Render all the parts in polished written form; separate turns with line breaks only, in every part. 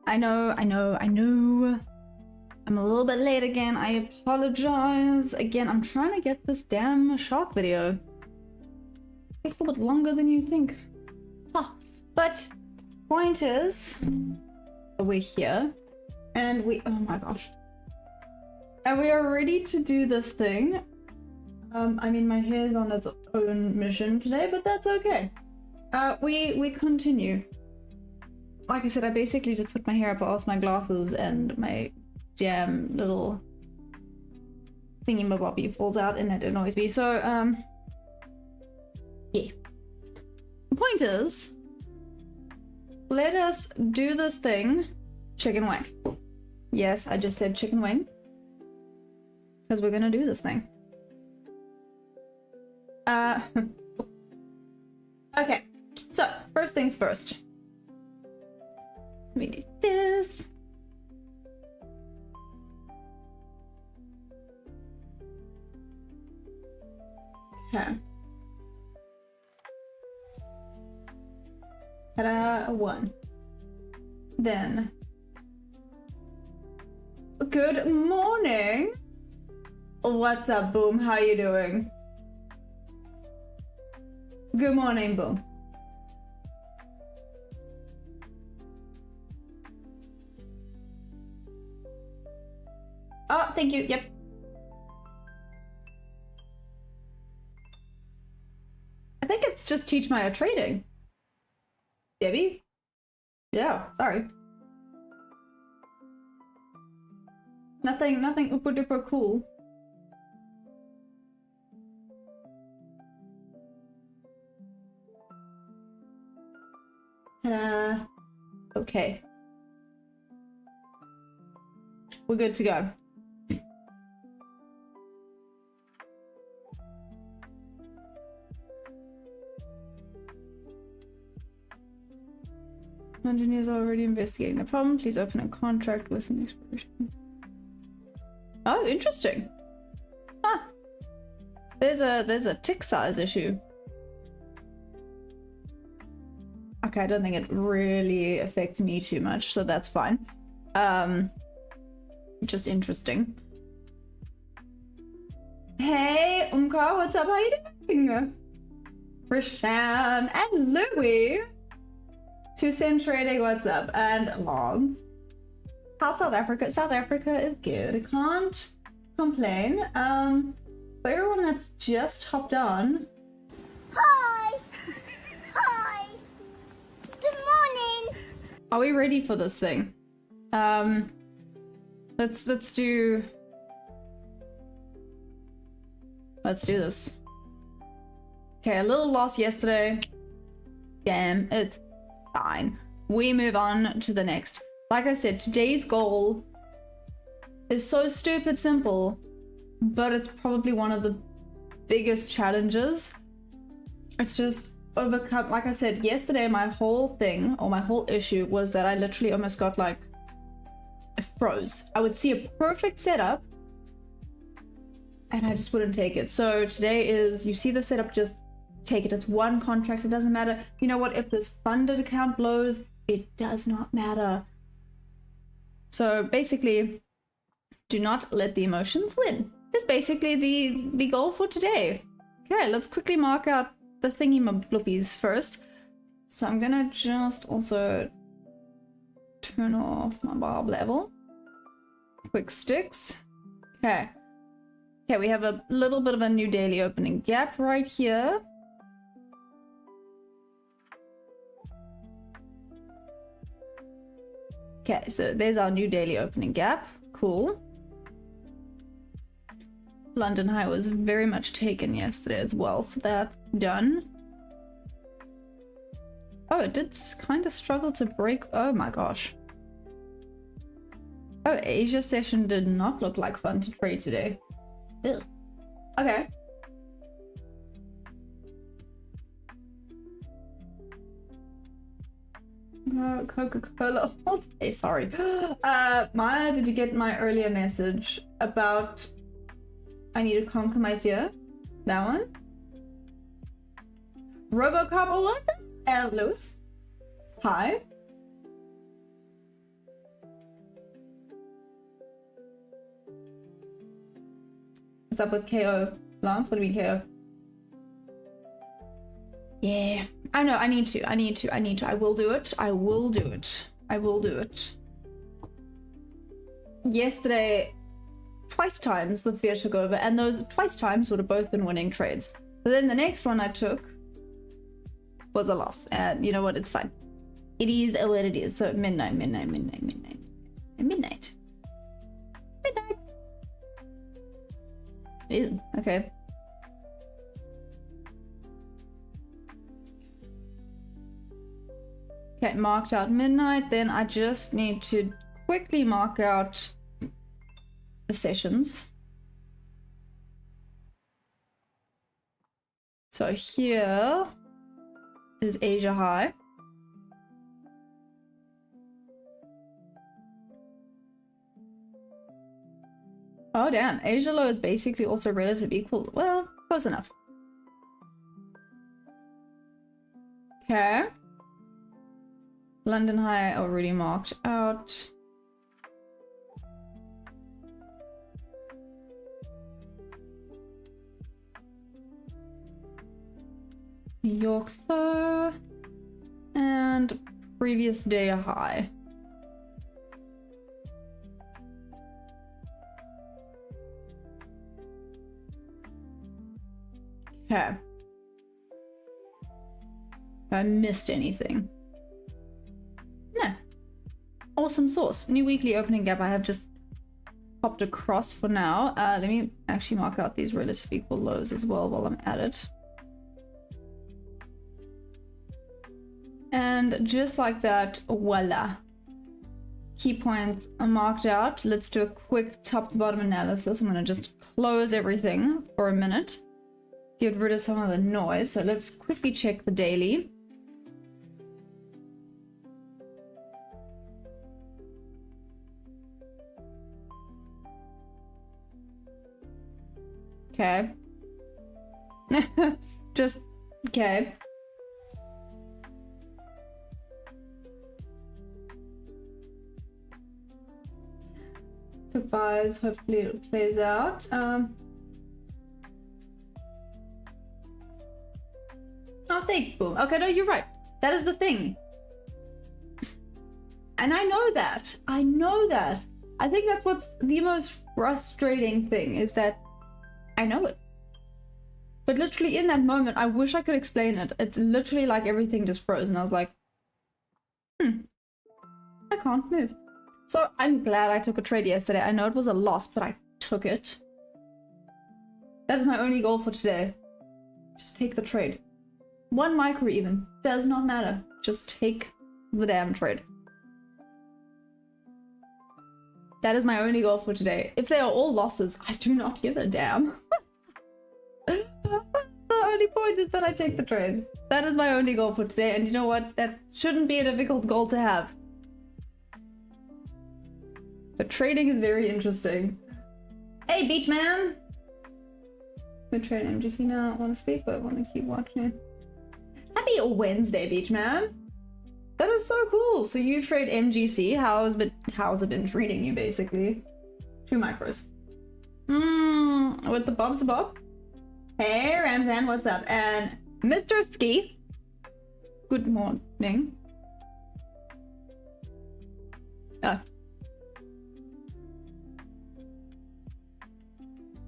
I know. I'm a little bit late again. I apologize. Again, I'm trying to get this damn shark video. It takes a little bit longer than you think. Huh. But point is, we're here and oh my gosh. And we are ready to do this thing. I mean, my hair's on its own mission today, but that's okay. We continue. Like I said, I basically just put my hair up past my glasses and my jam little thingy-mabobby falls out and it annoys me. So, yeah. The point is, let us do this thing. Chicken wing. Yes, I just said chicken wing. Because we're gonna do this thing. Okay, so first things first. Let me do this. Okay. Ta-da, 1. Then. Good morning. What's up, Boom? How you doing? Good morning, Boom. Oh, thank you. Yep. I think it's just teach Maya trading. Debbie? Yeah, sorry. Nothing uber duper cool. Ta-da. Okay. We're good to go. Engineers are already investigating the problem. Please open a contract with an expiration. Oh, interesting. Huh. There's a tick size issue. Okay, I don't think it really affects me too much, so that's fine. Just interesting. Hey, Umka, what's up? How you doing? Rishan and Louie. 2 cent trading, what's up? And Lance. How's South Africa? South Africa is good. I can't complain. For everyone that's just hopped on.
Hi! Hi! Good morning!
Are we ready for this thing? Let's do this. Okay, a little loss yesterday. Damn, it's fine. We move on to the next. Like I said, today's goal is so stupid simple, but it's probably one of the biggest challenges. It's just overcome. Like I said, yesterday my whole thing, or my whole issue, was that I literally almost got like, I froze. I would see a perfect setup and I just wouldn't take it. So today is, you see the setup, just take it. It's one contract, it doesn't matter. You know what, if this funded account blows, it does not matter. So basically, do not let the emotions win. Is basically the goal for today. Okay, let's quickly mark out the thingy bloopies first. So I'm gonna just also turn off my barb level. Quick sticks. Okay. Okay, we have a little bit of a new daily opening gap right here. Okay, so there's our new daily opening gap. Cool. London high was very much taken yesterday as well, so that's done. Oh, it did kind of struggle to break. Oh my gosh. Oh, Asia session did not look like fun to trade today. Ew. Okay. Coca-Cola all day, sorry. Maya, did you get my earlier message about I need to conquer my fear? That one? Robocop, what the hell, Luce? Hi. What's up with KO? Lance, what do you mean KO? Yeah, I know, I need to. I will do it. I will do it. Yesterday, twice times the fear took over, and those twice times would have both been winning trades. But then the next one I took was a loss, and you know what, it's fine. It is what it is. So midnight. Ew, okay. Okay, marked out midnight. Then I just need to quickly mark out the sessions. So here is Asia high. Oh damn, Asia low is basically also relative equal. Well, close enough. Okay. London high already marked out. New York low. And previous day high. Okay. I missed anything. No. Awesome source. New weekly opening gap I have just popped across for now. Let me actually mark out these relative equal lows as well while I'm at it. And just like that, voila. Key points are marked out. Let's do a quick top to bottom analysis. I'm going to just close everything for a minute. Get rid of some of the noise. So let's quickly check the daily. Okay. Just, okay. The buys, hopefully it plays out. Oh, thanks, Boom. Okay, no, you're right. That is the thing. And I know that. I know that. I think that's what's the most frustrating thing, is that I know it. But literally in that moment, I wish I could explain it. It's literally like everything just froze, and I was like, I can't move. So I'm glad I took a trade yesterday. I know it was a loss, but I took it. That is my only goal for today. Just take the trade. 1 micro even. Does not matter. Just take the damn trade. That is my only goal for today. If they are all losses, I do not give a damn. The only point is that I take the trades. That is my only goal for today, and you know what? That shouldn't be a difficult goal to have. But trading is very interesting. Hey, Beach Man! Good trade MGC now. I want to sleep, but I want to keep watching. Happy Wednesday, Beach Man! That is so cool! So you trade MGC. How's it been treating you, basically? 2 micros. With the Bob's Bob. Hey, Ramzan, what's up? And Mr. Ski. Good morning. Oh.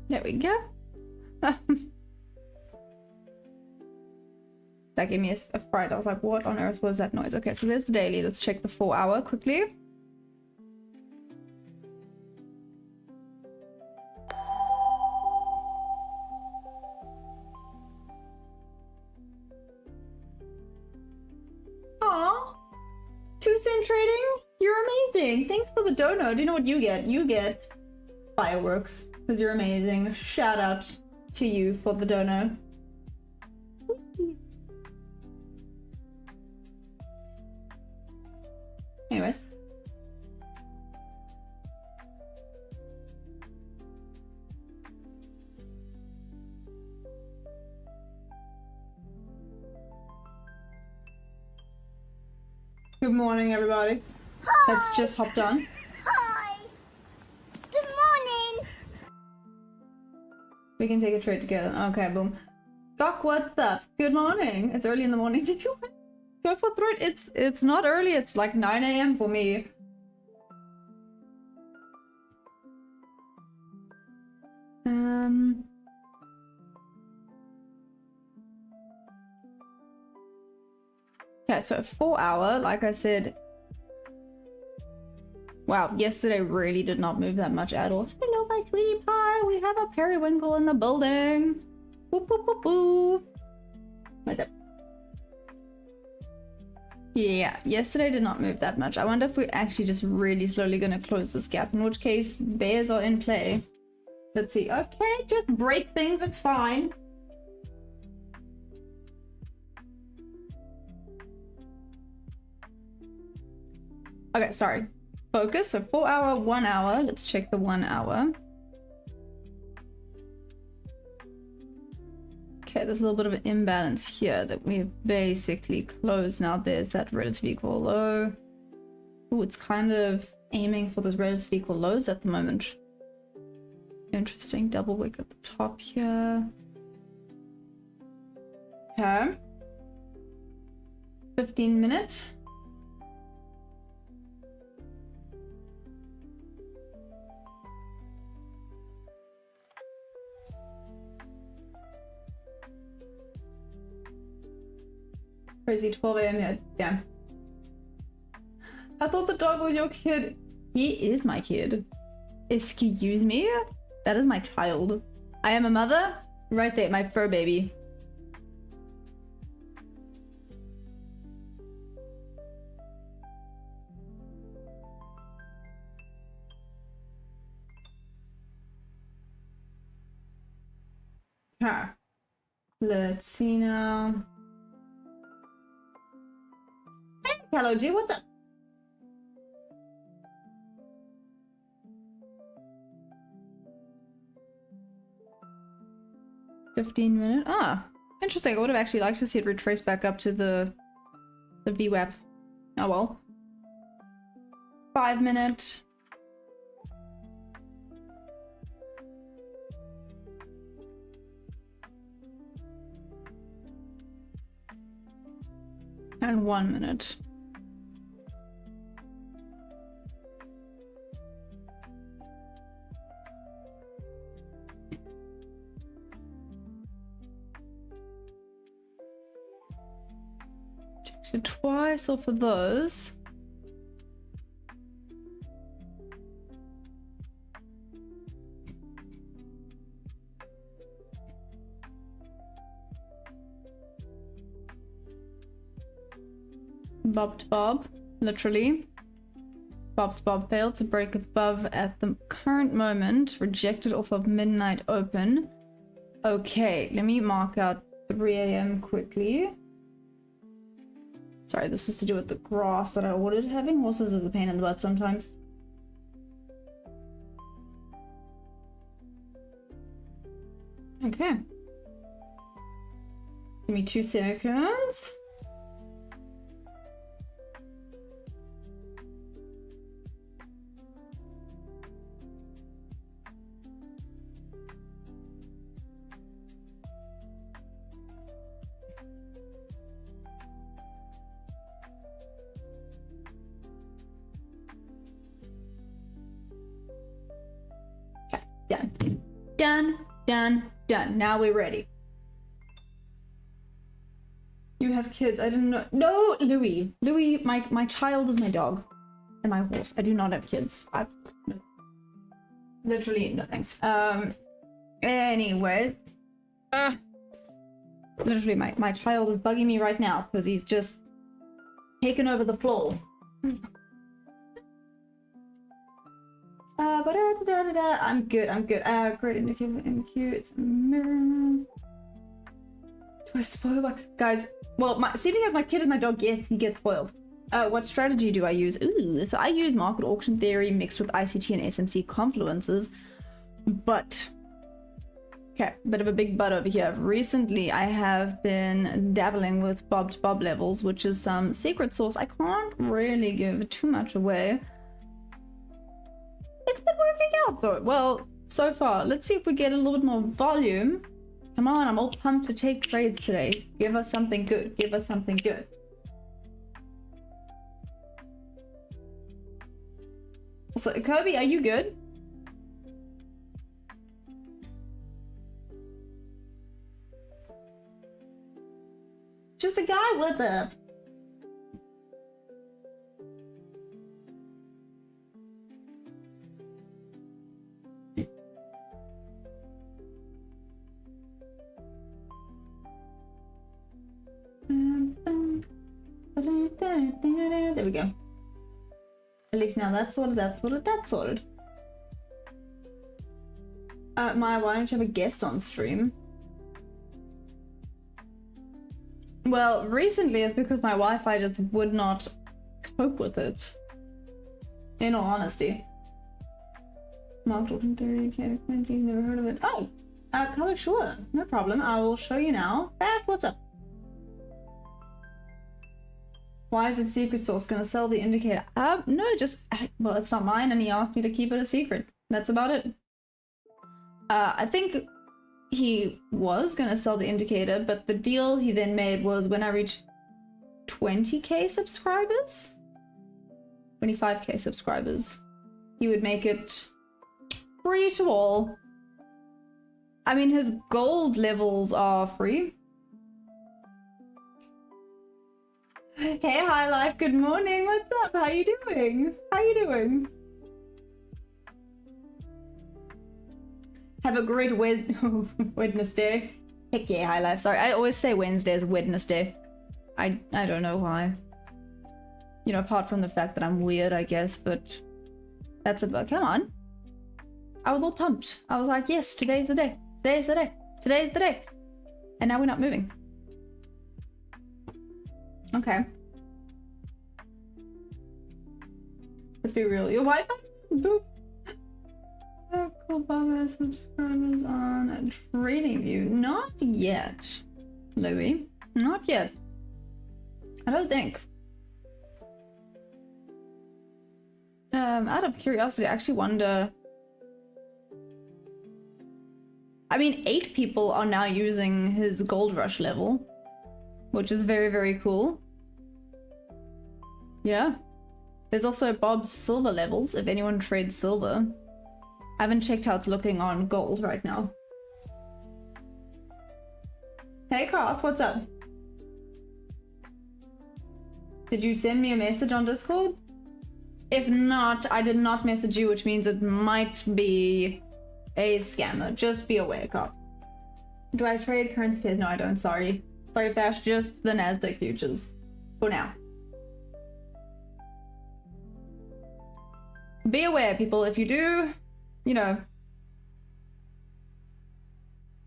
There we go. That gave me a fright. I was like, what on earth was that noise? Okay, so there's the daily. Let's check the 4 hour quickly. Aw, 2-cent trading? You're amazing. Thanks for the dono. Do you know what you get? You get fireworks because you're amazing. Shout out to you for the dono. Anyways. Good morning, everybody.
Hi.
That's just hopped on.
Hi. Good morning.
We can take a trade together. Okay, boom. Gok, what's up? Good morning. It's early in the morning. Did you go for threat? It's not early. It's like 9 a.m. for me. Okay, so 4 hour, like I said. Wow, yesterday really did not move that much at all. Hello, my sweetie pie. We have a periwinkle in the building. Whoop, whoop, whoop, whoop. What's up? Yeah, yesterday did not move that much. I wonder if we're actually just really slowly going to close this gap, in which case bears are in play. Let's see. Okay, just break things. It's fine. Okay, sorry. Focus. So 4 hour, 1 hour. Let's check the 1 hour. Okay, there's a little bit of an imbalance here that we've basically closed now. There's that relative equal low. Oh, it's kind of aiming for those relative equal lows at the moment. Interesting. Double wick at the top here. Okay. 15 minute. Crazy 12 a.m. Yeah, damn. I thought the dog was your kid. He is my kid. Excuse me? That is my child. I am a mother. Right there, my fur baby. Huh. Let's see now. Hey, hello, G, what's up? $15 Ah, interesting. I would have actually liked to see it retrace back up to the VWAP. Oh well. 5 minute. And 1 minute. So twice off of those. Bob to bob, literally. Bob's bob failed to break above at the current moment. Rejected off of midnight open. Okay, let me mark out 3 a.m. quickly. Sorry, this is to do with the grass that I ordered. Having horses is a pain in the butt sometimes. Okay. Give me 2 seconds. Done. Now we're ready. You have kids. I didn't know. No, Louis. Louis, my child is my dog and my horse. I do not have kids. Literally, no thanks. Anyways. Literally, my child is bugging me right now because he's just taken over the floor. I'm good. Great MQ, it's a mirror. Do I spoil what? Guys, well, seeing as my kid is my dog, yes, he gets spoiled. What strategy do I use? Ooh, so I use market auction theory mixed with ICT and SMC confluences. But, okay, bit of a big but over here. Recently, I have been dabbling with bob to bob levels, which is some secret sauce. I can't really give too much away. It's been working out though. Well, so far. Let's see if we get a little bit more volume. Come on, I'm all pumped to take trades today. Give us something good. Give us something good. So, Kirby, are you good? Just a guy with a... There we go. At least now that's sorted, that's sorted, that's sorted. Maya, why don't you have a guest on stream? Well, recently it's because my Wi-Fi just would not cope with it. In all honesty. Mark Dalton Theory, okay, please never heard of it. Oh! Color, sure, no problem. I will show you now. Bash, what's up? Why is it secret source gonna sell the indicator? No, just, well, it's not mine and he asked me to keep it a secret. That's about it. I think he was gonna sell the indicator, but the deal he then made was when I reached 20k subscribers? 25k subscribers. He would make it free to all. I mean, his gold levels are free. Hey, High Life, good morning. What's up? How you doing? How you doing? Have a great Wednesday. Heck yeah, High Life. Sorry, I always say Wednesday is Wednesday. I don't know why. You know, apart from the fact that I'm weird, I guess, but that's about. Come on. I was all pumped. I was like, yes, today's the day. Today's the day. Today's the day. And now we're not moving. Okay. Let's be real. Your Wi-Fi? Boop. Obama has subscribers on TradingView. Not yet, Louis. Not yet. I don't think. Out of curiosity, I actually wonder. I mean, 8 people are now using his Gold Rush level, which is very, very cool. Yeah. There's also Bob's silver levels, if anyone trades silver. I haven't checked how it's looking on gold right now. Hey Karth, what's up? Did you send me a message on Discord? If not, I did not message you, which means it might be a scammer. Just be aware, Karth. Do I trade currency pairs? No, I don't, sorry. Sorry, Fash, just the Nasdaq futures. For now. Be aware, people, if you do, you know.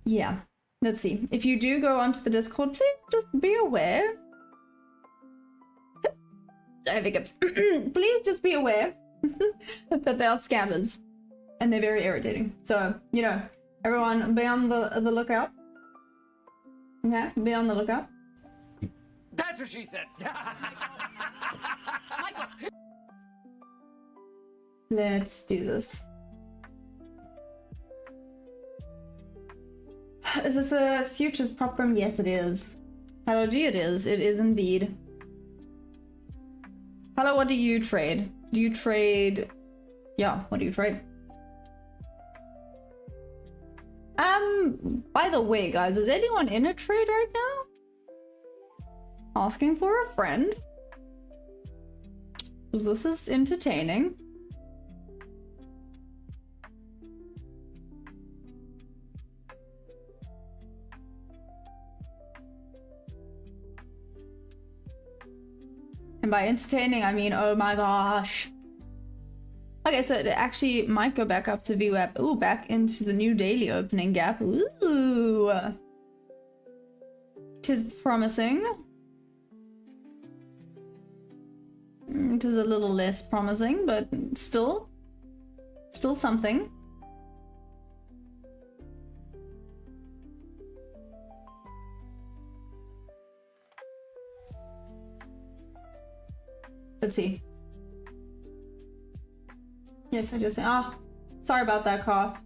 Yeah, let's see. If you do go onto the Discord, please just be aware. I have hiccups. Please just be aware that they are scammers. And they're very irritating. So, you know, everyone be on the lookout. Okay, be on the lookout.
That's what she said.
Let's do this. Is this a futures prop firm? Yes, it is. Hello, G, it is. It is indeed. Hello, what do you trade? Do you trade... Yeah, what do you trade? By the way, guys, is anyone in a trade right now? Asking for a friend? Because this is entertaining. And by entertaining, I mean, oh my gosh. Okay, so it actually might go back up to VWAP. Ooh, back into the new daily opening gap. Ooh. 'Tis promising. It is a little less promising, but still something. Let's see. Yes, I just... Ah, sorry about that cough.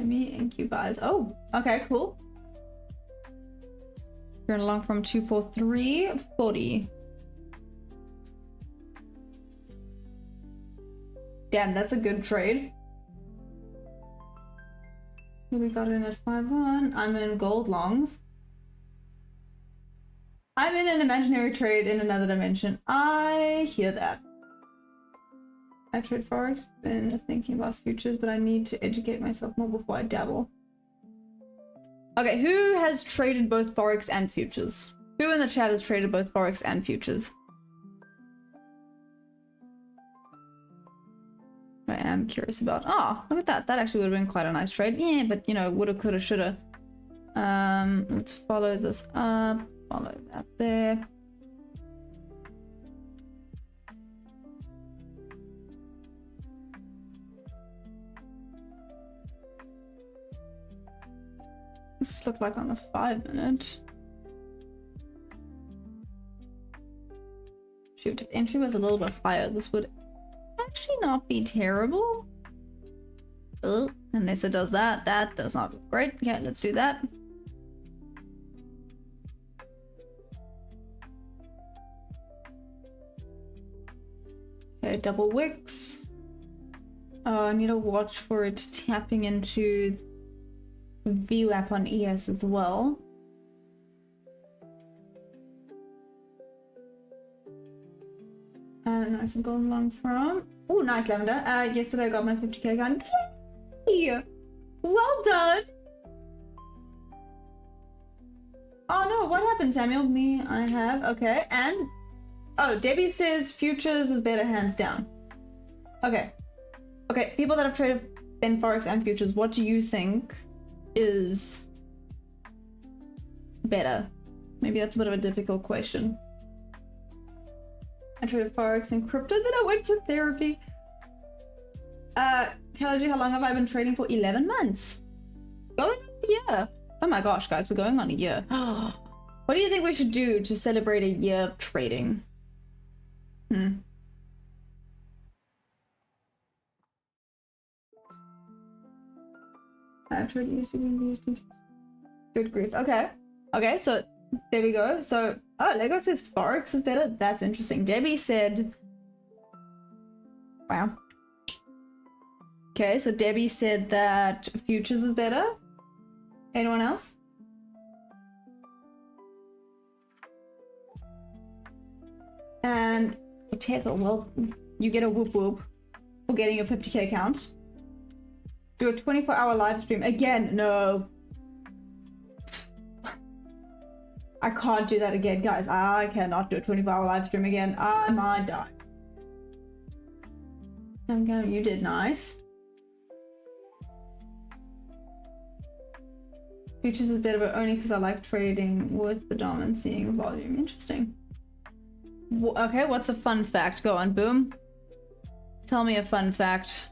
me and Q buys. Oh, okay, cool. You're along from 243.40. Damn, that's a good trade. We got in at 5-1. I'm in gold longs. I'm in an imaginary trade in another dimension. I hear that. I trade Forex, been thinking about futures, but I need to educate myself more before I dabble. Okay, who has traded both Forex and futures? Who in the chat has traded both Forex and futures? I am curious about. Oh, look at that. That actually would have been quite a nice trade. Yeah, but you know, woulda, coulda, shoulda. Let's follow this up. Follow that there. What does this look like on the 5-minute? Shoot, if entry was a little bit higher, this would actually not be terrible. Unless it does that. That does not look great. Okay, let's do that. Okay, double wicks. Oh, I need to watch for it tapping into VWAP on ES as well. Nice and golden long from. Oh, nice lavender. Yesterday I got my 50k gun. Yay! Well done. Oh no, what happened, Samuel? Me, I have. Okay, and oh, Debbie says futures is better, hands down. Okay. Okay, people that have traded in Forex and futures, what do you think is better? Maybe that's a bit of a difficult question. I traded Forex and crypto, then I went to therapy. Kalaji, how long have I been trading for? 11 months. Going on a year. Oh my gosh, guys, we're going on a year. What do you think we should do to celebrate a year of trading? I've traded USD. Good grief. Okay. Okay, so there we go. So, oh, Lego says Forex is better. That's interesting. Debbie said, wow. Okay, so Debbie said that futures is better. Anyone else? And Otego, well, you get a whoop whoop for getting a 50k count. Do a 24-hour live stream. Again, no. I can't do that again, guys. I cannot do a 24-hour live stream again. I might die. Okay, you did nice. Futures is better, but only because I like trading with the DOM and seeing volume. Interesting. Okay, what's a fun fact? Go on, Boom. Tell me a fun fact.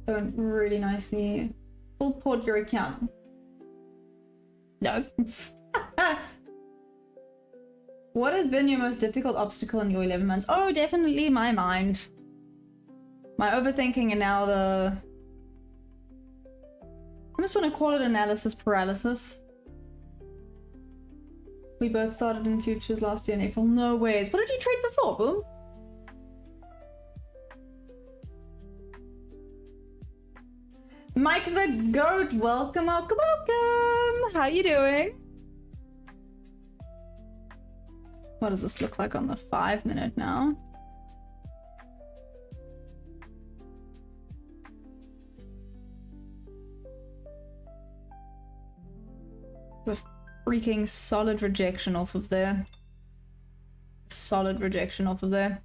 Going really nicely. Full port your account. No. What has been your most difficult obstacle in your 11 months? Oh, definitely my mind. My overthinking and now the... I just want to call it analysis paralysis. We both started in futures last year in April. No ways. What did you trade before, Boom? Mike the Goat, welcome, welcome, welcome! How you doing? What does this look like on the 5-minute now? The freaking solid rejection off of there. Solid rejection off of there.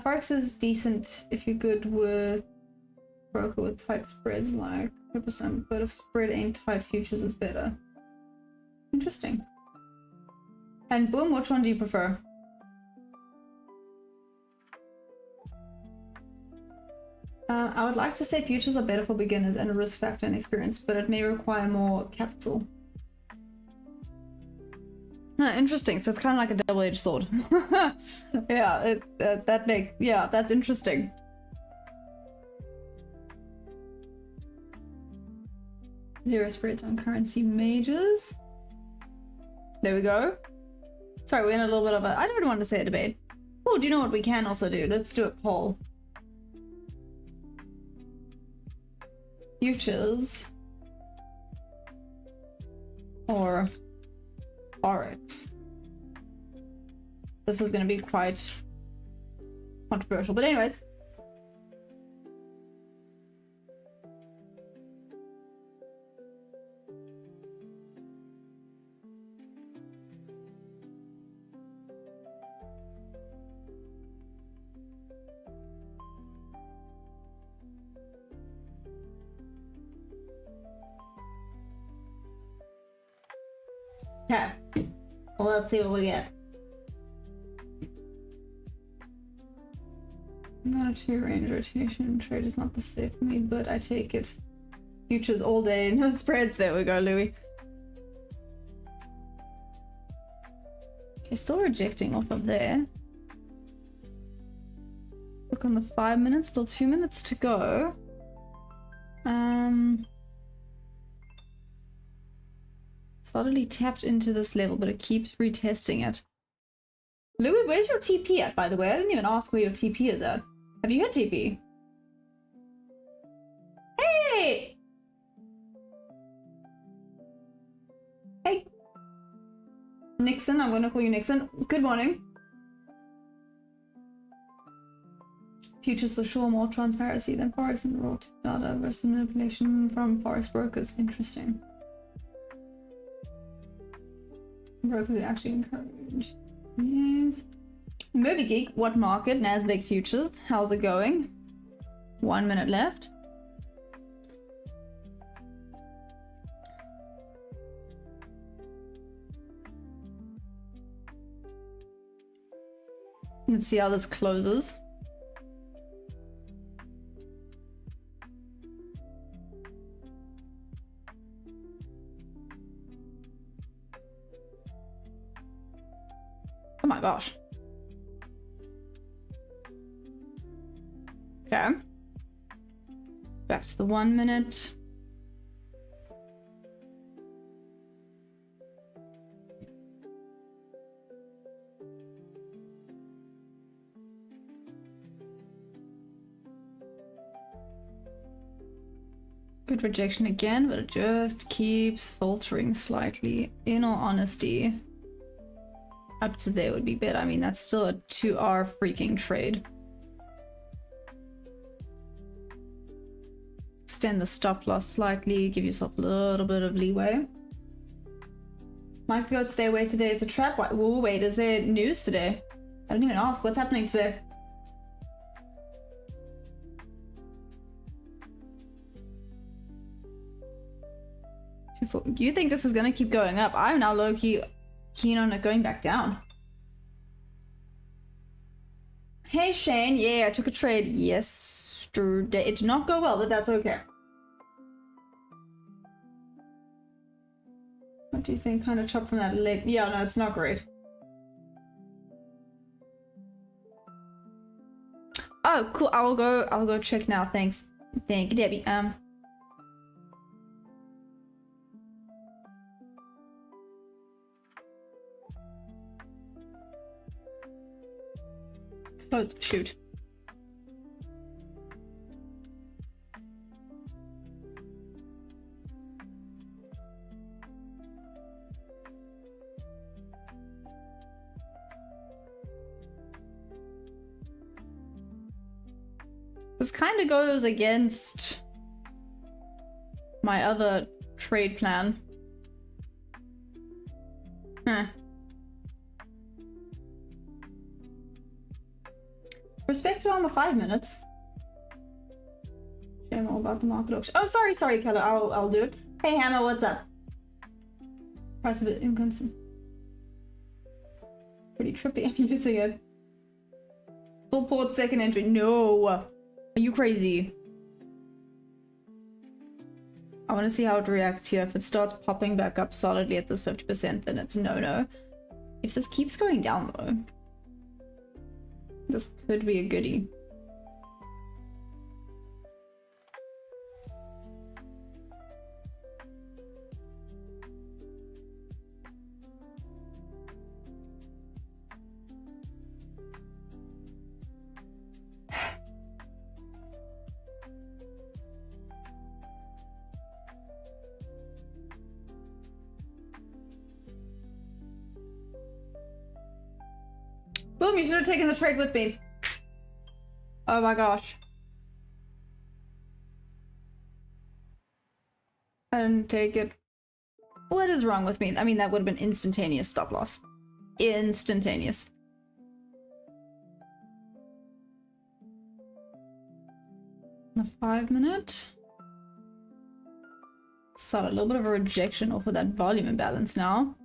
Forex is decent if you're good with broker with tight spreads like 100%, but if spread ain't tight, futures is better. Interesting. And Boom, which one do you prefer? I would like to say futures are better for beginners and a risk factor and experience, but it may require more capital. Interesting. So it's kind of like a double-edged sword. Yeah, that's interesting. Zero spreads on currency majors. There we go. Sorry, we're in a little bit of a... I don't want to say a debate. Oh, do you know what we can also do? Let's do a poll. Futures or Forex. This is going to be quite controversial, but anyways. Okay, well, let's see what we get. Not a two-range rotation. Trade is not the safe for me, but I take it. Futures all day, no spreads. There we go, Louis. Okay, still rejecting off of there. Look on the 5 minutes, still 2 minutes to go. Solidly tapped into this level, but it keeps retesting it. Louis, where's your TP at, by the way? I didn't even ask where your TP is at. Have you had TP? Hey! Hey! Nixon, I'm gonna call you Nixon. Good morning. Futures for sure, more transparency than Forex and raw data versus manipulation from Forex brokers. Interesting. Brokers actually encourage. Yes. Movie Geek, what market? Nasdaq futures. How's it going? 1 minute left. Let's see how this closes. Oh my gosh. Okay. Back to the 1 minute. Good rejection again, but it just keeps faltering slightly. In all honesty, up to there would be better. I mean, that's still a 2-hour freaking trade. Extend the stop loss slightly, give yourself a little bit of leeway. Mike the Goat, stay away today. It's a trap. Whoa, wait, is there news today? I didn't even ask. What's happening today? Do you think this is gonna keep going up? I'm now low-key keen on it going back down. Hey Shane, yeah, I took a trade yesterday. It did not go well, but that's okay. What do you think? Kind of chopped from that late. Yeah, no, it's not great. Oh, cool. I'll go check now. Thanks. Thank you, Debbie. Oh, shoot. This kind of goes against my other trade plan. Huh. Respect it on the 5 minutes. Shame all about the market auction. Oh, sorry, Keller. I'll do it. Hey, Hannah, what's up? Price a bit inconsistent. Pretty trippy. I'm using it. Full port second entry. No. Are you crazy? I want to see how it reacts here. If it starts popping back up solidly at this 50%, then it's no-no. If this keeps going down, though, this could be a goodie. Boom, you should have taken the trade with me. Oh my gosh. I didn't take it. What is wrong with me? I mean, that would have been instantaneous stop loss. Instantaneous. The 5 minute. Saw a little bit of a rejection off of that volume imbalance now.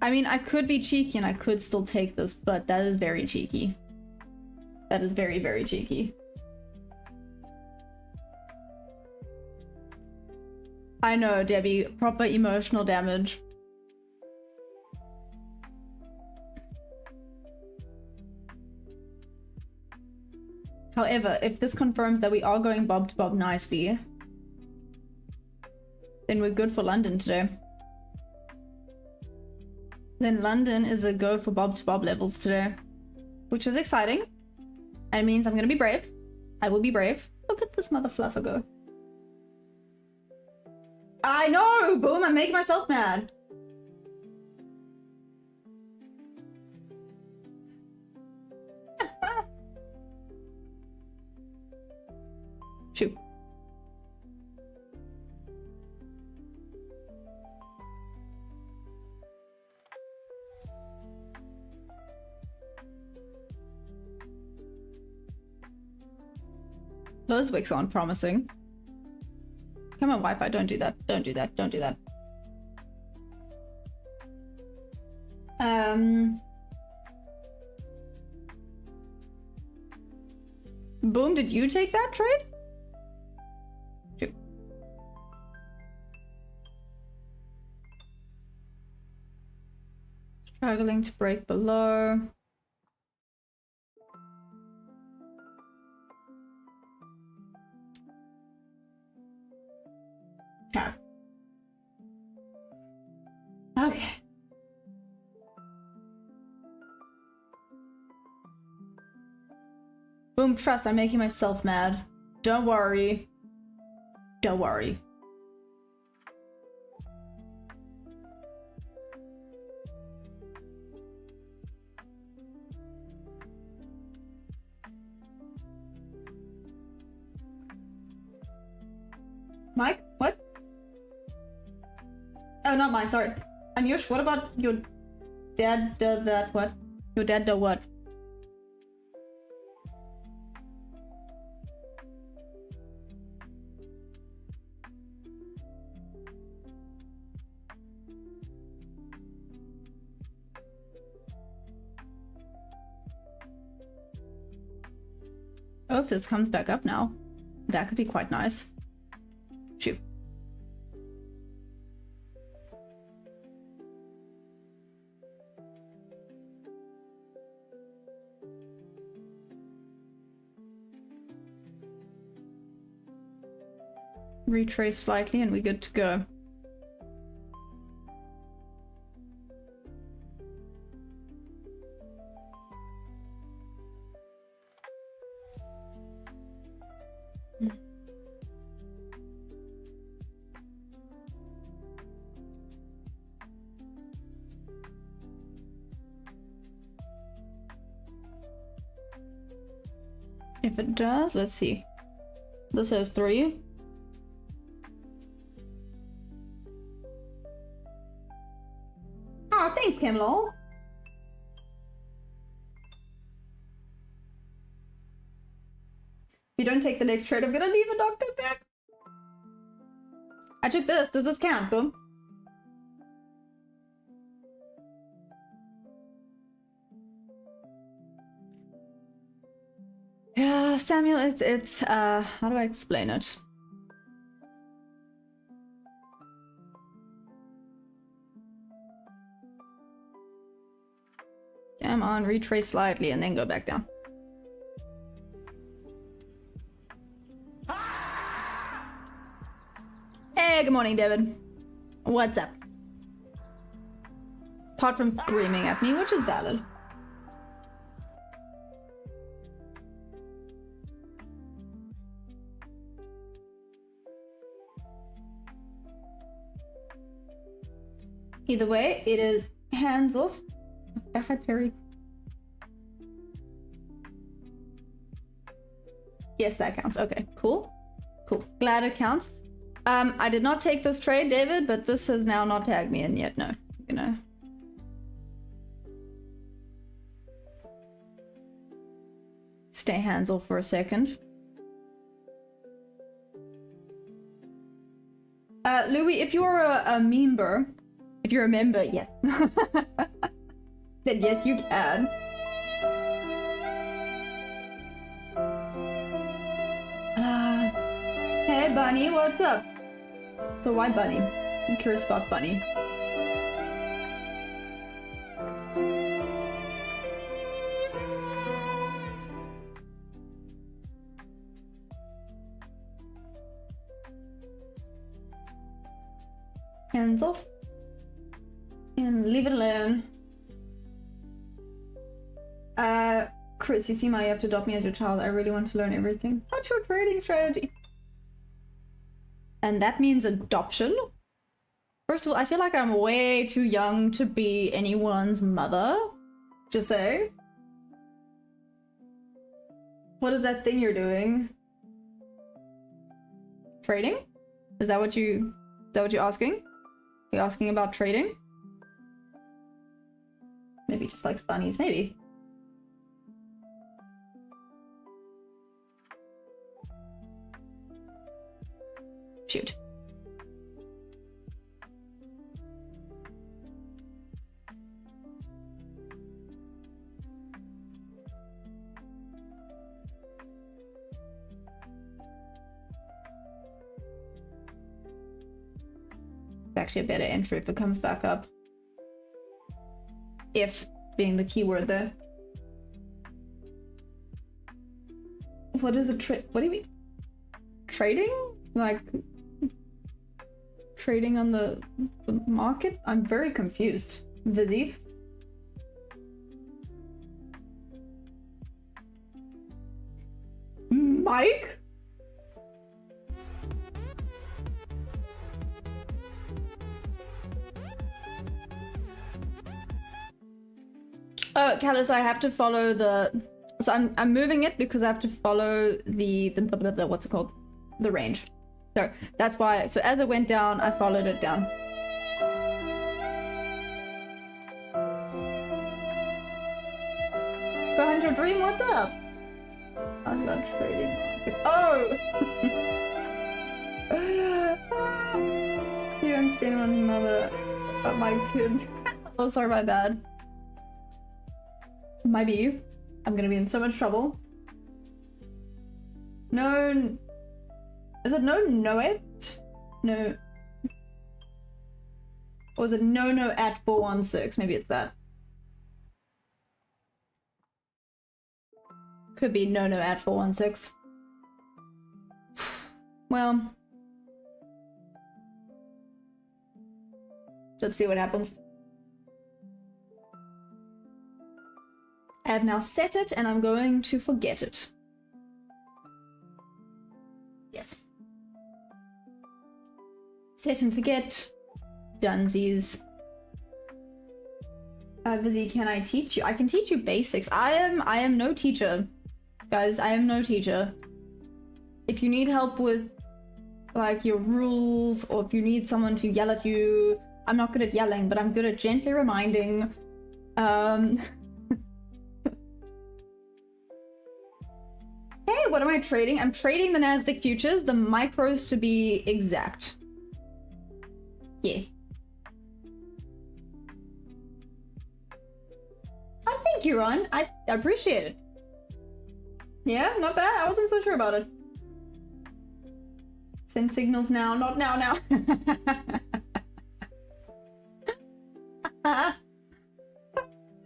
I mean, I could be cheeky and I could still take this, but that is very cheeky. That is very, very cheeky. I know, Debbie. Proper emotional damage. However, if this confirms that we are going bob to bob nicely, then we're good for London today. Then London is a go for bob to bob levels today, which is exciting. And it means I'm gonna be brave. I will be brave. Look at this mother fluffer go. I know! Boom, I'm making myself mad. Shoot. Those wicks aren't promising. Come on, Wi-Fi, don't do that. Don't do that. Don't do that. Boom, did you take that trade? Shoot. Struggling to break below. Okay. Boom, trust, I'm making myself mad. Don't worry. Don't worry. Mike? What? Oh, not mine, sorry. Anyush, what about your dad does that what? Your dad does what? Oh, if this comes back up now, that could be quite nice. Shoot. Retrace slightly and we're good to go. If it does, let's see. This has 3. Oh, thanks, Kimlo. If you don't take the next trade, I'm gonna leave a doctor back. I took this. Does this count? Boom. Yeah, Samuel, it's how do I explain it? Come on, retrace slightly and then go back down. Hey, good morning, David. What's up? Apart from screaming at me, which is valid. Either way, it is hands off. Hi, Perry. Yes, that counts. Okay, cool. Cool. Glad it counts. I did not take this trade, David, but this has now not tagged me in yet. No, you know. Stay hands off for a second. Louis, if you're a member, if you're a member, yes. Then yes, you can. Hey, Bunny, what's up? So why Bunny? I'm curious about Bunny. Hands off. And leave it alone. Chris, you seem like you have to adopt me as your child. I really want to learn everything. What's your trading strategy? And that means adoption? First of all, I feel like I'm way too young to be anyone's mother. Just say. What is that thing you're doing? Trading? Is that what you're asking? Are you asking about trading? Maybe just likes bunnies, maybe. Shoot. It's actually a better entry if it comes back up. If being the keyword there. What is a trade? What do you mean? Trading? Like trading on the market? I'm very confused. Vizzy. Mike? Oh, Callus, I have to follow the... So I'm moving it because I have to follow the what's it called? The range. So that's why. So as it went down, I followed it down. Go hunt your dream. What's up? I'm not trading market. Oh. You don't see anyone's mother. My kid. Oh, sorry, my bad. Might be you. I'm gonna be in so much trouble. No. Is it no it? No. Or is it no at 416? Maybe it's that. Could be no at 416. Well. Let's see what happens. I have now set it and I'm going to forget it. Yes. Set and forget. Dunsies. Vizzy, can I teach you? I can teach you basics. I am no teacher. Guys, I am no teacher. If you need help with like your rules, or if you need someone to yell at you, I'm not good at yelling, but I'm good at gently reminding. Hey, what am I trading? I'm trading the Nasdaq futures, the micros to be exact. Yeah. I think you're on. I appreciate it. Yeah, not bad. I wasn't so sure about it. Send signals now, not now.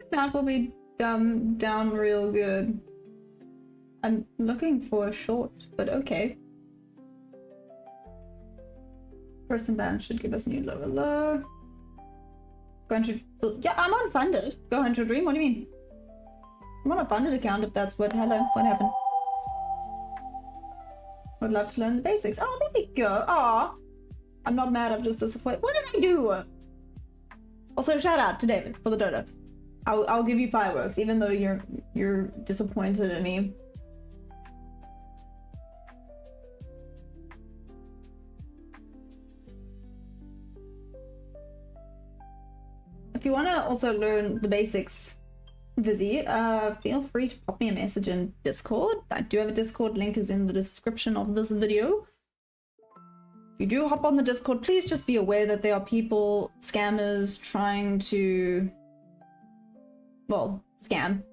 That will be down real good. I'm looking for a short, but okay. First and band should give us new low. Go into, yeah, I'm unfunded. Go into a dream. What do you mean? I'm on a funded account if that's what. Hello, what happened? Would love to learn the basics. Oh, there we go. Aw. I'm not mad, I'm just disappointed. What did I do? Also, shout out to David for the dodo. I'll give you fireworks, even though you're disappointed in me. If you want to also learn the basics, Vizzy, feel free to pop me a message in Discord. I do have a Discord, link is in the description of this video. If you do hop on the Discord, please just be aware that there are people, scammers, trying to, well, scam.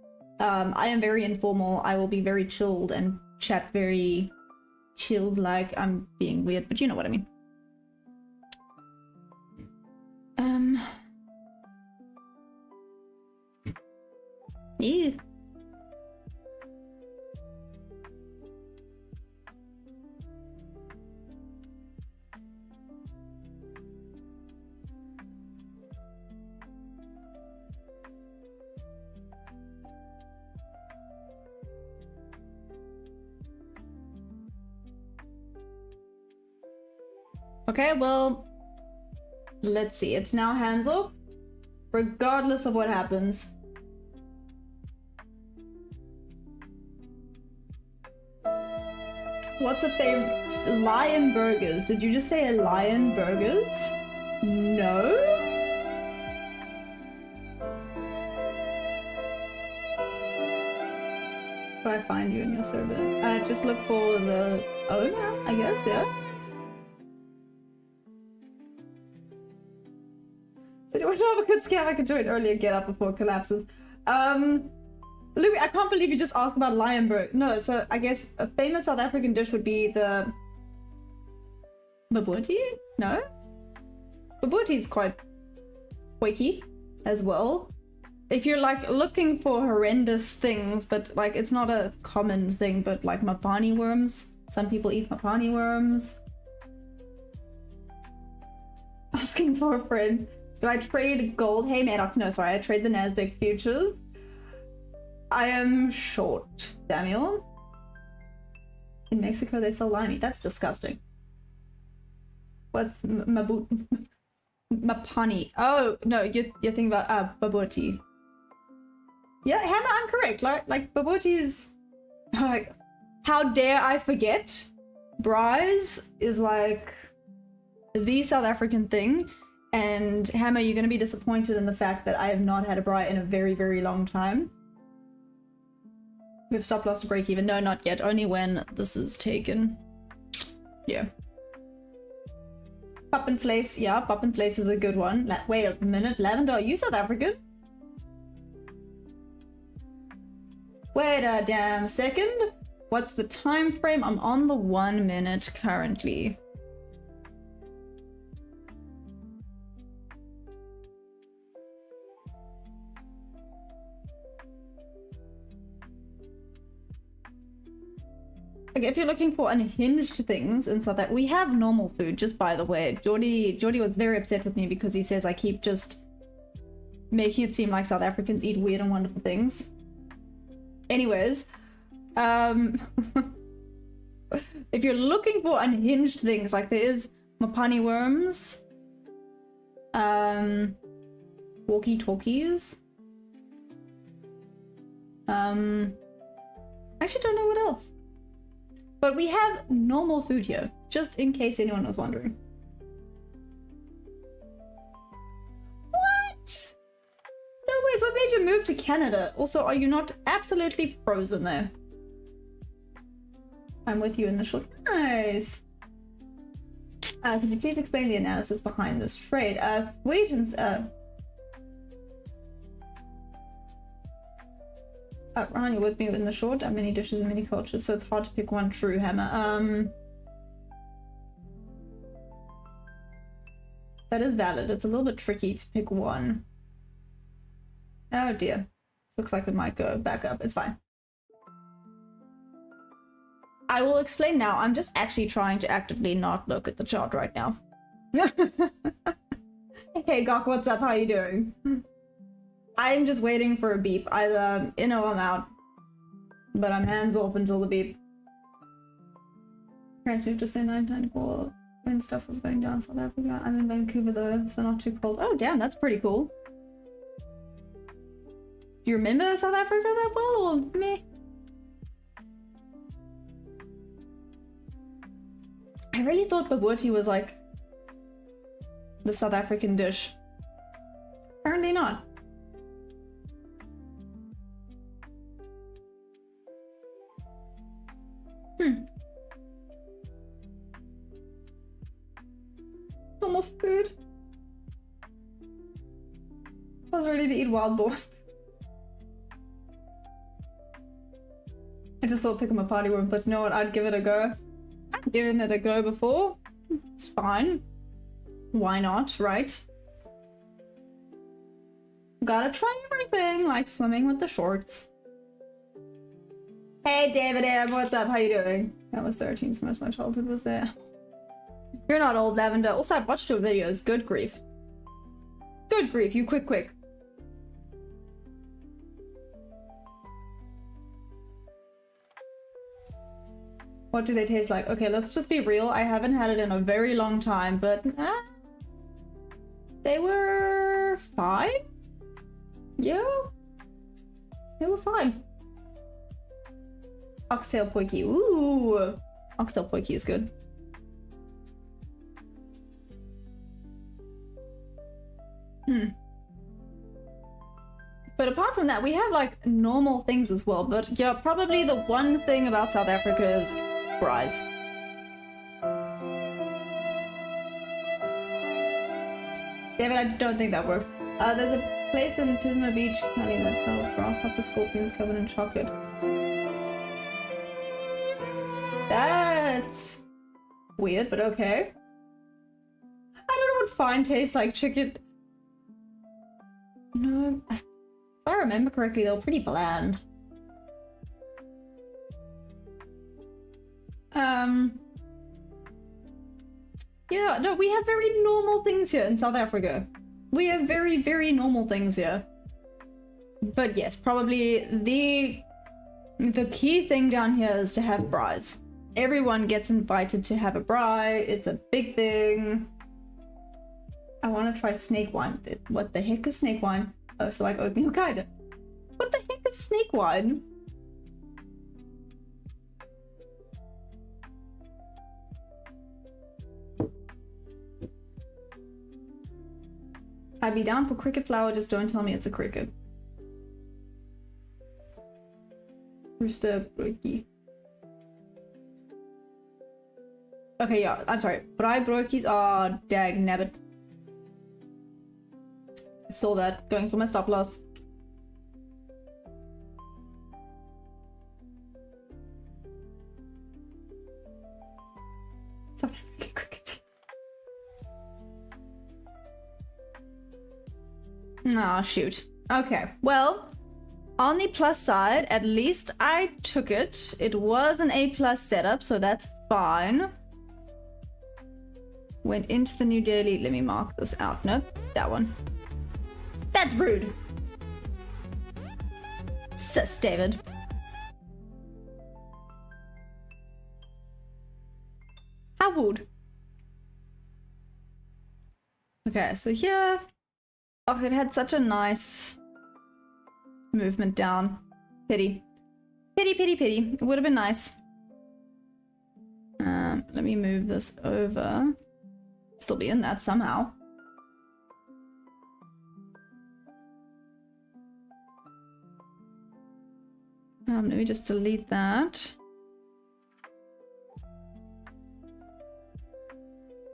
I am very informal. I will be very chilled and chat very chilled, like I'm being weird, but you know what I mean. Yeah. Okay, well, let's see. It's now hands off, regardless of what happens. What's a favorite? Lion burgers. Did you just say lion burgers? No? Where do I find you in your server? Just look for the owner, I guess, yeah? So do I know of a good scam I could join earlier, get up before it collapses? Louis, I can't believe you just asked about Lionberg. No, so I guess a famous South African dish would be the Babuti? No? Babuti is quite quakey as well. If you're like looking for horrendous things, but like it's not a common thing, but like mapani worms. Some people eat mapani worms. Asking for a friend. Do I trade gold? Hey Maddox, no, sorry, I trade the Nasdaq futures. I am short, Samuel. In Mexico, they sell limey. That's disgusting. What's mapani? Oh no, you're thinking about babuti. Yeah, Hammer, I'm correct. Like babuti is like, how dare I forget? Brise is like the South African thing, and Hammer, you're gonna be disappointed in the fact that I have not had a bri in a very, very long time. We've stop loss to break even. No, not yet. Only when this is taken. Yeah. Pup Place. Yeah, Pup Place is a good one. Wait a minute. Lavender, are you South African? Wait a damn second. What's the time frame? I'm on the 1 minute currently. Okay, if you're looking for unhinged things and stuff, that we have normal food, just by the way. Jordy was very upset with me because he says I keep just making it seem like South Africans eat weird and wonderful things. Anyways, if you're looking for unhinged things, like there is mapani worms, walkie-talkies, I actually don't know what else. But we have normal food here, just in case anyone was wondering. What? No ways, what made you move to Canada? Also, are you not absolutely frozen there? I'm with you in the short. Nice. Could you please explain the analysis behind this trade? Sweet and Ron, you're with me in the short. Many dishes and many cultures, so it's hard to pick one true hammer. That is valid. It's a little bit tricky to pick one. Oh dear. Looks like it might go back up. It's fine. I will explain now. I'm just actually trying to actively not look at the chart right now. Hey Gok, what's up? How you doing? I'm just waiting for a beep. Either in or I'm out. But I'm hands off until the beep. Parents moved to say 994 when stuff was going down South Africa. I'm in Vancouver though, so not too cold. Oh damn, that's pretty cool. Do you remember South Africa that well, or meh? I really thought bobotie was like the South African dish. Apparently not. Normal food. I was ready to eat wild boar. I just saw pick 'em a party worm, but you know what? I'd give it a go. I've given it a go before. It's fine. Why not, right? Gotta try everything, like swimming with the shorts. Hey David M, what's up? How you doing? I was 13, so most of my childhood was there. You're not old, Lavender. Also, I've watched your videos. Good grief. Good grief, you quick. What do they taste like? Okay, let's just be real. I haven't had it in a very long time, but they were fine. Yeah, they were fine. Oxtail poiky. Ooh, oxtail poiky is good. But apart from that, we have like normal things as well. But yeah, probably the one thing about South Africa is fries. David, I don't think that works. There's a place in Pismo Beach County that sells grasshopper scorpions covered in chocolate. That's weird, but okay. I don't know what fine tastes like. Chicken. No, if I remember correctly, they were pretty bland. Yeah, no, we have very normal things here in South Africa. We have very, very normal things here. But yes, probably the key thing down here is to have braais. Everyone gets invited to have a braai. It's a big thing. I want to try snake wine. What the heck is snake wine? Oh, so like oatmeal cider. What the heck is snake wine? I'd be down for cricket flour, just don't tell me it's a cricket. Rooster broodjie. Okay, yeah, I'm sorry. Braai broodjies are dag nabbit. I saw that going for my stop loss. South African cricket. Aw, shoot. Okay, well, on the plus side, at least I took it. It was an A+ setup, so that's fine. Went into the new daily. Let me mark this out. Nope, that one. That's rude. Sis, David. How would? Okay, so here. Oh, it had such a nice movement down. Pity. Pity, pity, pity. It would have been nice. Let me move this over. Still be in that somehow. Let me just delete that.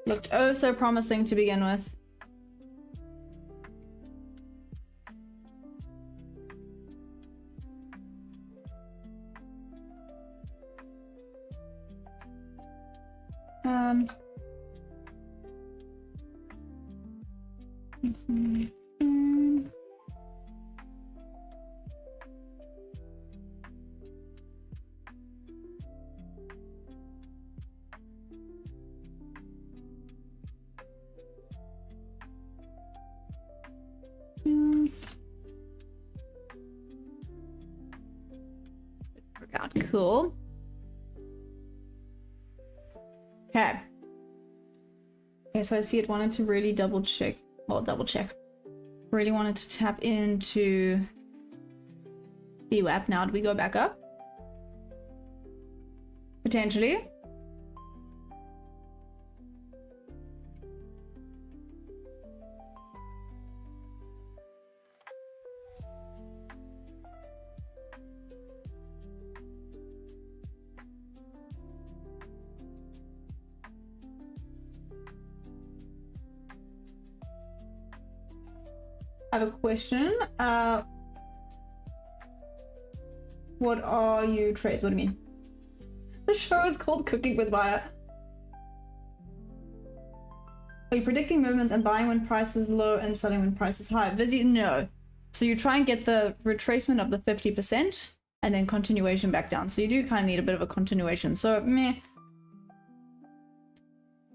Looked oh so promising to begin with. Let's see. Workout, cool. Okay. Okay, so I see it wanted to really double check. Well, double check. Really wanted to tap into VWAP. Now, do we go back up? Potentially. I have a question. What are you trades? What do you mean? The show is called Cooking with Maya. Are you predicting movements and buying when price is low and selling when price is high? Busy? No. So you try and get the retracement of the 50% and then continuation back down. So you do kind of need a bit of a continuation. So meh.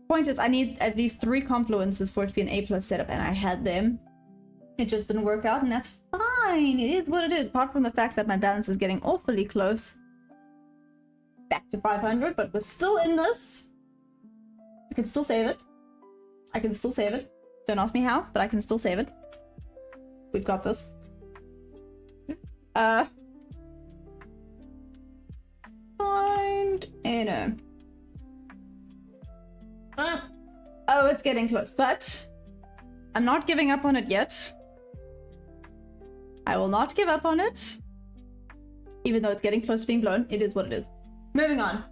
Point is, I need at least 3 confluences for it to be an A+ setup, and I had them. It just didn't work out, and that's fine. It is what it is, apart from the fact that my balance is getting awfully close. Back to 500, but we're still in this. I can still save it. I can still save it. Don't ask me how, but I can still save it. We've got this. Find inner. Oh, it's getting close, but I'm not giving up on it yet. I will not give up on it. Even though it's getting close to being blown, it is what it is. Moving on.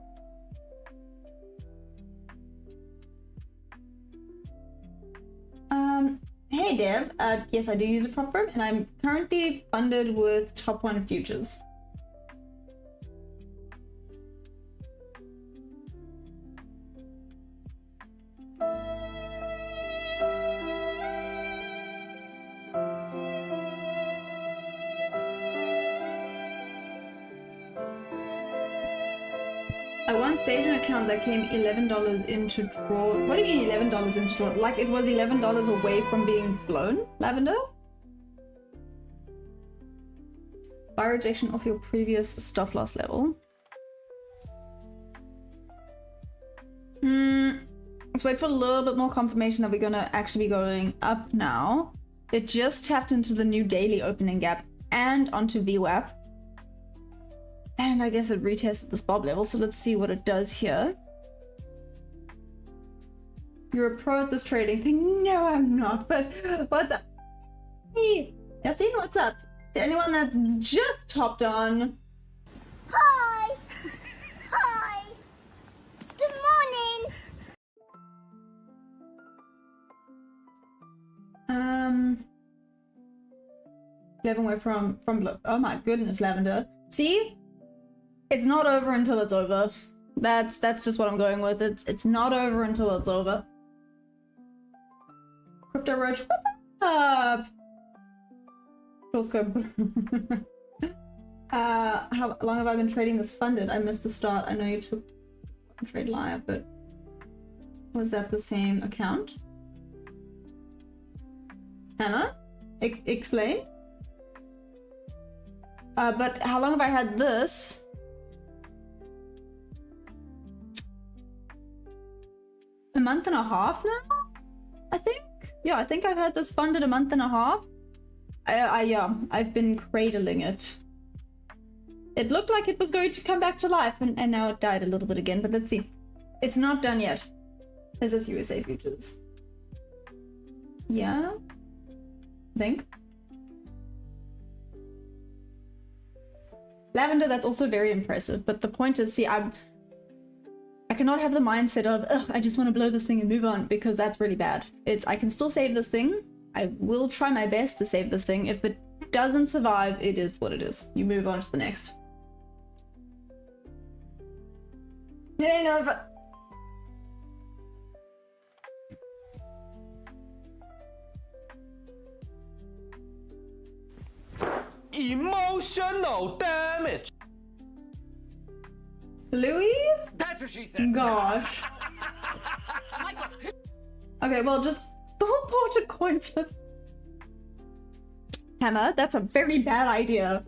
Hey Dev, yes, I do use a prop firm, and I'm currently funded with Top 1 futures. I once saved an account that came $11 into draw. What do you mean $11 into draw? Like it was $11 away from being blown, Lavender? Buy rejection off your previous stop loss level. Let's wait for a little bit more confirmation that we're gonna actually be going up now. It just tapped into the new daily opening gap and onto VWAP. And I guess it retested the spot level, so let's see what it does here. You're a pro at this trading thing. No, I'm not, but what's up? Hey, Yassine, what's up? To anyone that's just hopped on.
Hi. Hi. Good morning.
11 away from blue. Oh my goodness, Lavender. See? It's not over until it's over. That's just what I'm going with. It's not over until it's over. Crypto Roach, what's up? Short scope. How long have I been trading this funded? I missed the start. I know you took trade live, but was that the same account? Hannah? Explain? But how long have I had this? A month and a half now, I think. Yeah, I think I've had this funded a month and a half. Yeah, I've been cradling it. It looked like it was going to come back to life, and now it died a little bit again. But let's see. It's not done yet. Is this USA futures? Yeah, I think. Lavender, that's also very impressive. But the point is, see, I cannot have the mindset of, ugh, I just want to blow this thing and move on, because that's really bad. I can still save this thing. I will try my best to save this thing. If it doesn't survive, it is what it is. You move on to the next. It ain't over.
Emotional damage.
Louis?
That's what she said.
Gosh. Okay, well, just teleport a coin flip. Hammer, that's a very bad idea.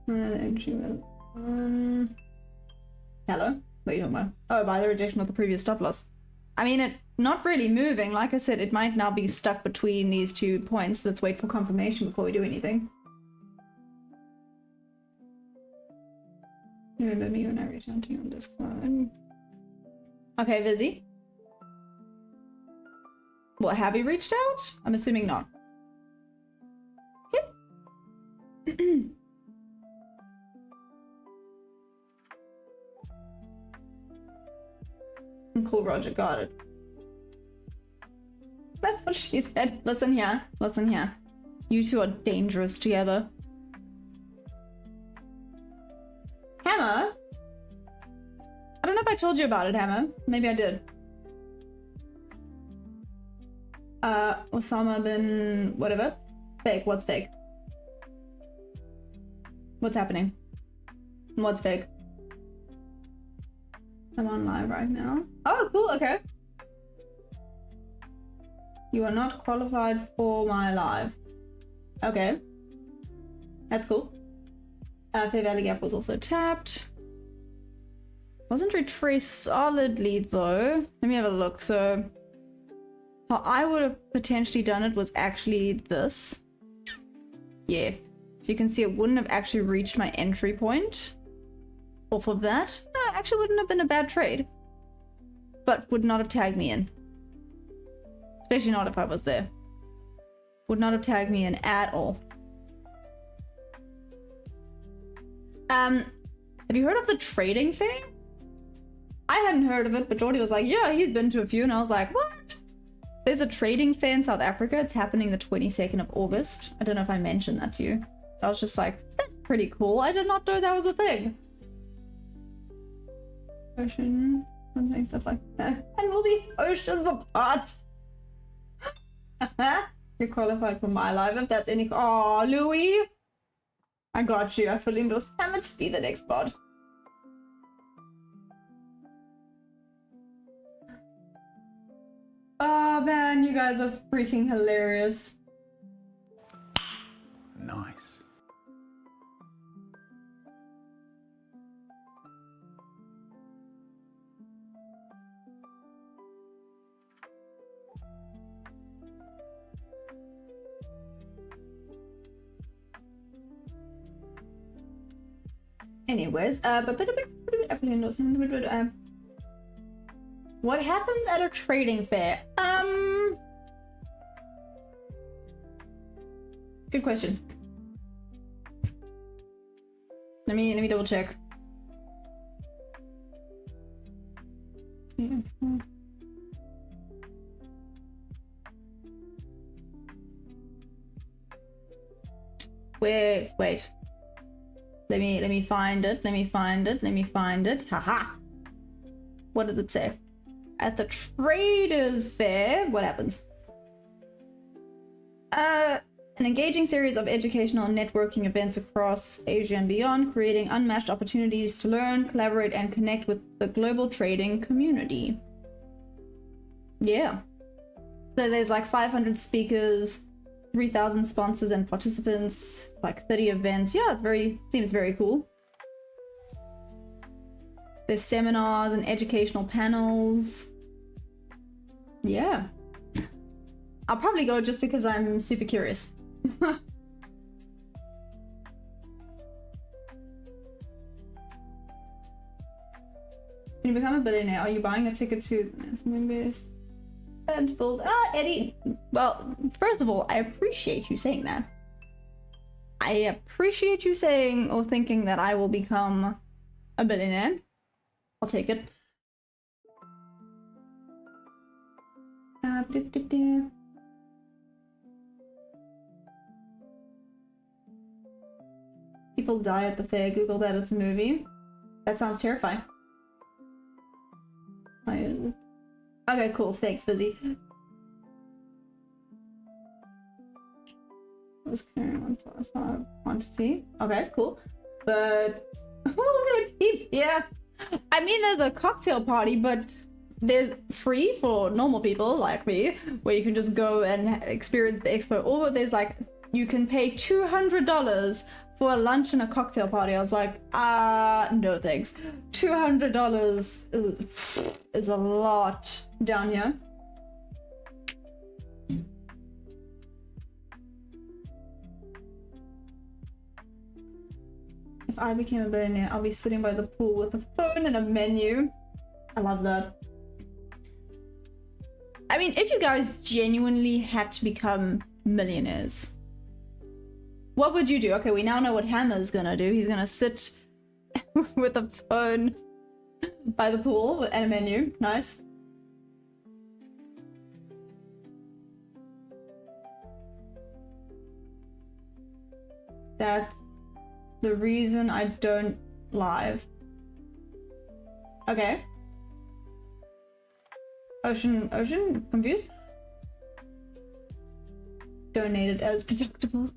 Hello? What are you talking about? Oh, by the rejection of the previous stop loss. I mean, it not really moving. Like I said, it might now be stuck between these 2 points. Let's wait for confirmation before we do anything. Remember me when I reach out to you on Discord. Okay, Vizzy. What, have you reached out? I'm assuming not. Yep. Cool, Roger, got it. That's what she said. Listen here, listen here. You two are dangerous together. Hammer? I don't know if I told you about it, Hammer. Maybe I did. Osama bin... whatever. Fake, what's fake? What's happening? What's fake? I'm on live right now. Oh, cool, okay. You are not qualified for my live. Okay. That's cool. Fair Valley Gap was also tapped. Wasn't retraced solidly though. Let me have a look. So how I would have potentially done it was actually this. Yeah. So you can see it wouldn't have actually reached my entry point. Off of that. Actually wouldn't have been a bad trade. But would not have tagged me in. Especially not if I was there. Would not have tagged me in at all. Have you heard of the trading fair? I hadn't heard of it, but Jordy was like, yeah, he's been to a few, and I was like, what? There's a trading fair in South Africa. It's happening the 22nd of August. I don't know if I mentioned that to you. I was just like, that's pretty cool. I did not know that was a thing. Ocean, and stuff like that. And we'll be oceans apart. You're qualified for my live if that's any. Oh, Louis. I got you. I fully endorse. Let's be the next pod. Oh man, you guys are freaking hilarious.
Nice.
Anyways, what happens at a trading fair? Good question. Let me double check. Wait. Let me find it. Haha. What does it say? At the traders fair, what happens? An engaging series of educational and networking events across Asia and beyond, creating unmatched opportunities to learn, collaborate, and connect with the global trading community. Yeah. So there's like 500 speakers, 3,000 sponsors and participants, like 30 events. Yeah, seems very cool. There's seminars and educational panels. Yeah. I'll probably go just because I'm super curious. Can you become a billionaire? Are you buying a ticket to members? And build Eddie. Well, first of all, I appreciate you saying that. I appreciate you saying or thinking that I will become a billionaire. I'll take it. People die at the fair. Google that, it's a movie. That sounds terrifying. Okay, cool. Thanks, Fizzy. is carrying 155 quantity. Okay, cool. But oh, yeah. I mean, there's a cocktail party, but there's free for normal people like me, where you can just go and experience the expo. Or there's like, you can pay $200 for a lunch and a cocktail party. I was like, no thanks. $200 is a lot down here. If I became a billionaire, I'll be sitting by the pool with a phone and a menu. I love that. I mean, if you guys genuinely had to become millionaires, what would you do? Okay, we now know what Hammer's gonna do. He's gonna sit with a phone by the pool and a menu. Nice. That's the reason I don't live. Okay. Ocean, confused? Donated as deductible.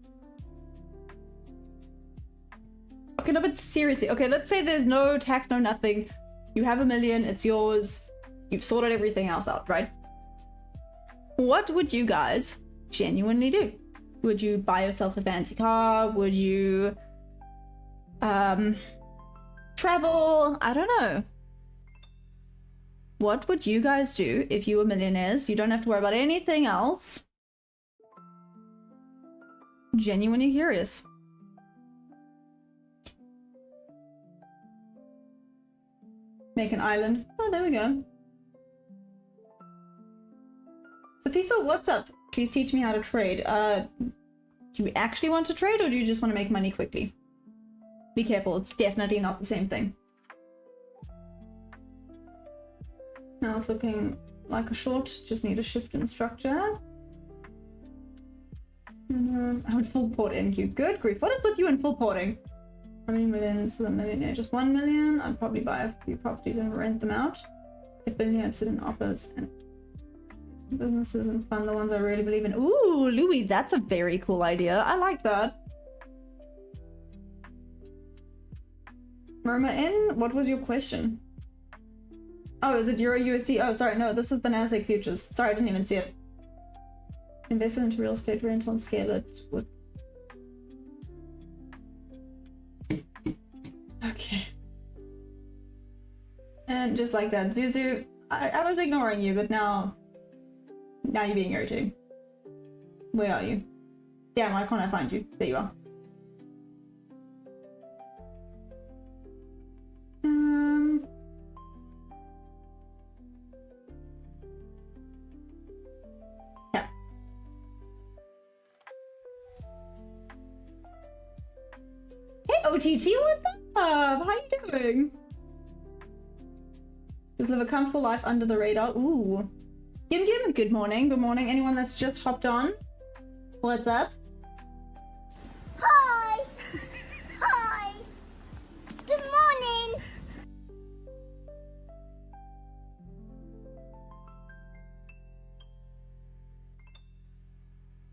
Okay, no, but seriously. Okay, let's say there's no tax, no nothing. You have $1 million, it's yours. You've sorted everything else out, right? What would you guys genuinely do? Would you buy yourself a fancy car? Would you travel? I don't know. What would you guys do if you were millionaires? You don't have to worry about anything else. Genuinely curious. Make an island. Oh, there we go. So Piso, what's up? Please teach me how to trade. Do you actually want to trade, or do you just want to make money quickly? Be careful, it's definitely not the same thing. Now it's looking like a short, just need a shift in structure. I would full port NQ. Good grief, what is with you in full porting? How many millions is a millionaire? Just 1 million? I'd probably buy a few properties and rent them out. A billionaire sit in offers and businesses and fund the ones I really believe in. Ooh, Louis, that's a very cool idea. I like that. Murmur in? What was your question? Oh, is it Euro USD? Oh, sorry, no, this is the Nasdaq futures. Sorry, I didn't even see it. Invest into real estate rental and scale it with... Okay. And just like that, Zuzu, I was ignoring you, but now you're being irritating. Where are you? Damn, why can't I find you? There you are. Yeah. Hey OTT, what's up? How you doing? Just live a comfortable life under the radar. Ooh. Gim Gim, good morning. Good morning. Anyone that's just hopped on? What's up?
Hi. Hi. Good morning.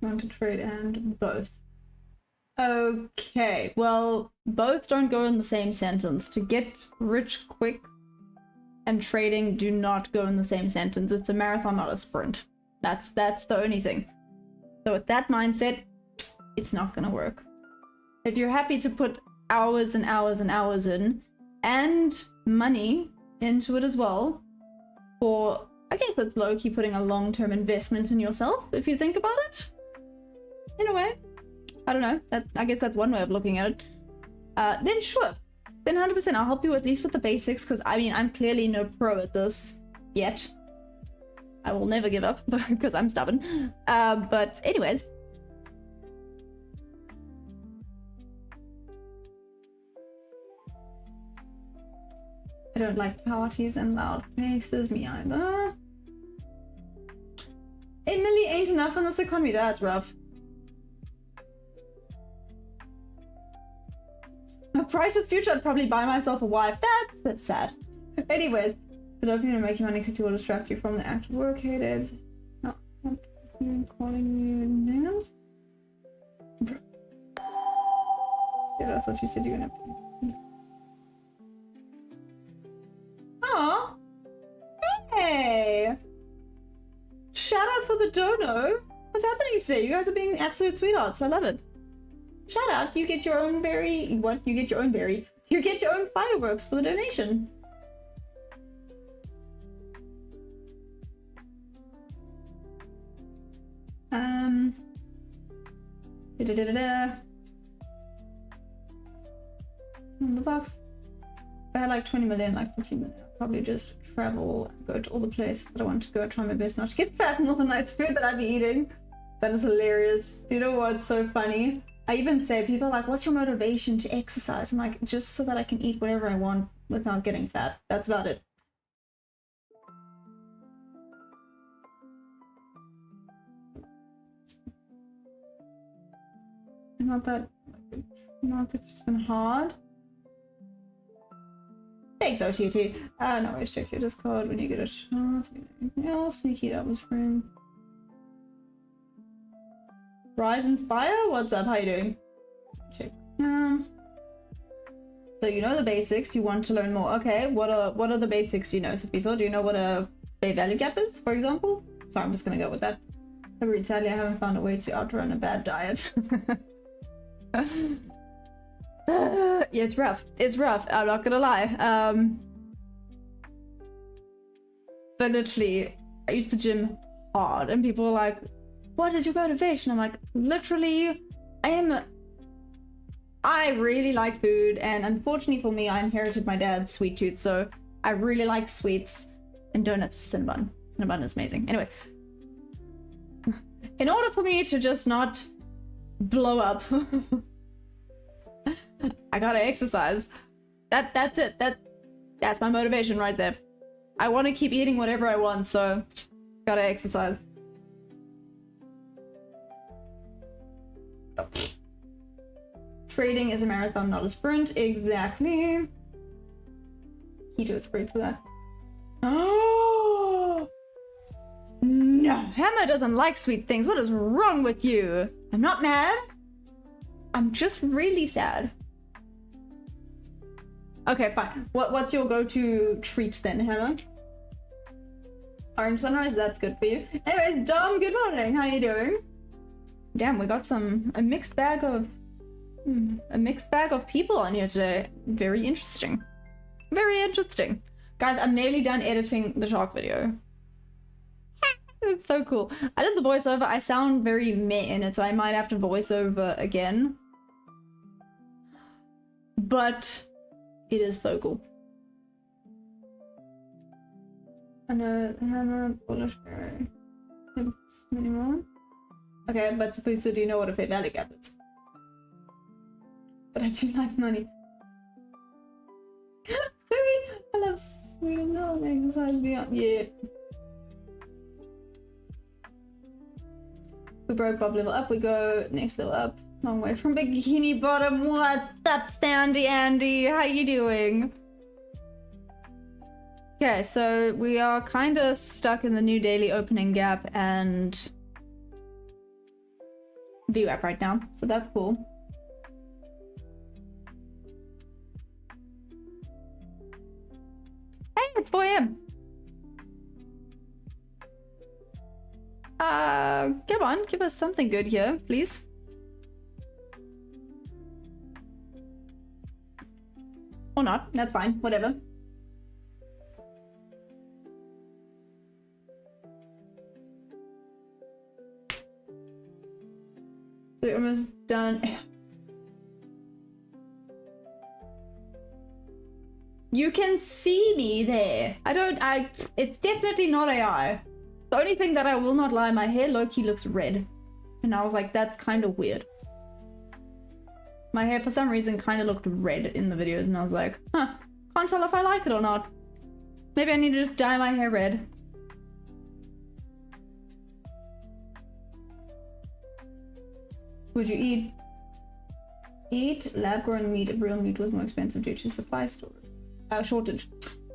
Want to trade and both. Okay, well, both don't go in the same sentence. To get rich quick and trading do not go in the same sentence. It's a marathon, not a sprint. That's the only thing. So with that mindset, it's not gonna work. If you're happy to put hours and hours and hours in, and money into it as well, for, I guess that's low-key putting a long-term investment in yourself, if you think about it. In a way. I don't know. I guess that's one way of looking at it. Then sure. Then 100% I'll help you at least with the basics, because I mean, I'm clearly no pro at this yet. I will never give up because I'm stubborn. But anyways. I don't like parties and loud places, me either. 8 million ain't enough in this economy, that's rough. My brightest future, I'd probably buy myself a wife. That's sad. Anyways, but hoping to make you money quickly will distract you from the act of work, hated. Not calling you names. Yeah, I thought you said you were gonna. Aw! Hey! Shout out for the dono! What's happening today? You guys are being absolute sweethearts. I love it. Shout out, you get your own berry. What? You get your own berry. You get your own fireworks for the donation. Da-da-da-da-da. In the box. If I had like 20 million, like 50 million, I'd probably just travel, go to all the places that I want to go, try my best not to get fat and all the nice food that I'd be eating. That is hilarious. Do you know what's so funny? I even say, people are like, what's your motivation to exercise? I'm like, just so that I can eat whatever I want without getting fat. That's about it. Not that it's been hard. Thanks, OTT. No worries, check your Discord when you get a chance. Anything else? Sneaky doubles friend. Rise Inspire? What's up? How you doing? Check. So you know the basics, you want to learn more. Okay, what are the basics you know, Sophie? Do you know what a Bay Value Gap is, for example? Sorry, I'm just gonna go with that. Agreed, sadly I haven't found a way to outrun a bad diet. Yeah, it's rough. It's rough, I'm not gonna lie. But literally, I used to gym hard and people were like, what is your motivation? I'm like, literally, I really like food, and unfortunately for me, I inherited my dad's sweet tooth, so I really like sweets and donuts. Cinnabon. Cinnabon is amazing. Anyways, in order for me to just not blow up, I gotta exercise. That's it. That's my motivation right there. I want to keep eating whatever I want, so gotta exercise. Trading is a marathon, not a sprint. Exactly. Keto is great for that. Oh no, Hammer doesn't like sweet things. What is wrong with you? I'm not mad. I'm just really sad. Okay, fine. What's your go-to treat then, Hammer? Orange sunrise, that's good for you. Anyways, Dom, good morning. How you doing? Damn, we got a mixed bag of people on here today. Very interesting. Very interesting. Guys, I'm nearly done editing the shark video. It's so cool. I did the voiceover. I sound very meh in it, so I might have to voice over again. But it is so cool. I know the hammer, bullish berry. Anymore? Okay, but please, so do you know what a Fair Value Gap is? But I do like money. I love sweet and no exercise beyond. Yeah. We broke Bob level up, we go next level up. Long way from Bikini Bottom. What's up, Sandy Andy? How you doing? Okay, so we are kind of stuck in the new daily opening gap and VWAP right now, so that's cool. Hey, it's 4 AM. Come on, give us something good here, please. Or not, that's fine, whatever. So we're almost done. You can see me there. It's definitely not AI. The only thing that I will not lie, my hair low-key looks red. And I was like, that's kind of weird. My hair for some reason kind of looked red in the videos and I was like, huh, can't tell if I like it or not. Maybe I need to just dye my hair red. Would you eat lab-grown meat if real meat was more expensive due to supply shortage?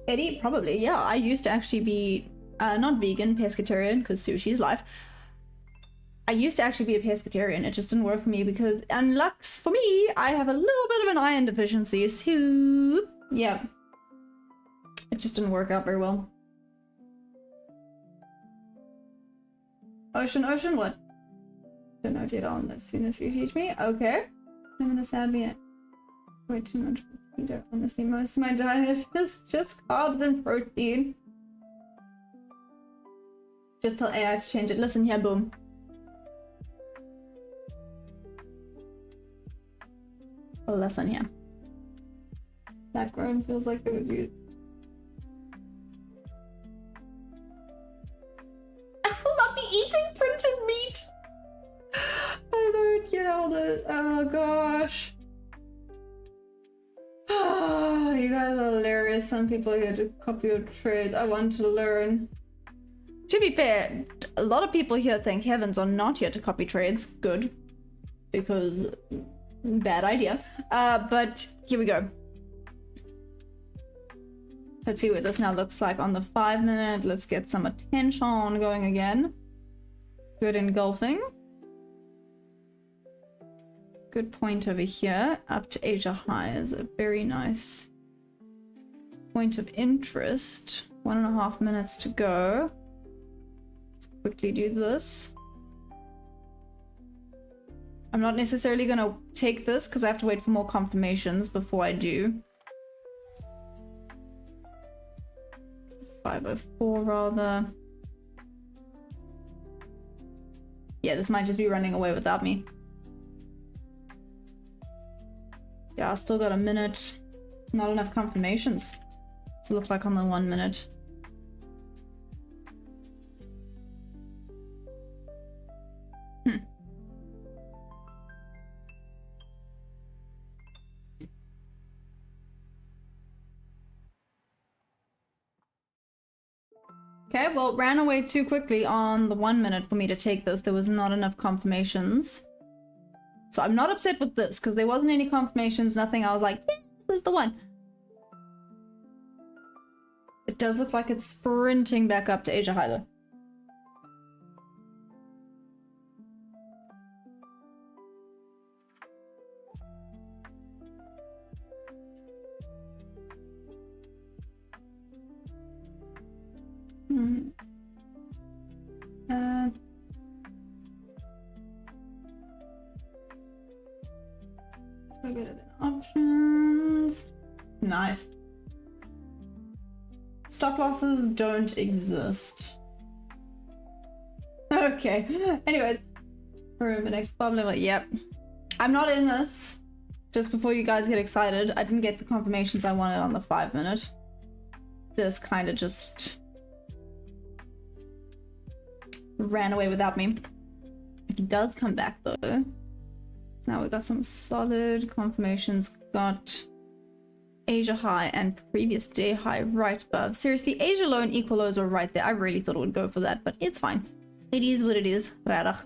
Eddie, probably, yeah. I used to actually be not vegan, pescatarian, because sushi's life. I used to actually be a pescatarian. It just didn't work for me because, and lux for me, I have a little bit of an iron deficiency. So, yeah. It just didn't work out very well. Ocean, what? Don't know data on this. Soon as you teach me. Okay. I'm gonna sadly way too much. Honestly, most of my diet is just carbs and protein. Just tell AI to change it. Listen here, boom. Oh, listen here. That grown feels like they would use. I will not be eating printed meat. I don't get all this. Oh gosh. You guys are hilarious. Some people here to copy your trades. I want to learn. To be fair, a lot of people here, thank heavens, are not here to copy trades. Good. Because bad idea. But here we go. Let's see what this now looks like on the 5 minute. Let's get some attention going again. Good engulfing. Good point over here. Up to Asia high is a very nice point of interest. 1.5 minutes to go. Let's quickly do this. I'm not necessarily going to take this because I have to wait for more confirmations before I do. 504 rather. Yeah, this might just be running away without me. Yeah, I still got a minute. Not enough confirmations to look like on the 1 minute. Okay, well, it ran away too quickly on the 1 minute for me to take this. There was not enough confirmations. So I'm not upset with this because there wasn't any confirmations, nothing. I was like, yeah, this is the one. It does look like it's sprinting back up to Asia high though. Bigger than options. Nice. Stop losses don't exist. Okay. Anyways, for the next bottom level, yep. I'm not in this. Just before you guys get excited, I didn't get the confirmations I wanted on the 5 minute. This kind of just ran away without me. It does come back though. Now we got some solid confirmations. Got Asia high and previous day high right above. Seriously, Asia low and equal lows were right there. I really thought it would go for that, but it's fine. It is what it is. Rarig.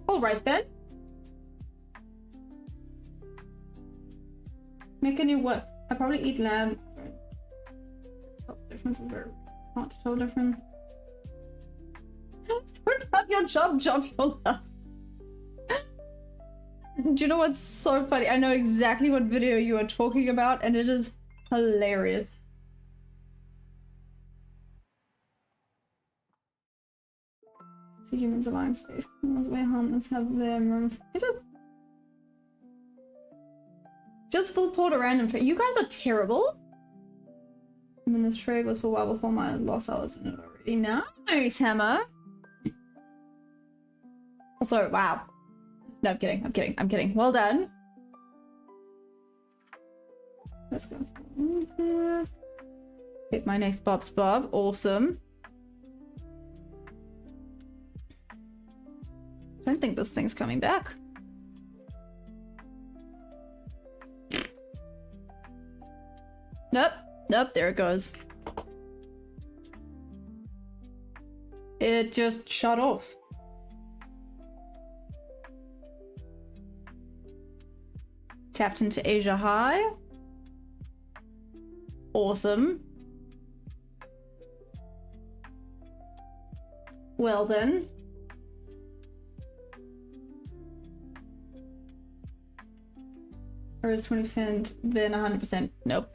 All right then. Make a new what? I probably eat lamb. Difference is very hard to tell different. Don't have your job your love. Do you know what's so funny? I know exactly what video you are talking about, and it is hilarious. See humans alive space. Humans way home. Let's have them room. It is. Just full port a random trade. You guys are terrible. I mean, this trade was for a while before my loss. I was in it already. Nice, Hammer. Also, wow. No, I'm kidding. I'm kidding. I'm kidding. Well done. Let's go. Hit my next Bob's Bob. Awesome. I don't think this thing's coming back. Nope. Nope, there it goes. It just shut off. Tapped into Asia high. Awesome. Well then. Or is 20%, then 100%. Nope.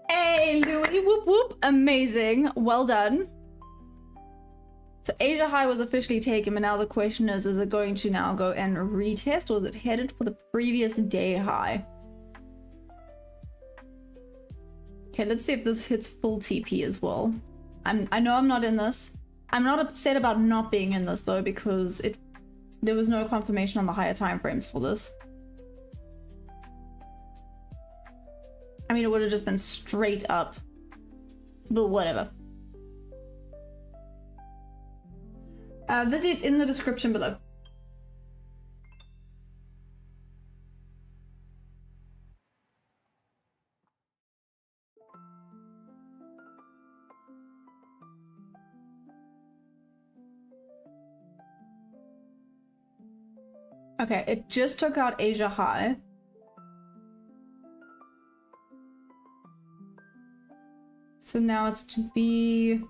Hey, Louis, whoop whoop, amazing, well done. So Asia high was officially taken, but now the question is it going to now go and retest, or is it headed for the previous day high? Okay, let's see if this hits full TP as well. I know I'm not in this. I'm not upset about not being in this though, because there was no confirmation on the higher time frames for this. I mean, it would have just been straight up, but whatever. Visit's in the description below. Okay, it just took out Asia high. So now it's to be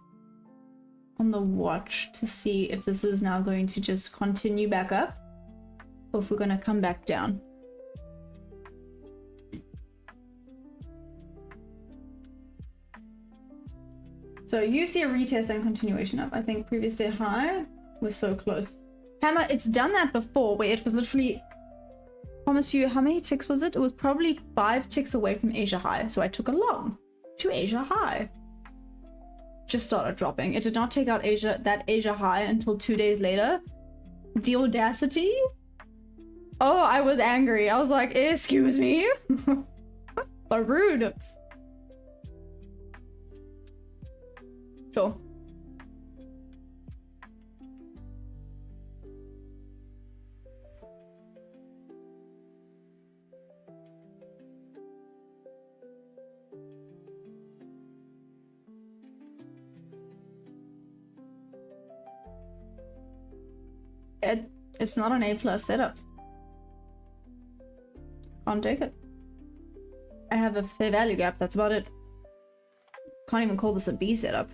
on the watch to see if this is now going to just continue back up or if we're going to come back down. So you see a retest and continuation up. I think previous day high was so close. Hammer, it's done that before where it was literally, promise you, how many ticks was it? It was probably 5 ticks away from Asia high. So I took a long to Asia high. Just started dropping. It did not take out that Asia high until 2 days later. The audacity. Oh, I was angry. I was like, excuse me. So rude. Sure. It's not an A+ setup. Can't take it. I have a fair value gap, that's about it. Can't even call this a B setup.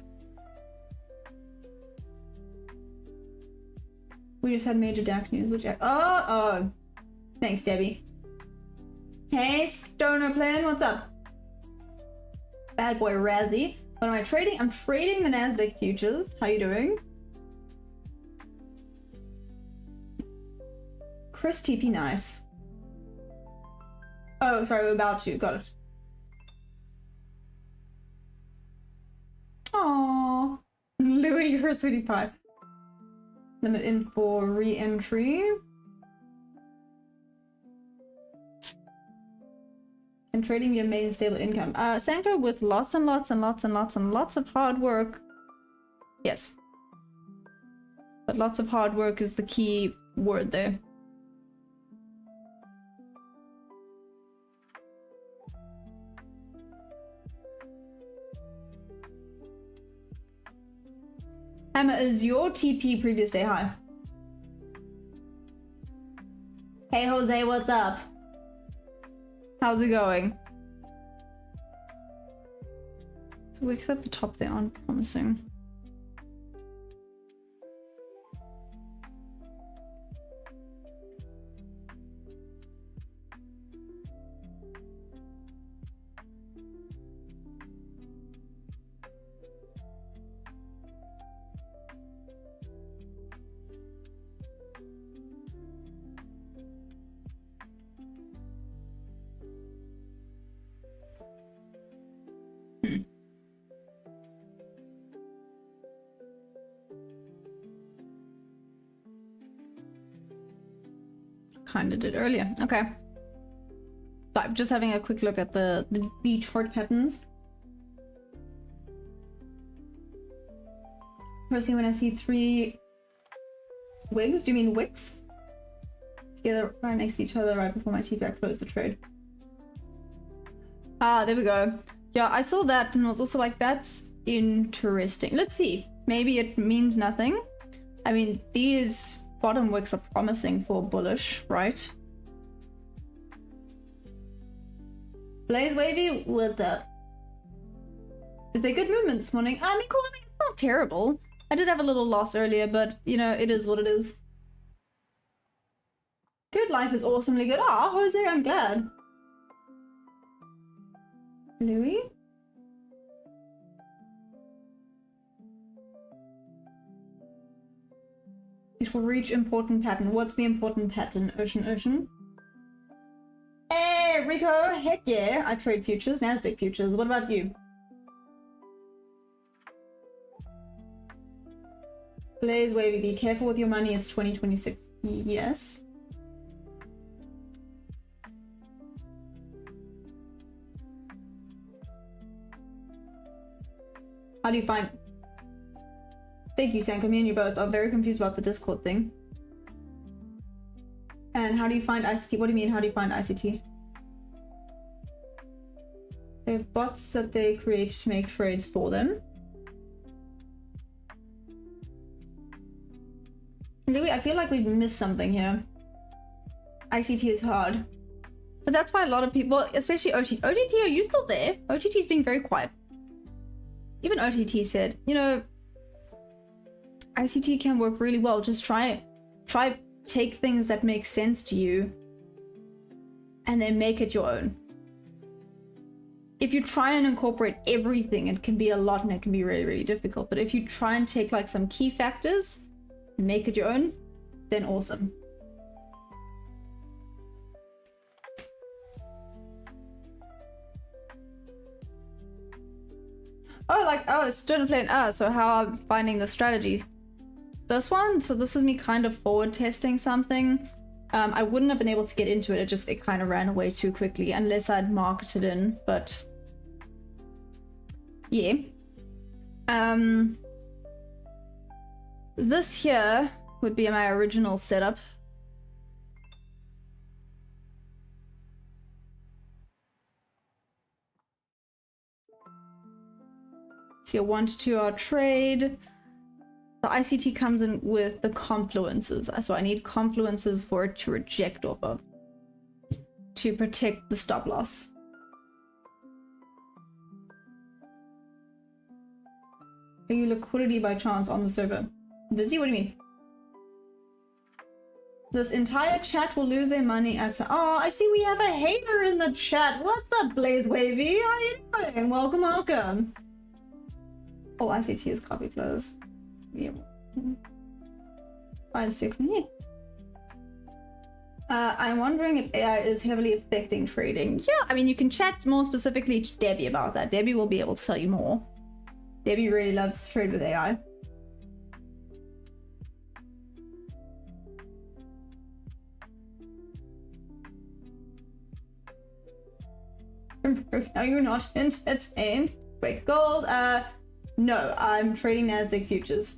We just had major DAX news, which oh, thanks, Debbie. Hey, Stoner Plan, what's up? Bad boy Razzie. What am I trading? I'm trading the Nasdaq futures. How you doing? Chris TP, nice. Oh, sorry, we're about to. Got it. Aww. Louis, you're a sweetie pie. Limit in for re-entry. And trading your main stable income. Sanko, with lots and lots and lots and lots and lots of hard work. Yes. But lots of hard work is the key word there. Hammer, is your TP previous day high? Hey Jose, what's up? How's it going? So wicks at the top there aren't promising. Kinda did earlier. Okay. So I'm just having a quick look at the chart patterns. Personally, when I see 3 wigs, do you mean wicks? together right next to each other right before my TPI closed the trade. Ah, there we go. Yeah, I saw that and was also like, that's interesting. Let's see. Maybe it means nothing. I mean, these bottom wicks are promising for bullish, right? Blaze Wavy with that. Is there good movement this morning? I mean, cool. I mean, it's not terrible. I did have a little loss earlier, but, you know, it is what it is. Good life is awesomely good. Ah, Jose, I'm glad. Louis? It will reach important pattern. What's the important pattern? Ocean. Hey, Rico! Heck yeah! I trade futures, Nasdaq futures. What about you? Blaze Wavy, be careful with your money. It's 2026. Yes. How do you find... Thank you, Sanko. Me and you both are very confused about the Discord thing. And how do you find ICT? What do you mean, how do you find ICT? They're bots that they create to make trades for them. Louis, I feel like we've missed something here. ICT is hard. But that's why a lot of people, especially OTT, are you still there? OTT's being very quiet. Even OTT said, you know, ICT can work really well. Just try take things that make sense to you and then make it your own. If you try and incorporate everything, it can be a lot and it can be really, really difficult. But if you try and take like some key factors and make it your own, then awesome. Oh, like, oh, it's student plan. Ah, so how I'm finding the strategies. This one, so this is me kind of forward testing something. I wouldn't have been able to get into it. It kind of ran away too quickly unless I'd marked it in, but yeah. This here would be my original setup. See a 1 to 2 hour trade. The ICT comes in with the confluences. So I need confluences for it to reject off of to protect the stop loss. Are you liquidity by chance on the server? Busy? What do you mean? This entire chat will lose their money as oh, I see we have a hater in the chat. What's up, Blaze Wavy? How are you doing? Welcome, welcome. All ICT is copy flows. Yeah. Fine, stick from here. I'm wondering if AI is heavily affecting trading. Yeah, I mean, you can chat more specifically to Debbie about that. Debbie will be able to tell you more. Debbie really loves trade with AI. Are you not entertained? Wait, gold. No, I'm trading Nasdaq futures.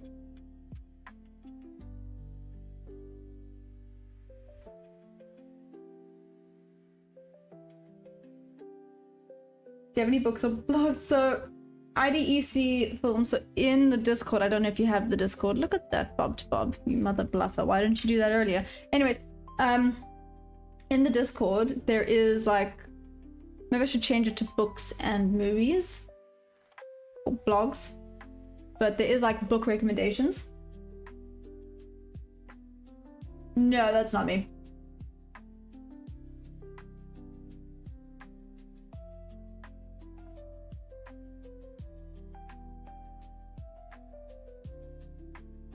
Do you have any books or blogs? So, IDEC film. So in the Discord, I don't know if you have the Discord. Look at that, Bob to Bob, you mother bluffer. Why didn't you do that earlier? Anyways, in the Discord, there is like, maybe I should change it to books and movies. Or blogs, but there is like book recommendations. No, that's not me.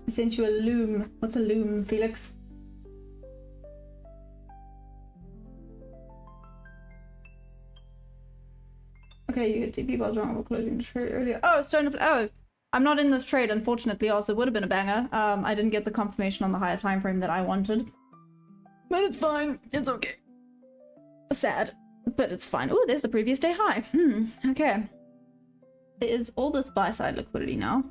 I sent you a loom. What's a loom, Felix? Okay, you hit TP bars wrong. We're closing the trade earlier. Oh, it's starting to play. Oh, I'm not in this trade, unfortunately. Also, it would have been a banger. I didn't get the confirmation on the higher time frame that I wanted. But it's fine. It's okay. Sad, but it's fine. Oh, there's the previous day high. Okay. There is all this buy side liquidity now.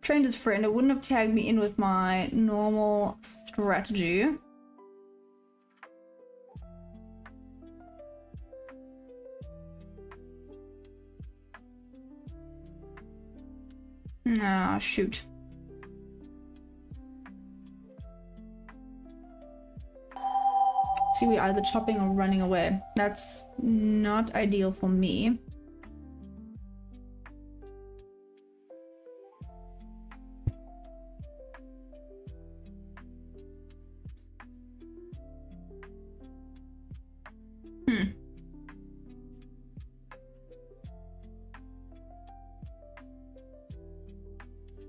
Trained his friend. It wouldn't have tagged me in with my normal strategy. Ah, shoot. See, we either chopping or running away. That's not ideal for me.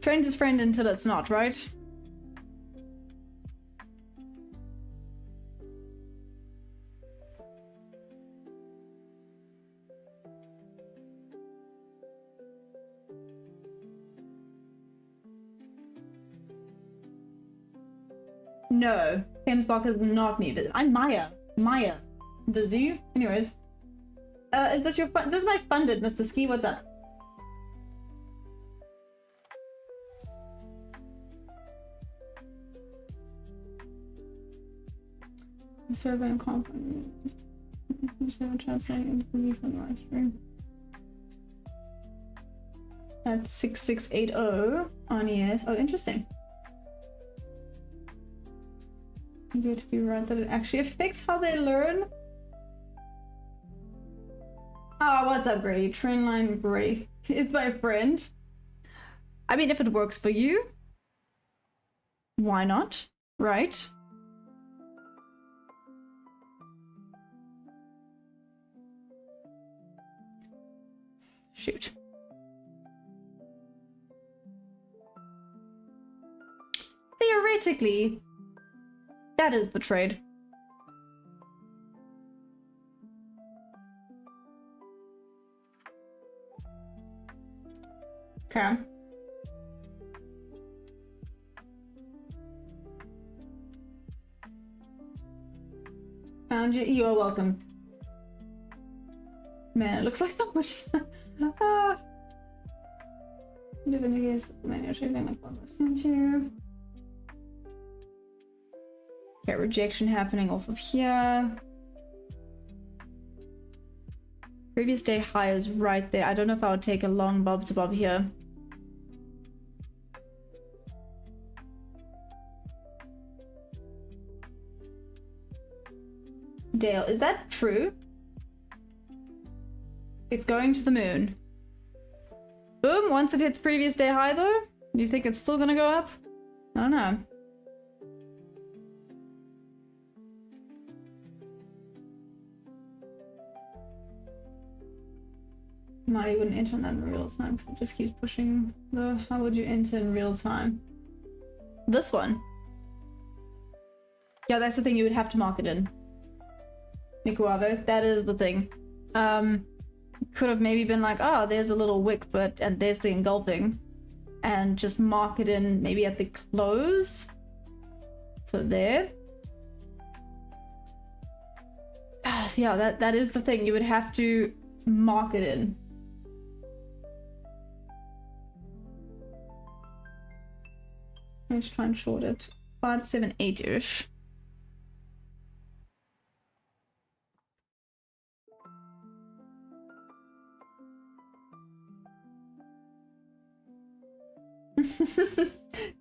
Trained his friend until it's not, right? No, James Block is not me, but I'm Maya. Maya. Busy? Anyways. Is this your fun? This is my funded, Mr. Ski. What's up? Survey and confidence. Translating busy from the live stream. At 6680 on ES. Oh, interesting. You get to be right that it actually affects how they learn. Oh, what's up, Grady? Trendline break. It's my friend. I mean, if it works for you, why not? Right? Shoot. Theoretically, that is the trade. Okay. Found you. You are welcome. Man, it looks like so much. Manual trading like 1% here. Okay, rejection happening off of here. Previous day high is right there. I don't know if I would take a long bob to bob here. Dale, is that true? It's going to the moon. Boom, once it hits previous day high though? Do you think it's still gonna go up? I don't know. No, you wouldn't enter on that in real time because it just keeps pushing the... How would you enter in real time? This one. Yeah, that's the thing, you would have to mark it in. Mikuavo, that is the thing. Could have maybe been like, oh, there's a little wick, and there's the engulfing. And just mark it in maybe at the close. So there. Yeah, that is the thing. You would have to mark it in. Let's try and short it. 578-ish.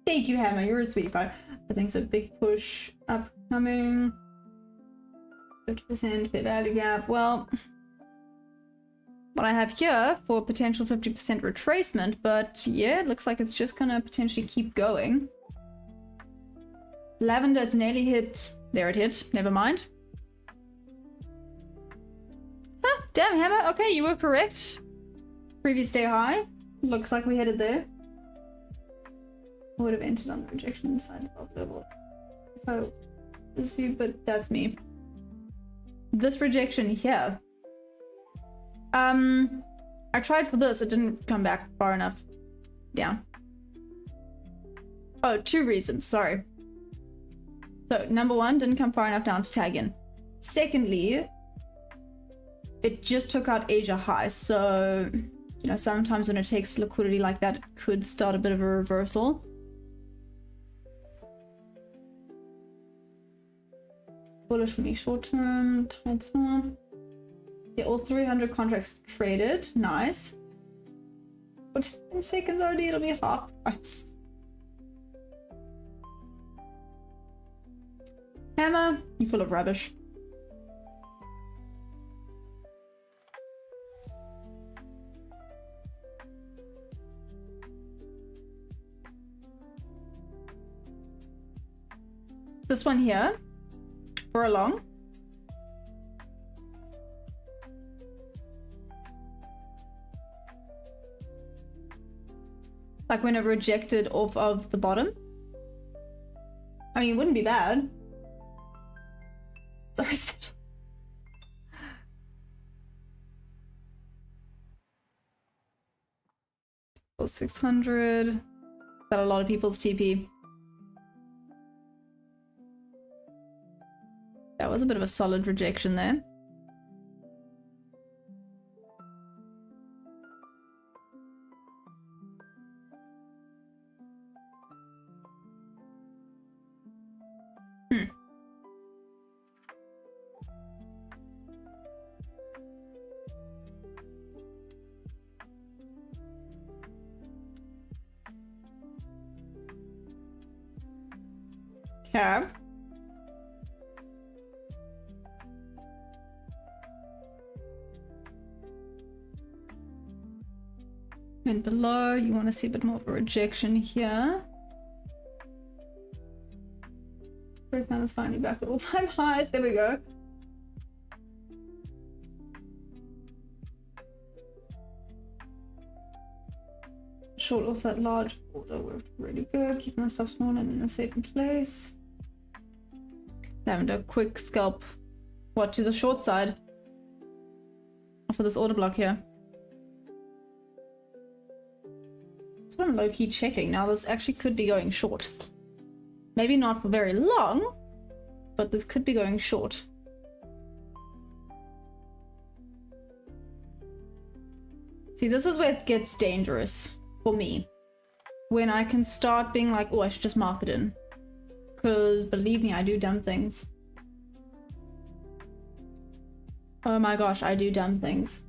Thank you, Hammer. You're a sweetie pie. I think so. Big push upcoming. 50% fair value gap. Well, what I have here for potential 50% retracement, but yeah, it looks like it's just gonna potentially keep going. Lavender, it's nearly hit. There it hit. Never mind. Huh, damn, Hammer. Okay, you were correct. Previous day high. Looks like we headed there. I would have entered on the rejection side of level if I was you, but that's me. This rejection here. I tried for this, it didn't come back far enough down. Oh, two reasons, sorry. So, number one, didn't come far enough down to tag in. Secondly, it just took out Asia high, so You know, sometimes when it takes liquidity like that, it could start a bit of a reversal. Bullish for me short term, tights on. Yeah, all 300 contracts traded. Nice. For 10 seconds already, it'll be half price. Hammer, you full of rubbish. This one here, for a long. Like when it rejected off of the bottom. I mean, it wouldn't be bad. Sorry, special. Oh, 600. Got a lot of people's TP. That was a bit of a solid rejection there. Okay. And below, you want to see a bit more of a rejection here. Breakdown is finally back at all-time highs. There we go. Short off that large order worked really good. Keeping my stuff small and in a safer place. Having a quick scalp. What, to the short side? For this order block here. That's what I'm low-key checking. Now this actually could be going short. Maybe not for very long, but this could be going short. See, this is where it gets dangerous for me. When I can start being like, oh, I should just mark it in. Because believe me, I do dumb things. Oh my gosh, I do dumb things.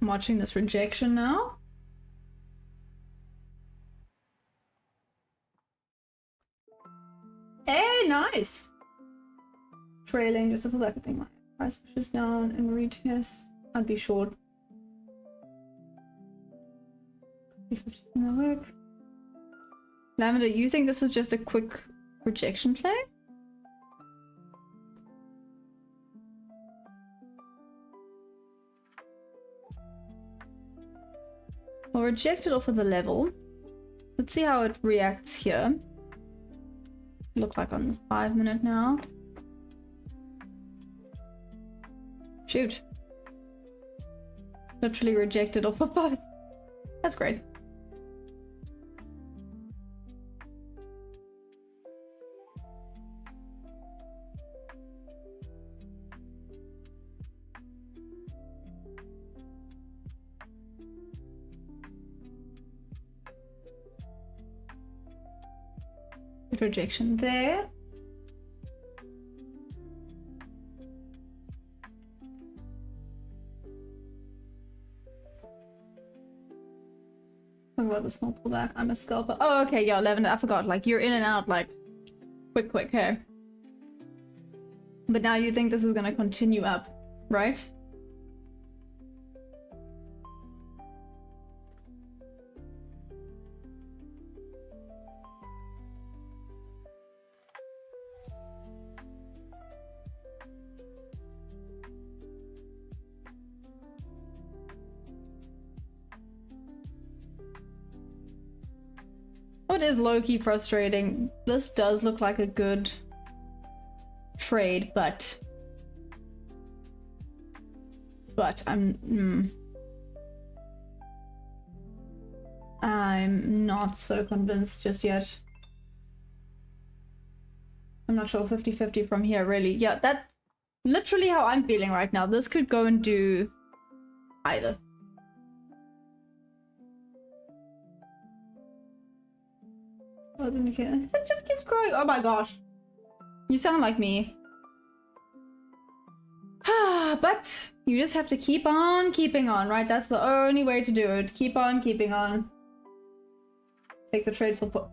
I'm watching this rejection now. Hey, nice! Trailing just to pull back. I think my price pushes down and retest. I'd be short. 50 in the work. Lavender, you think this is just a quick rejection play? I'll reject it off of the level. Let's see how it reacts here. Look like on the 5-minute now. Shoot. Literally rejected off of both. That's great. Good rejection there. Talking about the small pullback. I'm a scalper. Oh, okay, yeah, Lavender. I forgot. Like, you're in and out, like, quick, hey. But now you think this is gonna continue up, right? It is low-key frustrating. This does look like a good trade, but I'm not so convinced just yet. I'm not sure 50-50 from here, really. Yeah, that's literally how I'm feeling right now. This could go and do either. Oh, then you can. It just keeps growing. Oh my gosh. You sound like me. But you just have to keep on keeping on, right? That's the only way to do it. Keep on keeping on. Take the trade for put.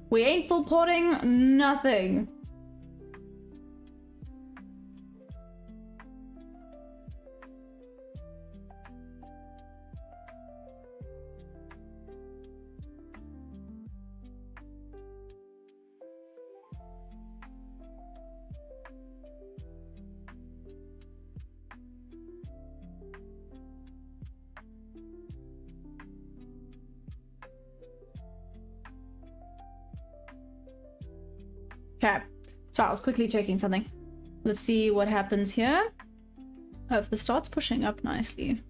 We ain't full porting nothing. Okay, so I was quickly checking something. Let's see what happens here. Oh, if the start's pushing up nicely.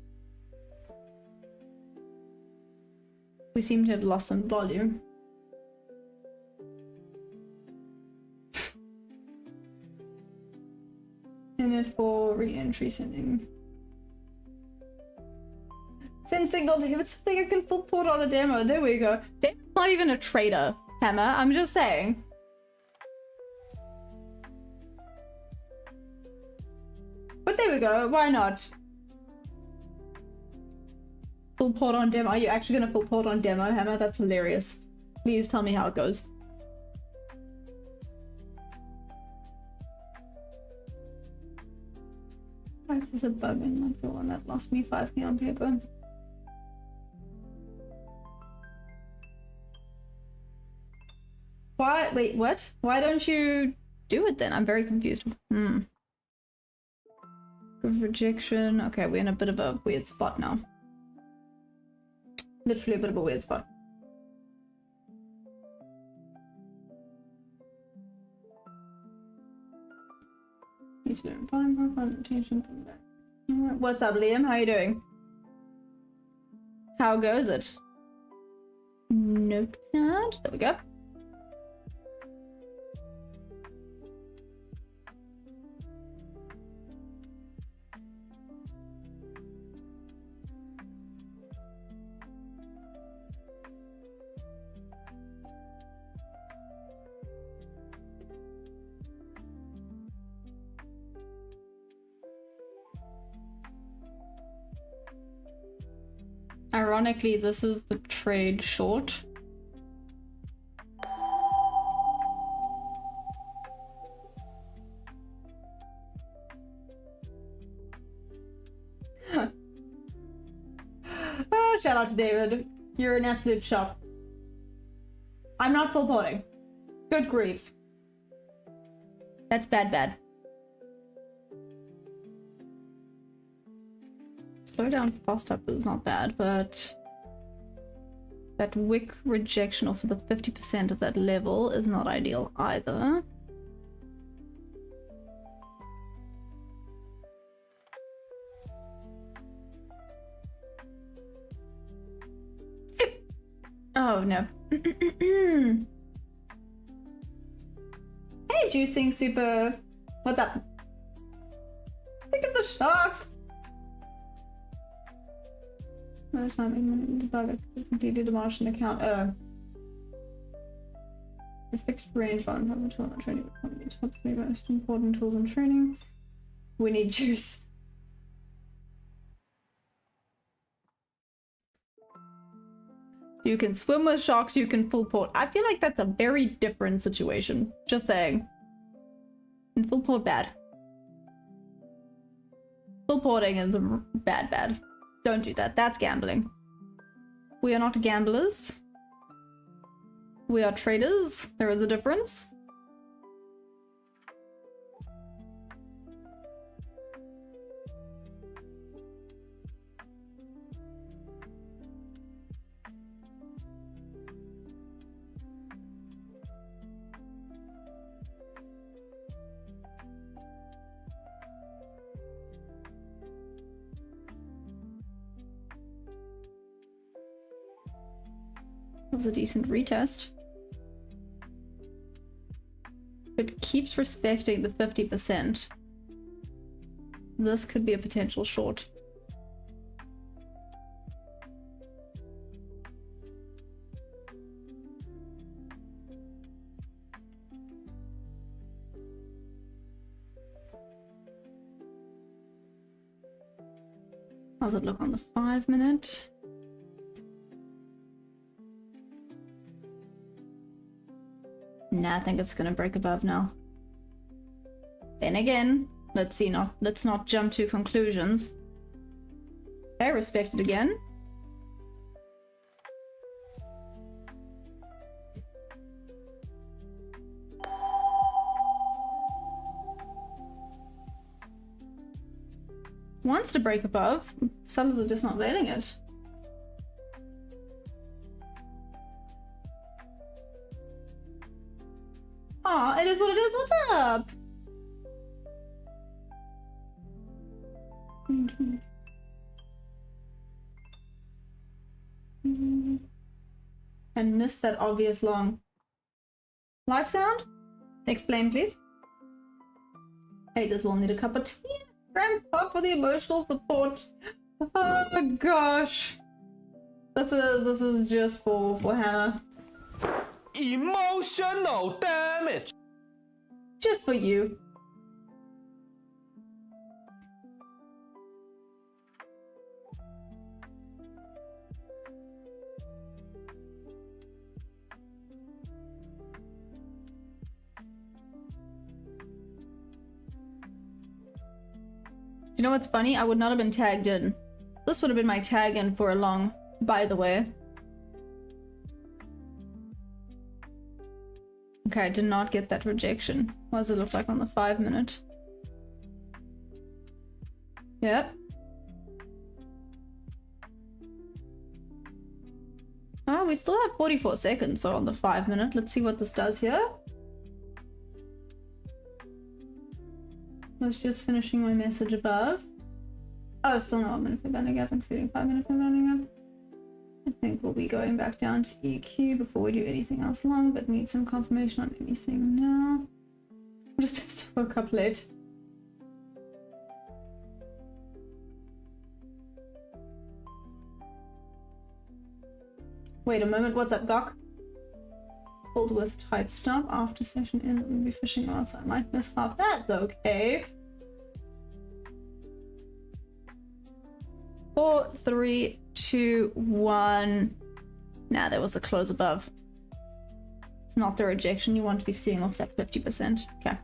We seem to have lost some volume. In it for re-entry sending. Send signal to him. It's something I can full port on a demo. There we go. They're not even a trader, Hammer. I'm just saying. But there we go, why not? Full port on demo. Are you actually gonna full port on demo, Hammer? That's hilarious. Please tell me how it goes. There's a bug in like the one that lost me 5k on paper. Why? Wait, what? Why don't you do it then? I'm very confused. Rejection. Okay, we're in a bit of a weird spot now. Literally a bit of a weird spot. What's up, Liam? How you doing? How goes it? Notepad. There we go. Ironically, this is the trade short. Oh, shout out to David. You're an absolute shock. I'm not full porting. Good grief. That's bad. Slow down fast up is not bad, but that wick rejection off of the 50% of that level is not ideal either. Oh no. Hey, juicing super. What's up? Think of the sharks. Most time the bug is completely demolished an account. A fixed range volume tool and training. Top 3 most important tools in training. We need juice. You can swim with sharks, you can full port. I feel like that's a very different situation. Just saying. And full port bad. Full porting is bad. Don't do that. That's gambling. We are not gamblers. We are traders. There is a difference. That was a decent retest. It keeps respecting the 50%. This could be a potential short. How's it look on the 5-minute? Nah, I think it's gonna break above now. Then again, let's not jump to conclusions. Okay, respect it again. Wants to break above. Sellers are just not letting it. Aw, it is what it is. What's up? And missed that obvious long. Live sound? Explain, please. Hey, this will need a cup of tea. Grandpa for the emotional support. Oh gosh. This is just for Hannah.
Emotional damage.
Just for you. You know what's funny? I would not have been tagged in. This would have been my tag in for a long, by the way. Okay, I did not get that rejection. What does it look like on the 5-minute? Yep. Oh, we still have 44 seconds though on the 5-minute. Let's see what this does here. I was just finishing my message above. Oh, still no 1-minute fair value gap, including 5-minute fair value gap. I think we'll be going back down to EQ before we do anything else long, but need some confirmation on anything now. I just woke up late. Wait a moment, what's up, Gok? Hold with tight stop after session in. We'll be fishing outside. Might miss half. That's okay. 4, 3, 2, 1. Nah, there was a close above. It's not the rejection you want to be seeing off that 50%. Okay.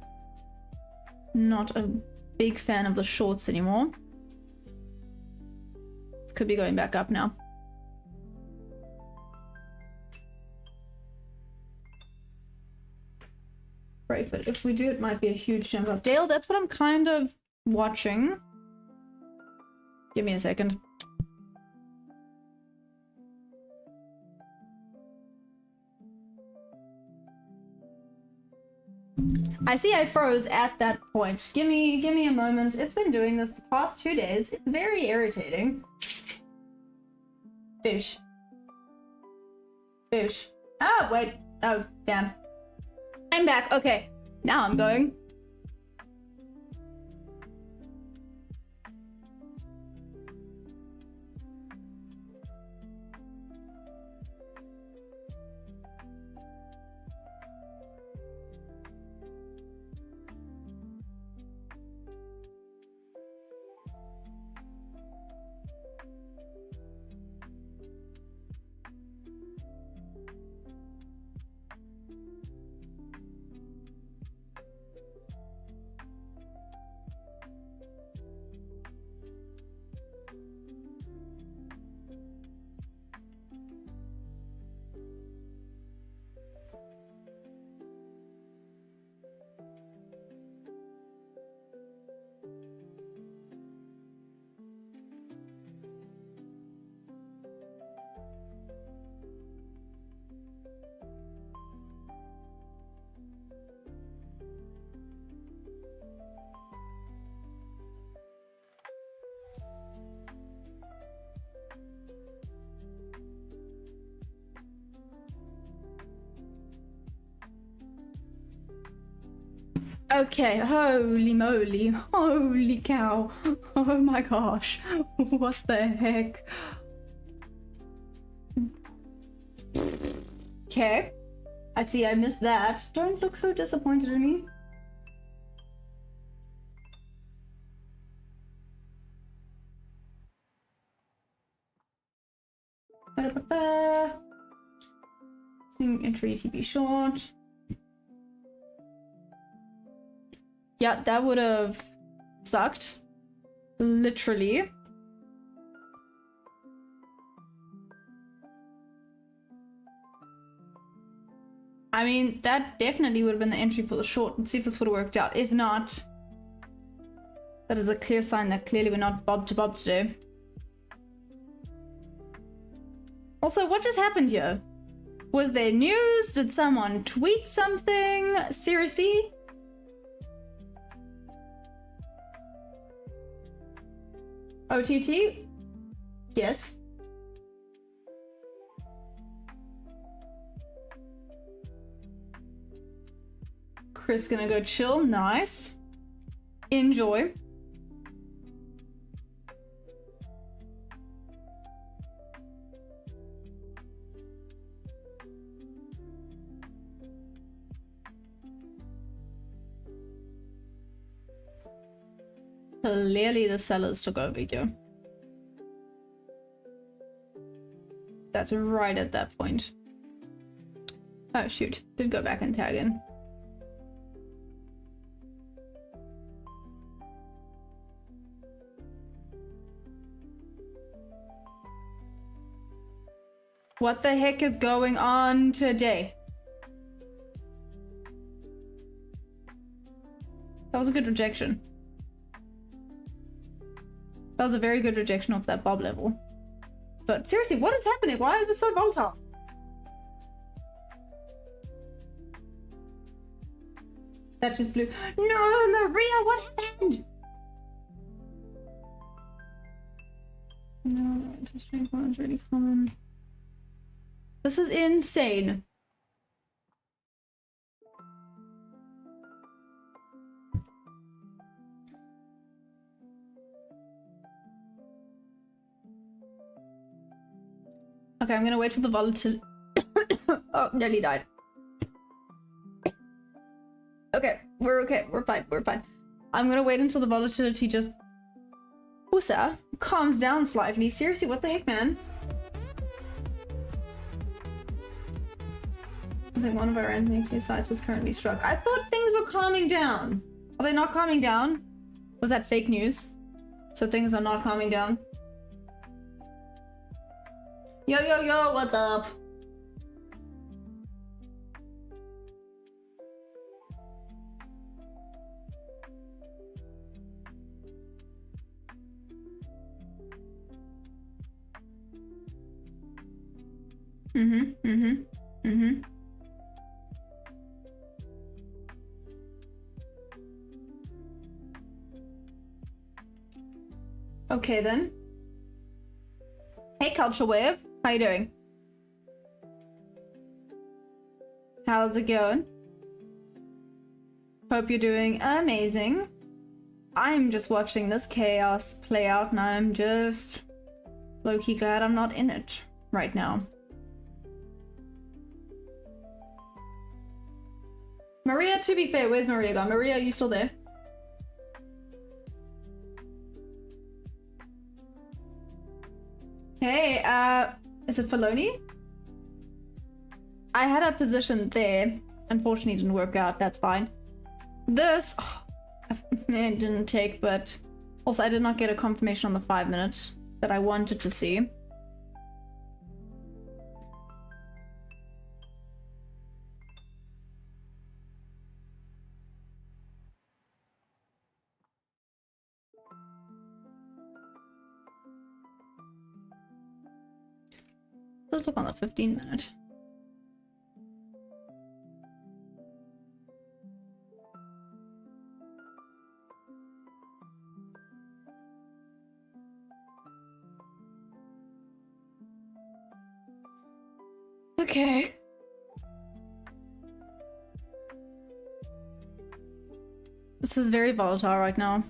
Not a big fan of the shorts anymore. This could be going back up now. Right, but if we do, it might be a huge jump up. Dale, that's what I'm kind of watching. Give me a second. I see I froze at that point. Give me a moment. It's been doing this the past 2 days. It's very irritating. Fish. Fish. Oh, wait. Oh, damn. I'm back. Okay. Now I'm going. Okay, holy moly, holy cow, oh my gosh, what the heck? Okay, I see I missed that. Don't look so disappointed in me. Ba-da-ba-ba. Entry TP short. Yeah, that would have sucked. Literally. I mean, that definitely would have been the entry for the short. Let's see if this would have worked out. If not, that is a clear sign that clearly we're not bob to bob today. Also, what just happened here? Was there news? Did someone tweet something? Seriously? OTT? Yes. Chris gonna go chill. Nice. Enjoy. Clearly the sellers took over here. That's right at that point. Oh shoot, did go back and tag in. What the heck is going on today? That was a good rejection. That was a very good rejection of that bob level. But seriously, what is happening? Why is this so volatile? That just blew. No, Maria, what happened? No, interest rate is really common. This is insane. Okay, I'm gonna wait for the volatility. Oh, nearly died. Okay, we're fine, we're fine. I'm gonna wait until the volatility just calms down slightly. Seriously, what the heck, man? I think one of our nuclear sites was currently struck. I thought things were calming down. Are they not calming down? Was that fake news? So things are not calming down? Yo, yo, yo, what's up? Okay then. Hey Culture Wave, how you doing? How's it going? Hope you're doing amazing. I'm just watching this chaos play out and I'm just low-key glad I'm not in it right now. Maria, to be fair, where's Maria gone? Maria, are you still there? Hey, is it Filoni? I had a position there. Unfortunately, it didn't work out. That's fine. This, it didn't take, but also I did not get a confirmation on the 5 minute that I wanted to see. Let's look on the 15 minute. Okay. This is very volatile right now.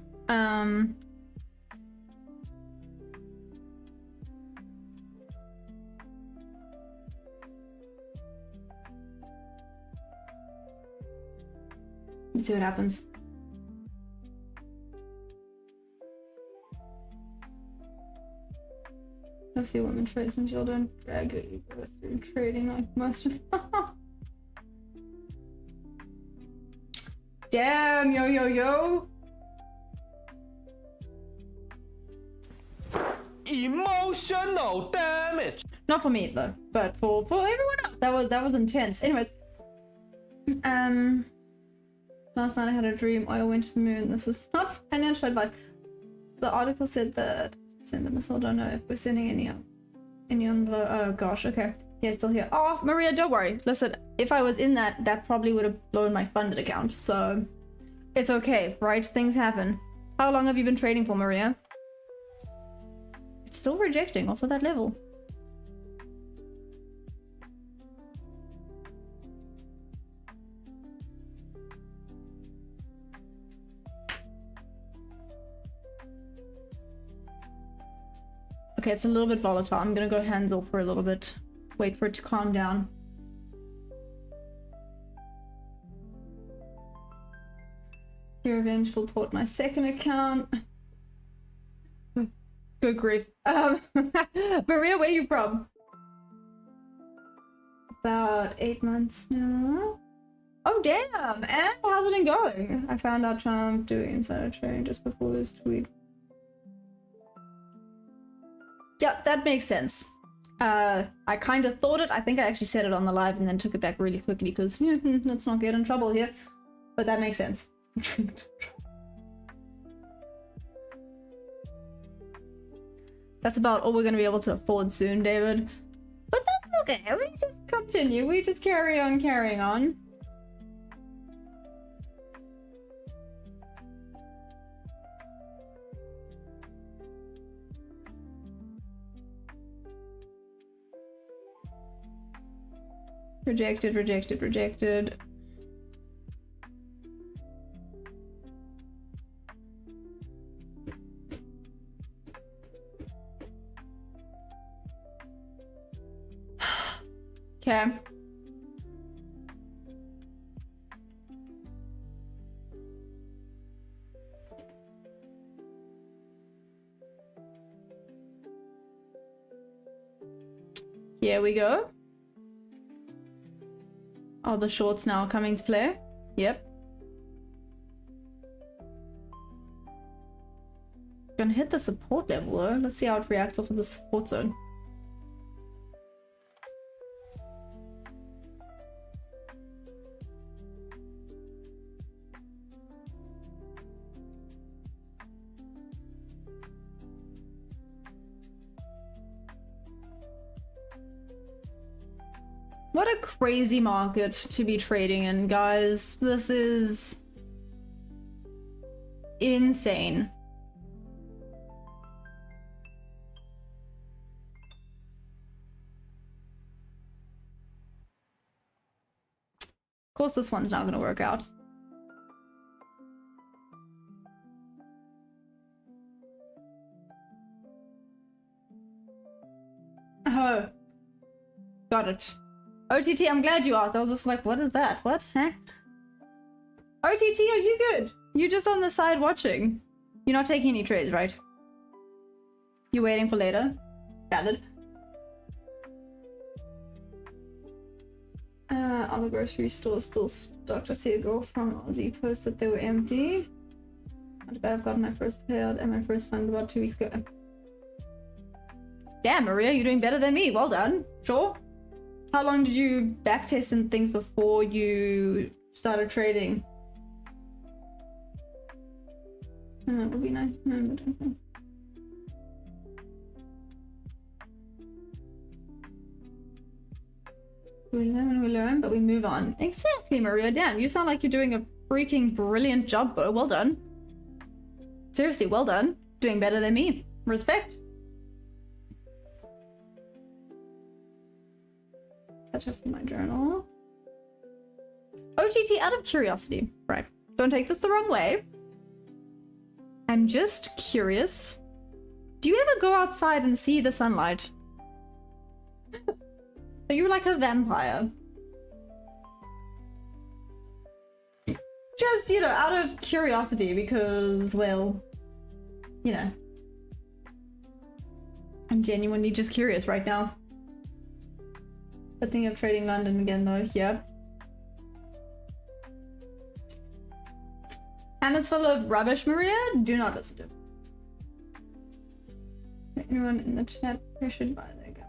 Let's see what happens. I've seen women trade and you'll don't drag it, you go through trading like most of Damn, yo, yo, yo.
Emotional damage.
Not for me though, but for everyone else. That was intense. Anyways, last night I had a dream. Oil went to the moon. This is not financial advice. The article said that send the missile. Don't know if we're sending any on the. Oh gosh. Okay. Yeah, still here. Oh, Maria, don't worry. Listen, if I was in that probably would have blown my funded account. So it's okay, right? Things happen. How long have you been trading for, Maria? It's still rejecting off of that level. Okay, it's a little bit volatile. I'm gonna go hands off for a little bit. Wait for it to calm down. Your revengeful port my second account. Good grief. Maria, where are you from? About 8 months now. Oh damn! And how's it been going? I found out Trump doing insider trading just before his tweet. Yeah, that makes sense. I kind of thought it. I think I actually said it on the live and then took it back really quickly because let's not get in trouble here. But that makes sense. That's about all we're going to be able to afford soon, David. But that's okay. We just continue. We just carry on carrying on. Rejected, rejected, rejected. Okay. Here we go. Are the shorts now coming to play? Yep. Gonna hit the support level though. Let's see how it reacts off of the support zone. What a crazy market to be trading in, guys. This is insane. Of course, this one's not going to work out. Oh, got it. OTT, I'm glad you asked. I was just like, what is that? What? Huh? OTT, are you good? You just on the side watching. You're not taking any trades, right? You waiting for later? Gathered. Are the grocery stores still stocked? I see a girl from Aussie post that they were empty. Not bad, I've gotten my first payout and my first fund about 2 weeks ago. Damn, Maria, you're doing better than me. Well done. Sure. How long did you backtest and things before you started trading? That would be nice. No, but okay. We learn, but we move on. Exactly, Maria. Damn, you sound like you're doing a freaking brilliant job, though. Well done. Seriously, well done. Doing better than me. Respect. Catch up in my journal. OTT, out of curiosity, right? Don't take this the wrong way. I'm just curious. Do you ever go outside and see the sunlight? Are you like a vampire? Just, you know, out of curiosity because, well, you know. I'm genuinely just curious right now. But thinking of trading London again though, yeah. And it's full of rubbish, Maria. Do not listen to it. Anyone in the chat pressured by their gut.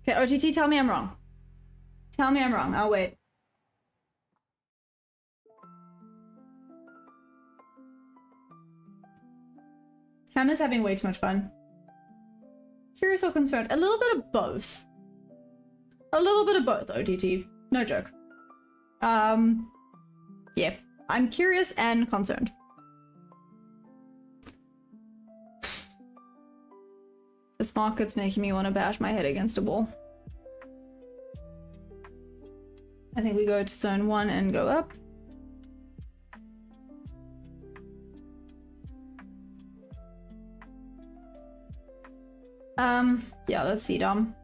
Okay, OTT, tell me I'm wrong. Tell me I'm wrong. I'll wait. Hannah's having way too much fun. Curious or concerned? A little bit of both. A little bit of both, OTT. No joke. Yeah. I'm curious and concerned. This market's making me want to bash my head against a wall. I think we go to zone 1 and go up. Yeah, let's see, Dom.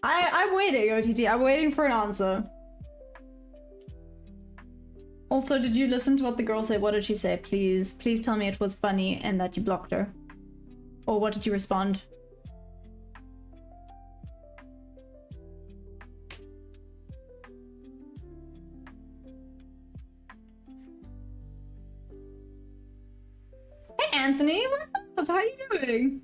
I'm waiting, OTT. I'm waiting for an answer. Also, did you listen to what the girl said? What did she say? Please tell me it was funny and that you blocked her. Or what did you respond? Hey Anthony, what's up? How are you doing?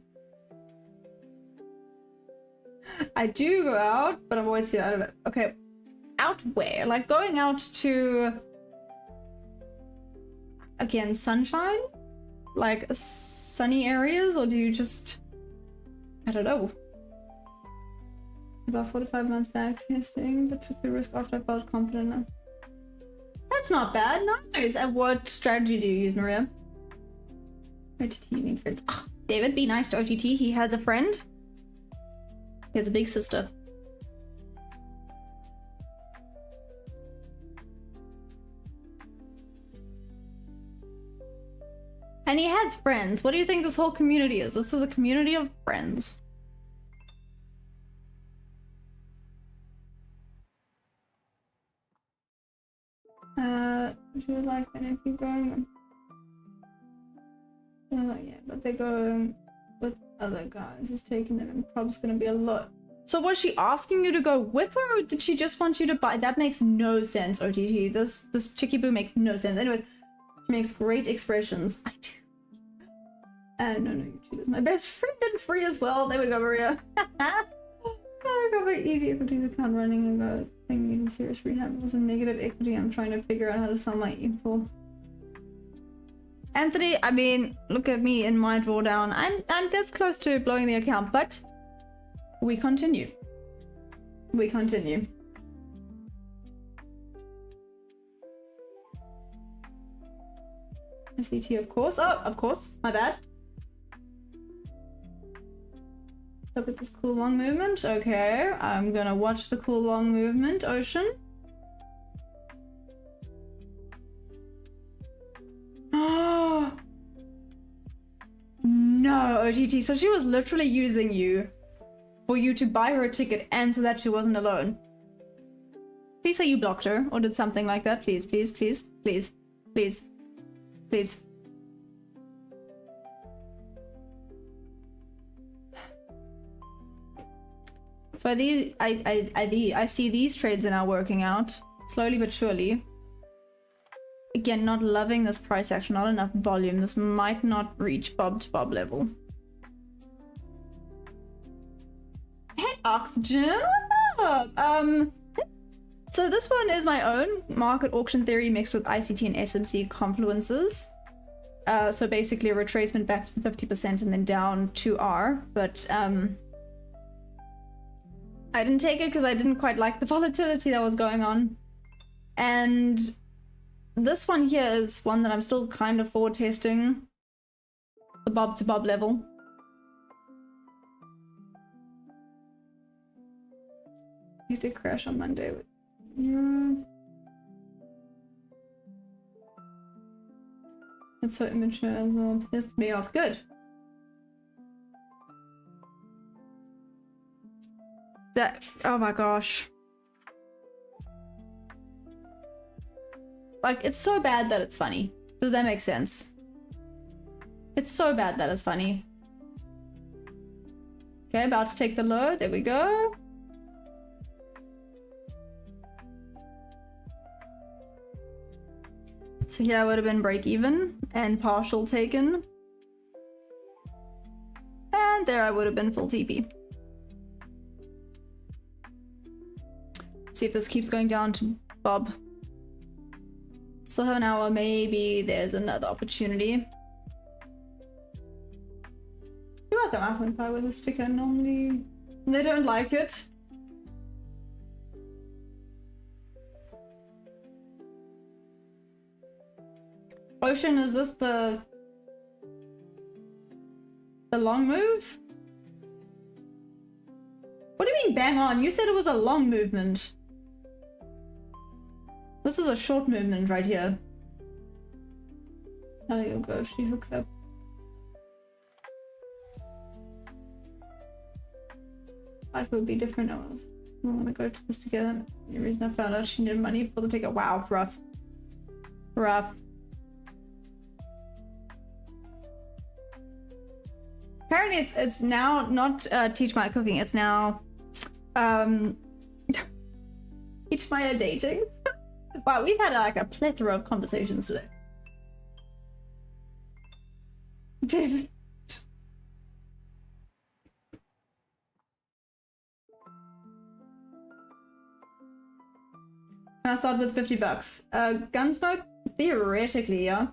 I do go out, but I'm always out of it. Okay, out where? Like going out to, again, sunshine? Like sunny areas, or do you just, I don't know. About 45 months back testing, but took the risk after I felt confident enough. That's not bad, nice. And what strategy do you use, Maria? OTT, you need friends. Oh, David, be nice to OTT. He has a friend. He has a big sister. And he has friends. What do you think this whole community is? This is a community of friends. She was like, and if you're going, yeah, but they're going with other guys who's taking them, and prob's gonna be a lot. So was she asking you to go with her, or did she just want you to buy? That makes no sense, OTT. This chickie boo makes no sense. Anyways, she makes great expressions. I do. No, YouTube is my best friend and free as well. There we go, Maria. Oh, got very easy equities account running and go thinking serious rehab was a negative equity. I'm trying to figure out how to sell my info. Anthony, I mean, look at me in my drawdown. I'm this close to blowing the account, but we continue. We continue. ICT, of course. Oh, of course. My bad. Look at this cool long movement. Okay, I'm gonna watch the cool long movement, Ocean. Oh no, OTT. So she was literally using you for you to buy her a ticket and so that she wasn't alone. Please say you blocked her or did something like that. Please, please, please, please, please, please. So I see these trades are now working out slowly but surely. Again, not loving this price action, not enough volume. This might not reach bob to bob level. Hey, Oxygen, what's up? So this one is my own market auction theory mixed with ICT and SMC confluences. So basically a retracement back to the 50% and then down to R, but I didn't take it because I didn't quite like the volatility that was going on. And this one here is one that I'm still kind of forward testing the bob to bob level. It did crash on Monday. Yeah. It's so immature as well. Pissed me off. Good. That. Oh my gosh. Like, it's so bad that it's funny. Does that make sense? It's so bad that it's funny. Okay, about to take the low. There we go. So here I would have been break even and partial taken. And there I would have been full TP. See if this keeps going down to Bob. Still have an hour, maybe there's another opportunity. You're welcome, I went by with a sticker. Normally they don't like it. Ocean, is this the long move? What do you mean bang on? You said it was a long movement. This is a short movement right here. How do you go if she hooks up? Life would be different. I want to go to this together. The reason I found out she needed money for the ticket. Wow, rough. Rough. Apparently it's now not teach my cooking, it's now teach my dating. Wow, we've had like a plethora of conversations today. David. Can I start with 50 bucks? Gunsmoke? Theoretically, yeah.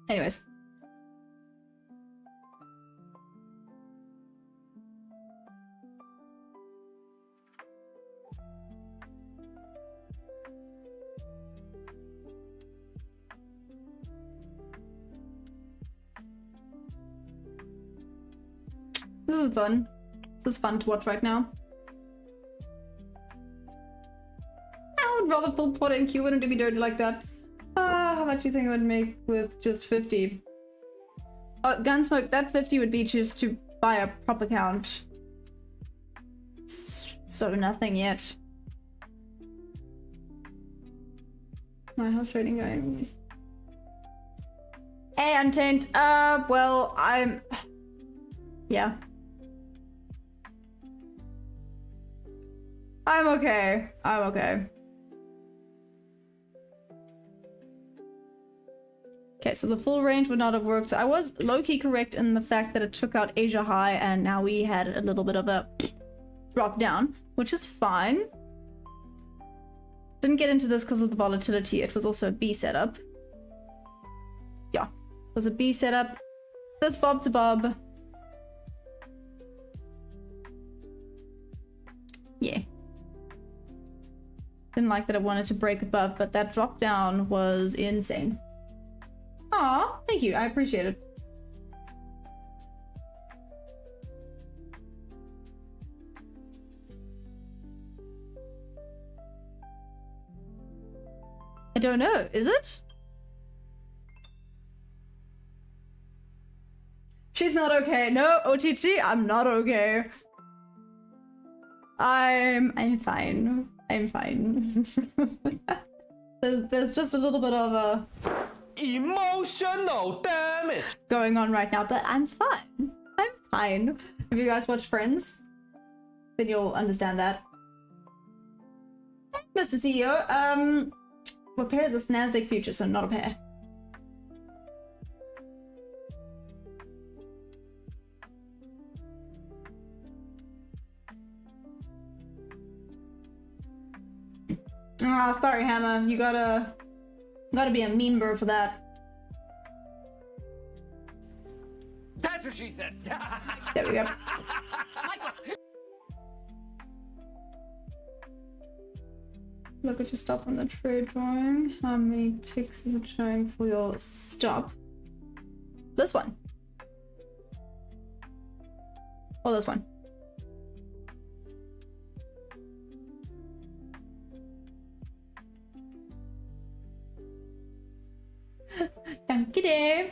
Anyways. This is fun. This is fun to watch right now. I would rather full pot and Q wouldn't do me dirty like that. How much do you think it would make with just 50? Oh, Gunsmoke, that 50 would be just to buy a prop account. So nothing yet. My house trading going. Hey, Untaint. Well, I'm... Yeah. I'm okay. I'm okay. Okay, so the full range would not have worked. So I was low-key correct in the fact that it took out Asia high and now we had a little bit of a drop down, which is fine. Didn't get into this because of the volatility. It was also a B setup. Yeah, it was a B setup. That's Bob to Bob. Yeah. Didn't like that it wanted to break above, but that drop down was insane. Aw, thank you. I appreciate it. I don't know. Is it? She's not okay. No, OTT, I'm not okay. I'm fine. I'm fine. there's just a little bit of a
emotional damage
going on right now, but I'm fine. I'm fine. If you guys watch Friends, then you'll understand that. Mr. CEO, what pair is this? Nasdaq future, so not a pair. Ah, oh, sorry, Hammer. You gotta be a mean bird for that.
That's what she said.
There we go. Look at your stop on the trade drawing. How many ticks is it showing for your stop? This one. Or this one. Danke dir.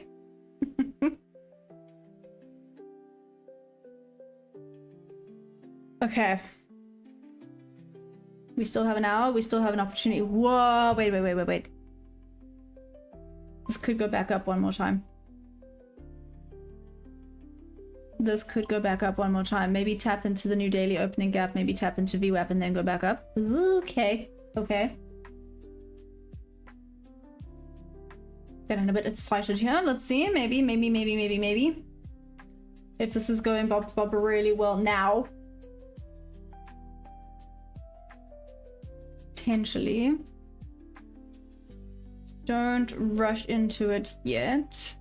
Okay. We still have an hour. We still have an opportunity. Whoa, wait. This could go back up one more time. This could go back up one more time. Maybe tap into the new daily opening gap. Maybe tap into VWAP and then go back up. Okay. Okay. Getting a bit excited here. Let's see. Maybe. If this is going bob to bob really well now. Potentially. Don't rush into it yet.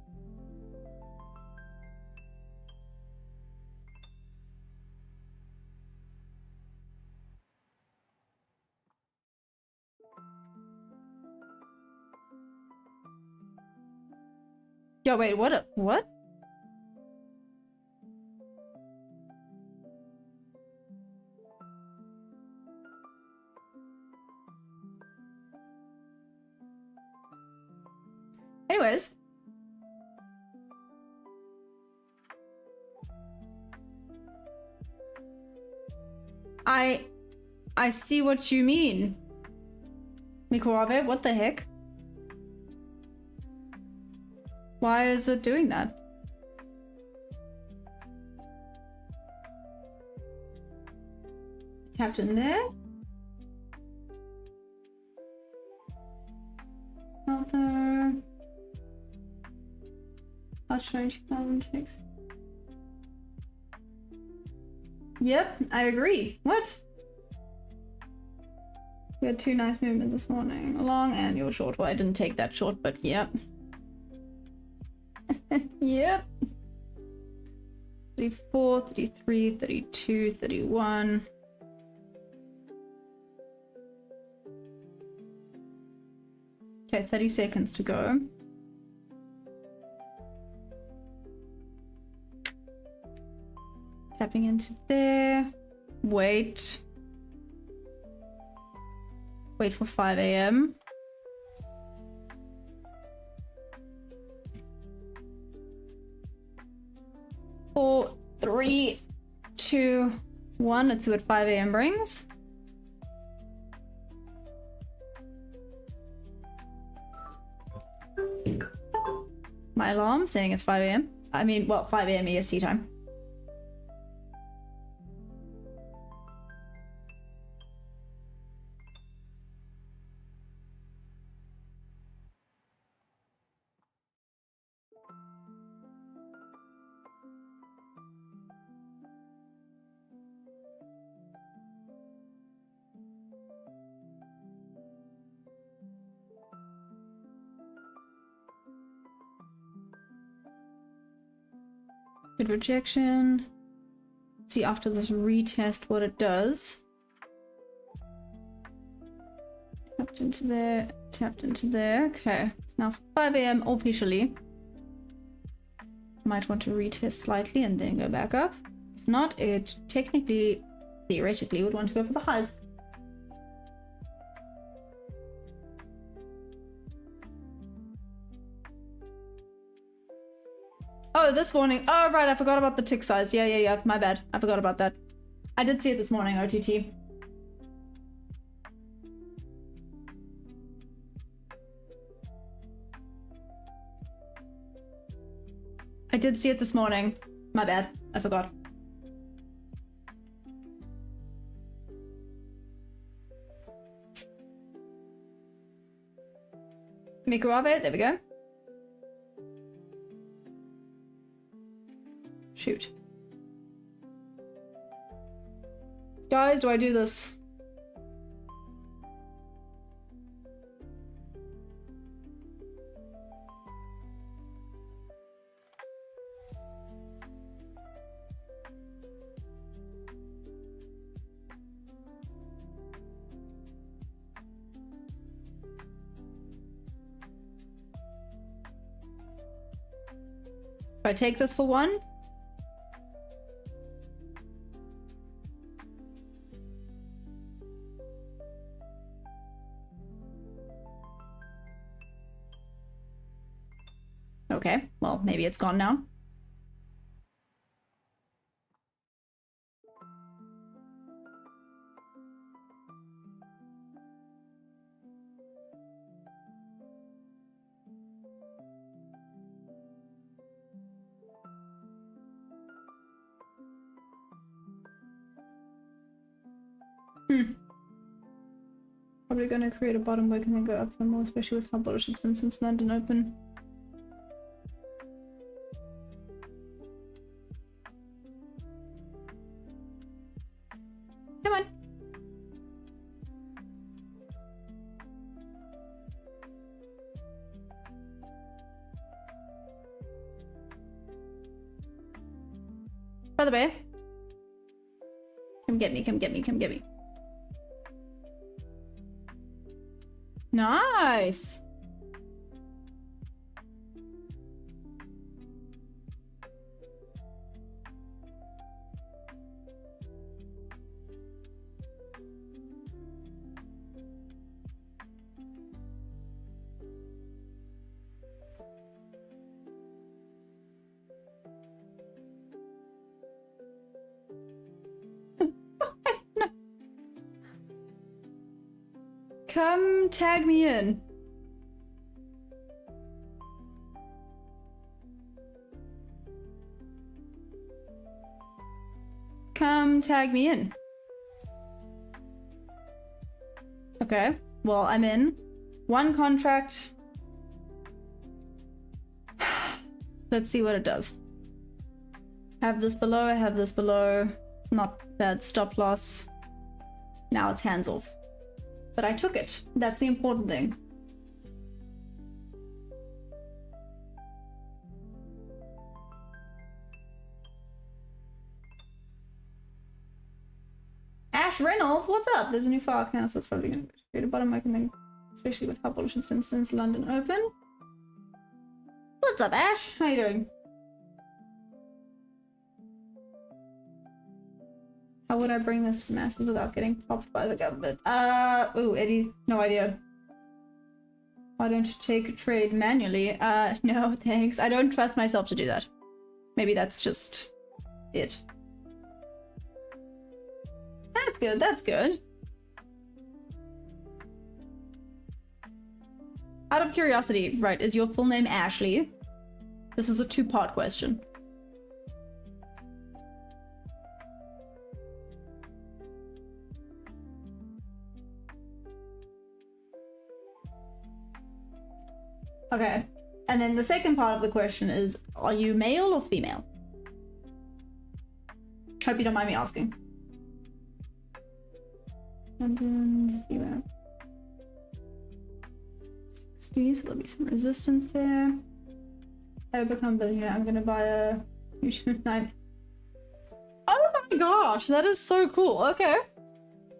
Yo, wait, what? What? Anyways. I see what you mean. Mikurabe, what the heck? Why is it doing that? Tapped in there. Other. I'll show 2006. Yep, I agree. What? We had two nice movements this morning. A long and your short. Well, I didn't take that short, but yep. Yep. 34, 33, 32, 31. Okay, 30 seconds to go. Tapping into there. Wait. Wait for 5 a.m. Four, 3, 2, 1. Let's see what 5 a.m. brings. My alarm saying it's 5 a.m. I mean, well, 5 a.m. EST time. Good rejection. See after this retest what it does. Tapped into there, tapped into there. Okay, it's now 5 a.m. officially. Might want to retest slightly and then go back up. If not, it technically, theoretically, would want to go for the highs. Oh, this morning. Oh, right, I forgot about the tick size. Yeah, my bad. I forgot about that. I did see it this morning, OTT. I did see it this morning. My bad. I forgot. Mikurabe, there we go. Shoot. Guys, do I do this? Do I take this for one? Well, maybe it's gone now. Probably gonna create a bottom wick and then go up for more, especially with how bullish it's been since London Open. Come on. Brother bear. Come get me, come get me, come get me. Nice! Come tag me in. Come tag me in. Okay, well, I'm in. One contract. Let's see what it does. Have this below, I have this below. It's not bad stop loss. Now it's hands off. But I took it. That's the important thing. Ash Reynolds, what's up? There's a new forecast that's probably going to create a bottom wick and then, especially with how bullish it's been since London Open. What's up, Ash? How you doing? How would I bring this to masses without getting popped by the government? Ooh, Eddie, no idea. Why don't you take a trade manually? No, thanks. I don't trust myself to do that. Maybe that's just it. That's good, that's good. Out of curiosity, right, is your full name Ashley? This is a two-part question. Okay, and then the second part of the question is, are you male or female? Hope you don't mind me asking. London's female. 60, so there'll be some resistance there. I become billionaire, I'm gonna buy a YouTube 9. Oh my gosh, that is so cool. Okay.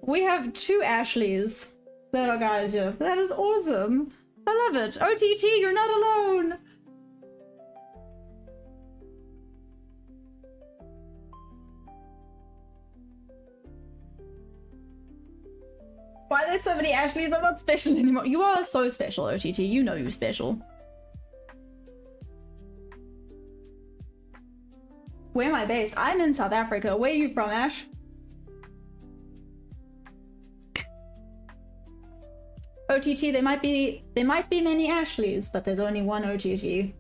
We have two Ashleys that are guys here. That is awesome. I love it. OTT, you're not alone. Why are there so many Ashleys? I'm not special anymore. You are so special, OTT. You know you're special. Where am I based? I'm in South Africa. Where are you from, Ash? OTT, there might be many Ashleys, but there's only one OTT.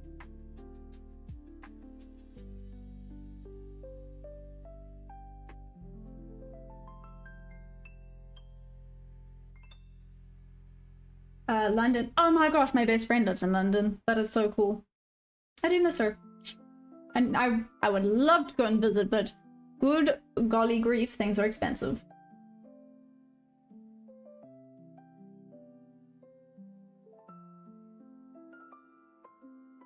London. Oh my gosh, my best friend lives in London. That is so cool. I do miss her. And I would love to go and visit, but good golly grief, things are expensive.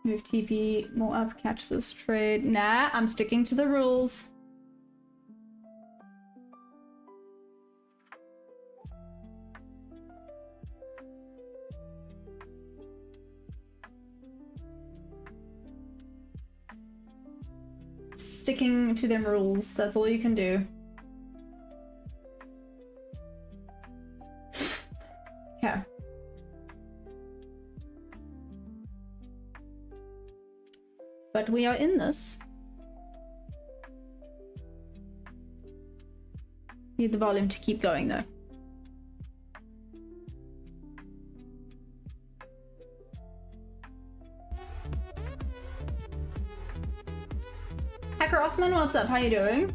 Move TP more up, catch this trade. Nah, I'm sticking to the rules. Sticking to them rules, that's all you can do. Yeah. but we are in this. Need the volume to keep going though. Hacker Hoffman, what's up? How you doing?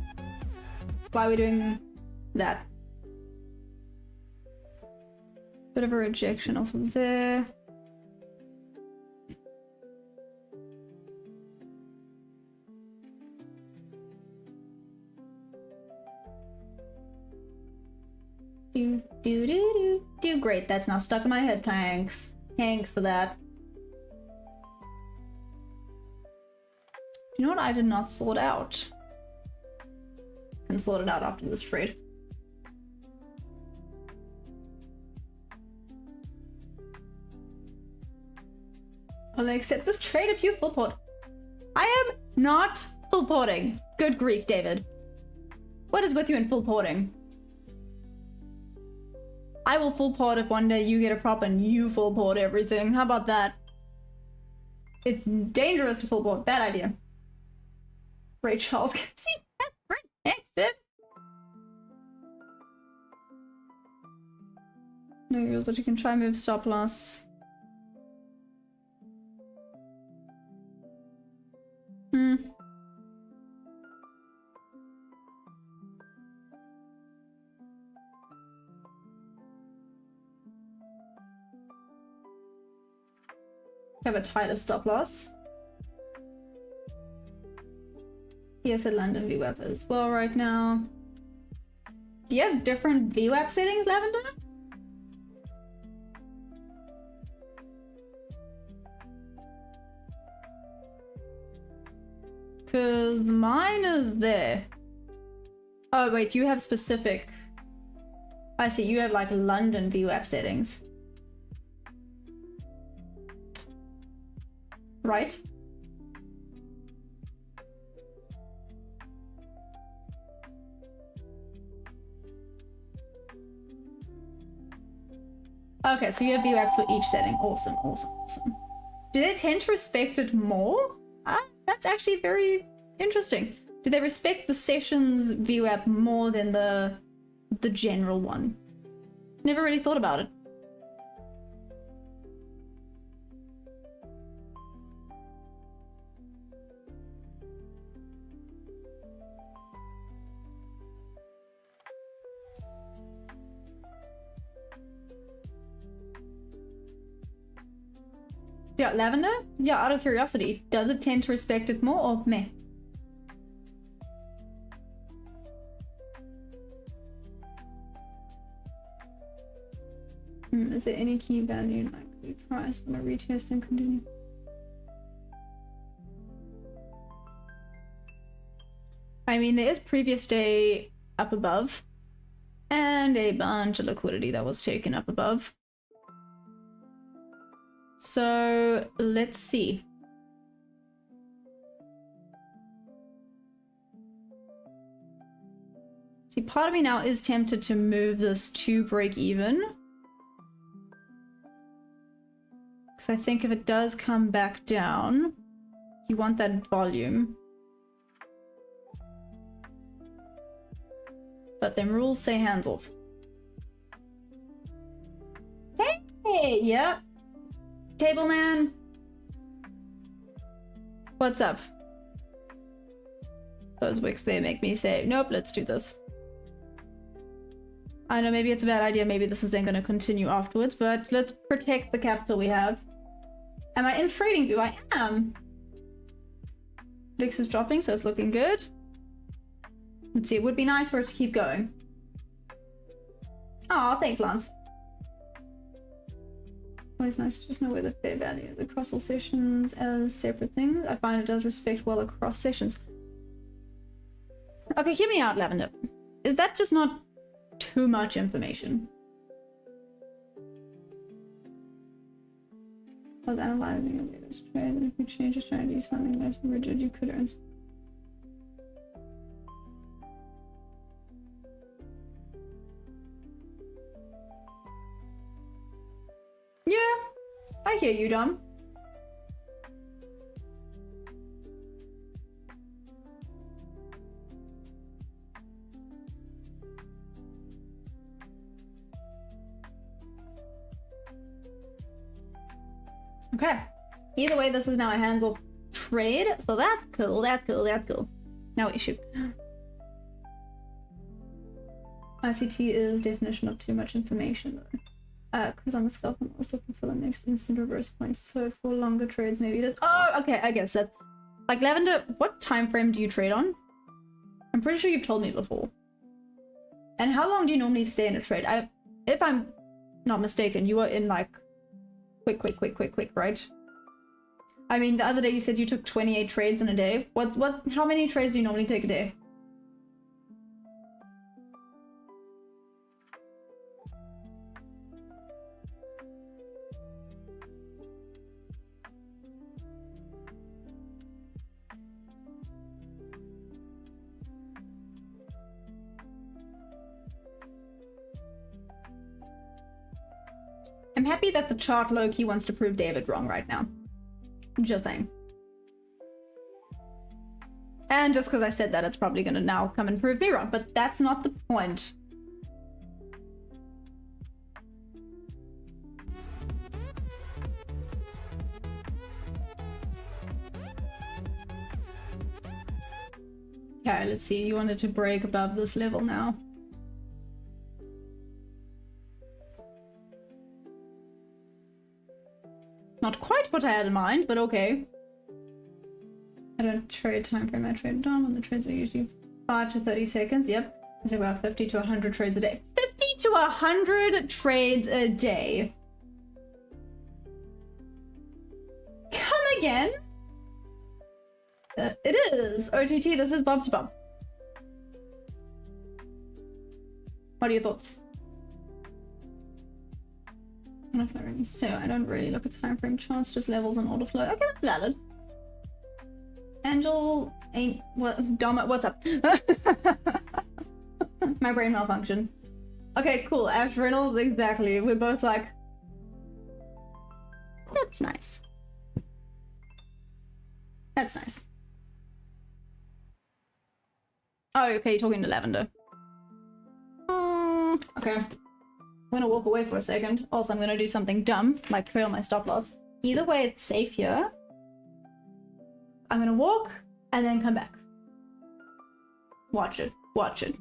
Why are we doing that? Bit of a rejection off of there. Do. Great, that's now stuck in my head. Thanks. Thanks for that. You know what I did not sort out? Can sort it out after this trade. I'll accept this trade if you full port. I am not full porting. Good grief, David. What is with you in full porting? I will full port if one day you get a prop and you full port everything. How about that? It's dangerous to full port. Bad idea. Ray Charles can see that's protected. No rules, but you can try move stop loss. Have a tighter stop loss. Yes, at London VWAP as well right now. Do you have different VWAP settings, Lavender? Cause mine is there. Oh wait, you have specific. I see, you have like London VWAP settings. Right? Okay, so you have VWAPs for each setting. Awesome, awesome, awesome. Do they tend to respect it more? That's actually very interesting. Do they respect the sessions VWAP more than the general one? Never really thought about it. Yeah, Lavender? Yeah, out of curiosity, does it tend to respect it more or meh? Is there any key value likely price when I retest and continue? I mean, there is previous day up above and a bunch of liquidity that was taken up above. So let's see. See, part of me now is tempted to move this to break even. Because I think if it does come back down, you want that volume. But them rules say hands off. Hey, yep. Table man, what's up? Those wicks there make me say, nope, let's do this. I know maybe it's a bad idea, maybe this is then going to continue afterwards, but let's protect the capital we have. Am I in trading view? I am. VIX is dropping, so it's looking good. Let's see, it would be nice for it to keep going. Aw, thanks, Lance. Always nice to just know where the fair value is across all sessions as separate things. I find it does respect well across sessions. Okay, hear me out, Lavender. Is that just not too much information? I was analyzing this trade, and if you change your strategy something less rigid, you could earn. Yeah, I hear you, Dom. Okay. Either way, this is now a hands-off trade, so that's cool, that's cool, that's cool. No issue. ICT is definition of too much information though. Because I'm a scalper, I was looking for the next instant reverse point, so for longer trades maybe it is. Oh, okay, I guess that's... Like, Lavender, what time frame do you trade on? I'm pretty sure you've told me before. And how long do you normally stay in a trade? If I'm not mistaken, you were in like quick, right? I mean, the other day you said you took 28 trades in a day. How many trades do you normally take a day? I'm happy that the chart low-key wants to prove David wrong right now. Just saying. And just because I said that, it's probably gonna now come and prove me wrong, but that's not the point. Okay, let's see. You wanted to break above this level now. Not quite what I had in mind, but okay. I don't trade time frame, I trade down when the trades are usually 5 to 30 seconds. Yep. It's about 50 to 100 trades a day. 50 to 100 trades a day. Come again? It is. OTT, this is Bob to Bob. What are your thoughts? So I don't really look at time frame charts, just levels and order flow. Okay, that's valid. Angel ain't what? Dom, what's up? My brain malfunction. Okay, cool. Ash Reynolds, exactly. We're both like, that's nice. That's nice. Oh, okay, you're talking to Lavender. Okay. I'm gonna walk away for a second. Also, I'm gonna do something dumb, like trail my stop loss. Either way, it's safe here. I'm gonna walk and then come back. Watch it. Watch it.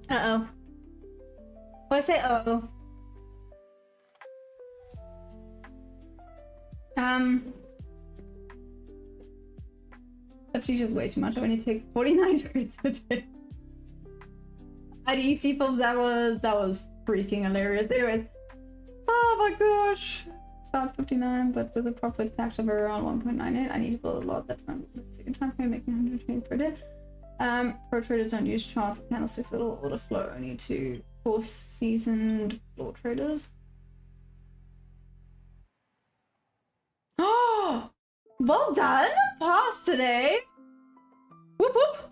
Uh-oh. Why I say uh-oh? 50 is just way too much. I only take 49 trades a day. IDC films, that was freaking hilarious. Anyways. Oh my gosh. About 59, but with a profit factor of around 1.98. I need to build a lot that time. Second time frame making 100 trades per day. Pro traders don't use charts or candlesticks at all. Order flow only to for seasoned floor traders. Oh, well done! Pass today. Whoop whoop.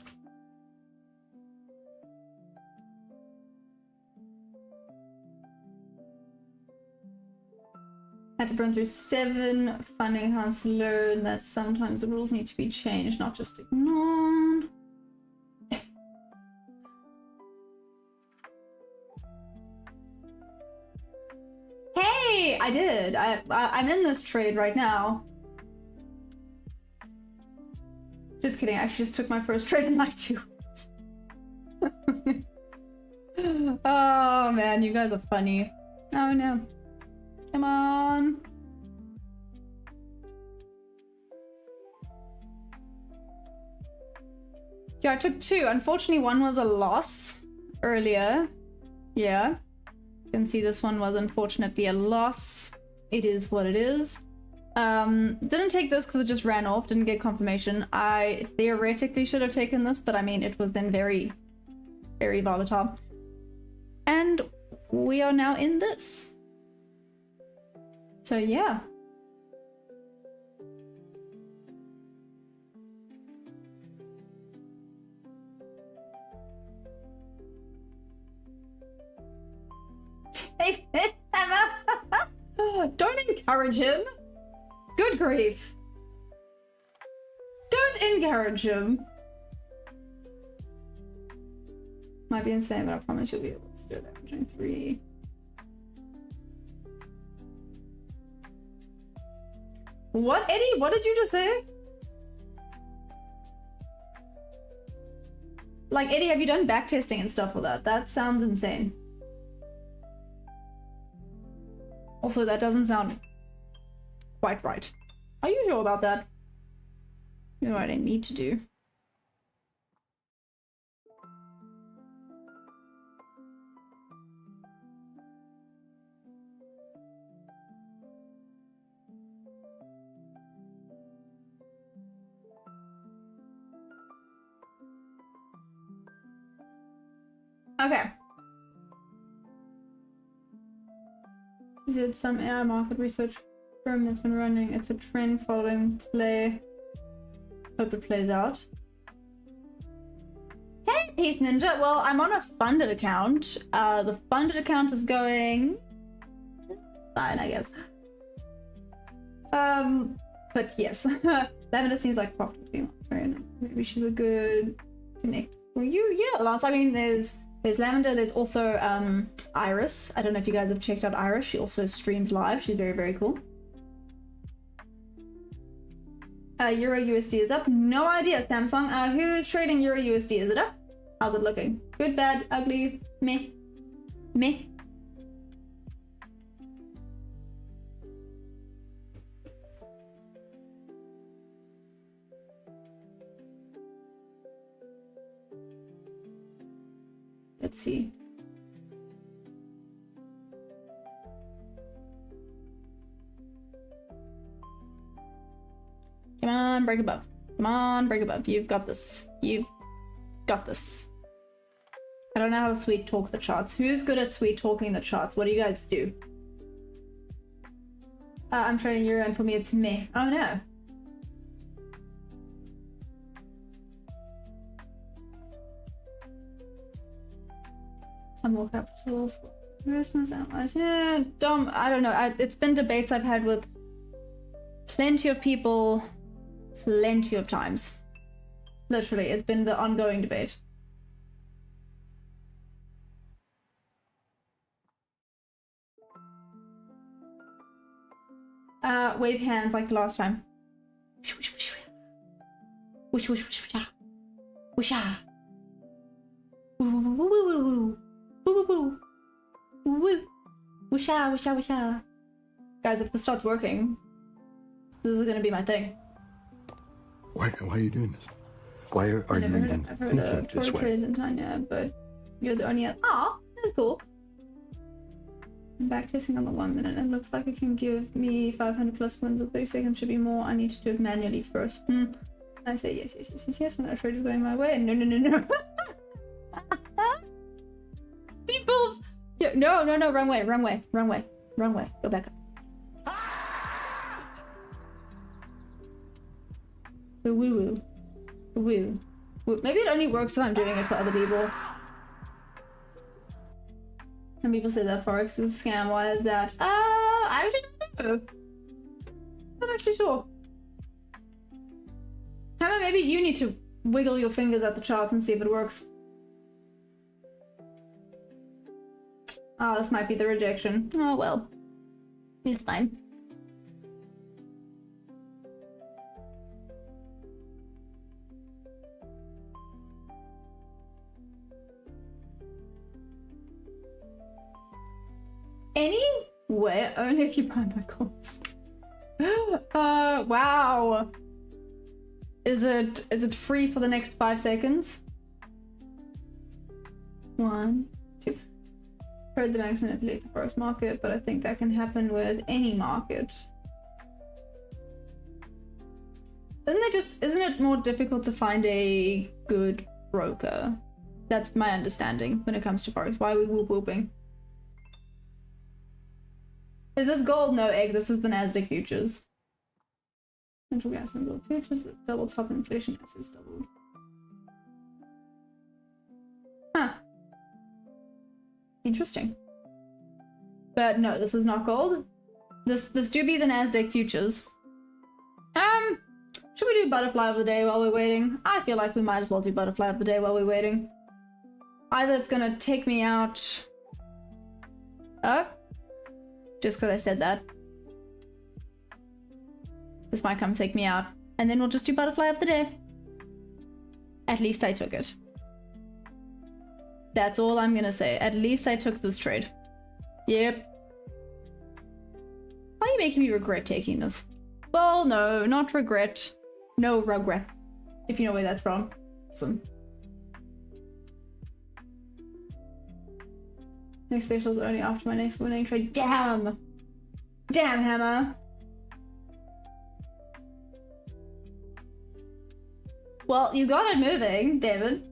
Had to burn through 7 funding accounts to learn that sometimes the rules need to be changed, not just ignored. Hey, I did. I'm in this trade right now. Just kidding, I actually just took my first trade in like 2 weeks. Oh man, you guys are funny. Oh no. Come on. Yeah, I took 2. Unfortunately, one was a loss earlier. Yeah. You can see this one was unfortunately a loss. It is what it is. Didn't take this because it just ran off, didn't get confirmation. I theoretically should have taken this, but I mean, it was then very, very volatile. And we are now in this. So yeah. Don't encourage him. Good grief. Don't encourage him. Might be insane, but I promise you'll be able to do it. Averaging 3. What, Eddie? What did you just say? Like, Eddie, have you done backtesting and stuff for that? That sounds insane. Also, that doesn't sound quite right. Are you sure about that? You know what I need to do. Okay. Is it some AI market research firm that's been running? It's a trend following play. Hope it plays out. Hey, Peace Ninja. Well, I'm on a funded account. The funded account is going fine, I guess. But yes, Lavender seems like a profitable female trainer. Maybe she's a good connect for you. Yeah, Lance. I mean, there's Lavender. There's also Iris. I don't know if you guys have checked out Iris. She also streams live. She's very, very cool. Euro USD is up. No idea, Samsung. Who's trading Euro USD? Is it up? How's it looking? Good, bad, ugly, meh, meh. Let's see. Come on, break above. Come on, break above. You've got this. You've got this. I don't know how to sweet talk the charts. Who's good at sweet talking the charts? What do you guys do? I'm trading Euro and for me it's meh. Oh no. I'm more capital for investments analyze. Yeah, Dom, I don't know. It's been debates I've had with plenty of people, plenty of times. Literally, it's been the ongoing debate. Wave hands like last time. Whoosh, whoosh, whoosh, whoosh, whoosh, woo, woo, woo, woo, woo, woo, woo, woo, whoosha, whoosha, whoosha. Guys, if this starts working, this is gonna be my thing.
Why are you doing this? Why are you even thinking this way?
In Tanya, but you're the only. Ah, that's cool. I'm backtesting on the 1 minute. It looks like it can give me 500 plus wins. 30 seconds should be more. I need to do it manually first. I say yes, yes, yes, yes, yes. When that trade is going my way. No, no, no, no. Deep bulbs. Yeah, no, no, no. Wrong way. Wrong way. Wrong way. Wrong way. Go back up. The woo woo. Woo. Woo. Maybe it only works if I'm doing it for other people. Some people say that Forex is a scam. Why is that? I actually don't know. I'm not actually sure. How about maybe you need to wiggle your fingers at the charts and see if it works. Oh, this might be the rejection. Oh well. It's fine. Anyway, only if you buy my course. Wow. Is it free for the next 5 seconds? 1, 2. Heard the banks manipulate the forex market, but I think that can happen with any market. Isn't it more difficult to find a good broker? That's my understanding when it comes to forex. Why are we whooping? Is this gold? No, egg. This is the Nasdaq futures. Natural gas and gold futures double top inflation as is double. Huh. Interesting. But no, this is not gold. This do be the Nasdaq futures. Should we do butterfly of the day while we're waiting? I feel like we might as well do butterfly of the day while we're waiting. Either it's gonna take me out. Oh, just because I said that. This might come take me out. And then we'll just do butterfly of the day. At least I took it. That's all I'm gonna say. At least I took this trade. Yep. Why are you making me regret taking this? Well, no, not regret. No regret. If you know where that's from. Awesome. Next special is only after my next winning trade. Damn! Damn, Hammer! Well, you got it moving, David.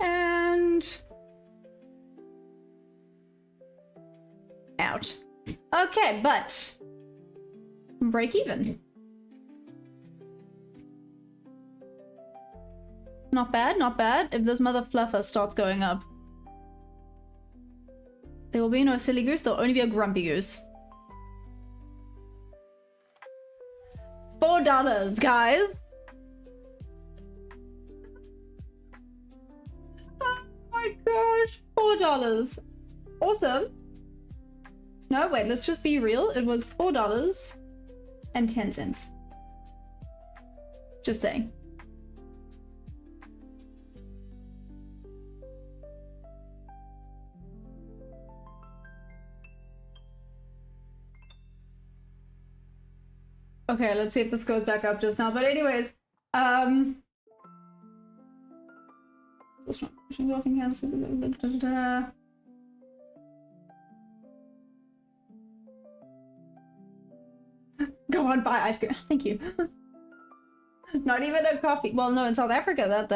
And... out. Okay, but... break even. Not bad, not bad. If this mother fluffer starts going up. There will be no silly goose, there'll only be a grumpy goose. $4, guys! Oh my gosh, $4. Awesome. No, wait, let's just be real. It was $4.10. Just saying. Okay, let's see if this goes back up just now. But anyways, go on, buy ice cream. Thank you. Not even a coffee. Well, no, in South Africa,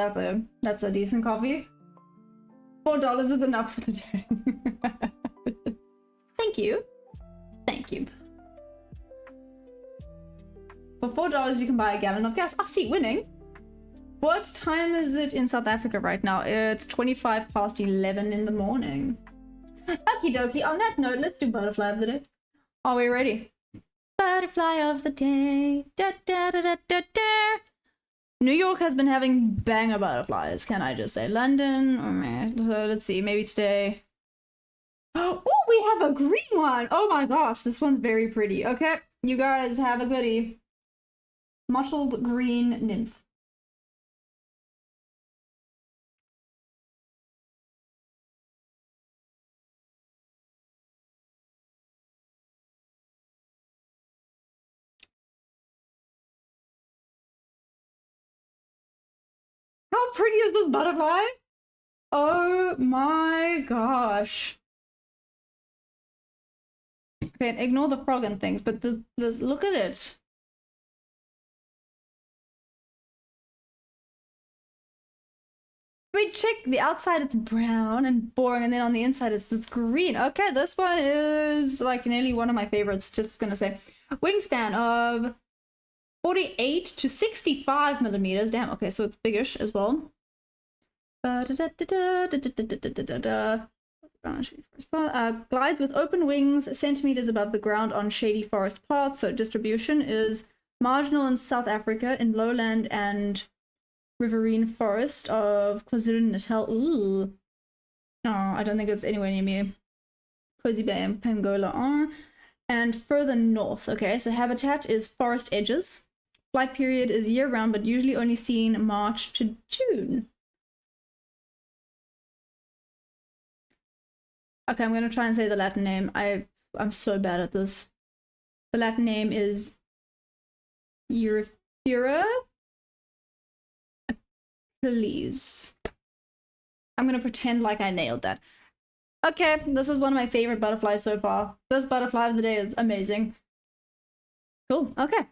that's a decent coffee. $4 is enough for the day. Thank you. Thank you. For $4, you can buy a gallon of gas. I see, winning. What time is it in South Africa right now? It's 25 past 11 in the morning. Okie dokie. On that note, let's do butterfly of the day. Are we ready? Butterfly of the day. Da, da, da, da, da, da. New York has been having banger butterflies, can I just say. London, oh man. So let's see, maybe today. Oh, we have a green one. Oh my gosh, this one's very pretty. Okay, you guys have a goodie. Mottled green nymph. How pretty is this butterfly? Oh my gosh. Okay, ignore the frog and things, but the look at it. I mean, check the outside, it's brown and boring, and then on the inside it's green. Okay, this one is like nearly one of my favorites, just gonna say. Wingspan of 48 to 65 millimeters. Damn, okay, so it's biggish as well. Glides with open wings, centimeters above the ground on shady forest paths. So distribution is marginal in South Africa, in lowland and riverine forest of KwaZulu-Natal. Ooh. Oh, I don't think it's anywhere near me. Cozy Bay and Pangola. And further north. Okay, so habitat is forest edges. Flight period is year-round, but usually only seen March to June. Okay, I'm gonna try and say the Latin name. I'm so bad at this. The Latin name is Euryphera Achilles. I'm gonna pretend like I nailed that. Okay, this is one of my favorite butterflies so far. This butterfly of the day is amazing. Cool, okay.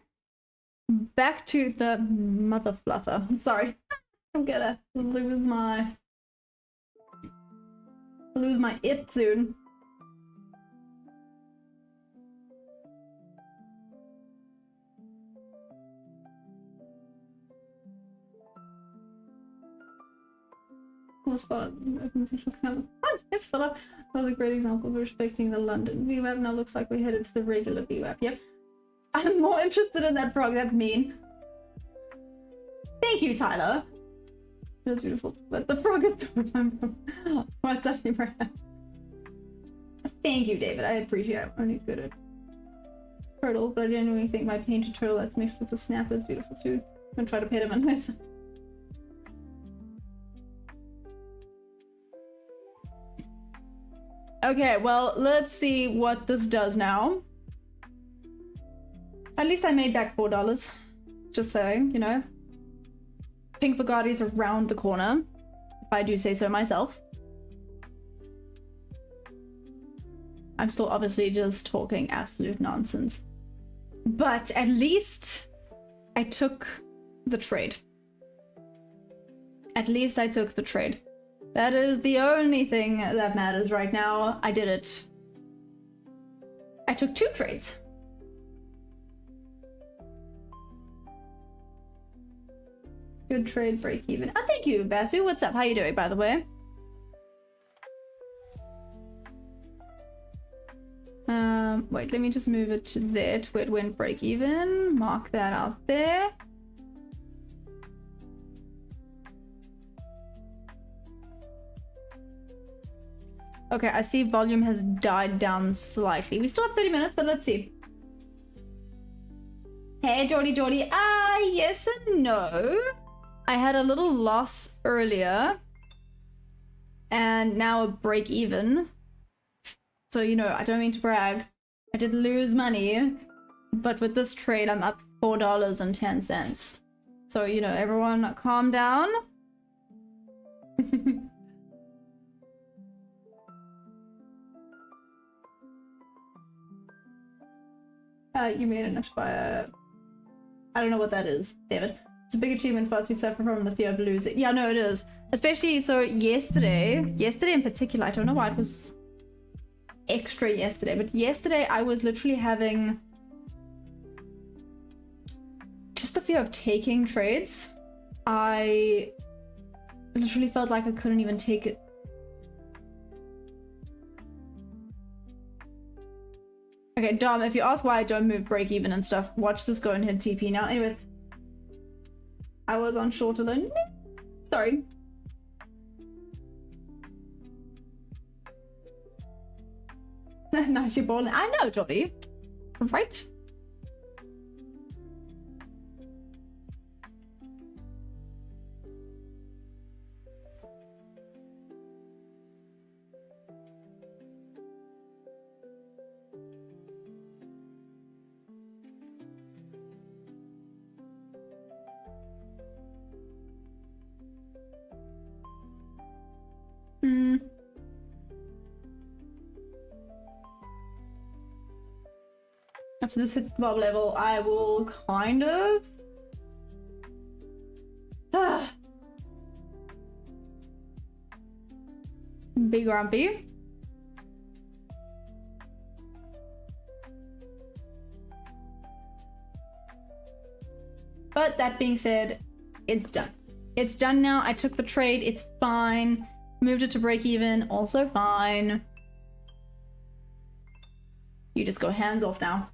Back to the mother fluffer. Sorry. I'm gonna lose my it soon. Was a great example of respecting the London VWAP. Now looks like we're headed to the regular VWAP. Yep. I'm more interested in that frog. That's mean. Thank you, Tyler. That's beautiful. But the frog is the remember. What's up, Abraham? Thank you, David. I appreciate it. I'm only good at turtle, but I genuinely think my painted turtle that's mixed with the snapper is beautiful too. I'm gonna try to paint him a nice. Okay, well, let's see what this does now. At least I made back $4. Just saying, you know. Pink Bugatti's around the corner, if I do say so myself. I'm still obviously just talking absolute nonsense. But at least I took the trade. At least I took the trade. That is the only thing that matters right now. I did it. I took 2 trades. Good trade, break even. Oh, thank you, Basu. What's up? How you doing, by the way? Wait, let me just move it to there, to where it went break even. Mark that out there. Okay, I see volume has died down slightly. We still have 30 minutes, but let's see. Hey, Geordie. Yes and no. I had a little loss earlier. And now a break even. So, you know, I don't mean to brag. I did lose money. But with this trade, I'm up $4.10. So, you know, everyone calm down. You made enough to buy a... I don't know what that is, David. It's a big achievement for us who suffer from the fear of losing. Yeah, no, it is. Especially, so yesterday in particular, I don't know why it was extra yesterday, but yesterday I was literally having just the fear of taking trades. I literally felt like I couldn't even take it. Okay, Dom, if you ask why I don't move break even and stuff, watch this go and hit TP now. Anyways, I was on short alone. Sorry. Nice, you're balling. I know, Johnny. Right? If this hits the bottom level, I will kind of... be grumpy. But that being said, it's done. It's done now. I took the trade. It's fine. Moved it to break even. Also fine. You just go hands off now.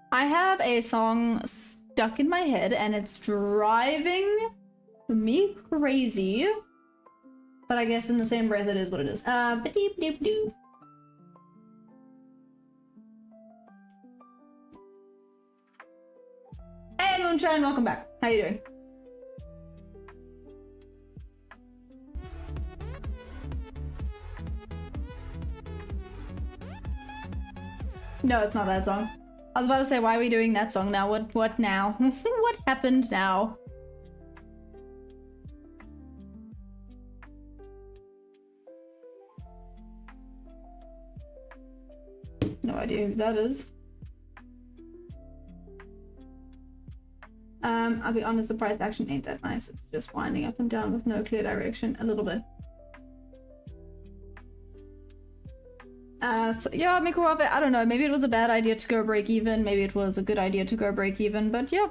I have a song stuck in my head and it's driving me crazy. But I guess in the same breath it is what it is. Ba-deep-doop-doop. Hey Moonshine, welcome back. How you doing? No, it's not that song. I was about to say, why are we doing that song now? What now? What happened now? No idea who that is. I'll be honest, the price action ain't that nice. It's just winding up and down with no clear direction, a little bit. So yeah, Mikuwabe, I don't know, maybe it was a bad idea to go break even, maybe it was a good idea to go break even, but yeah.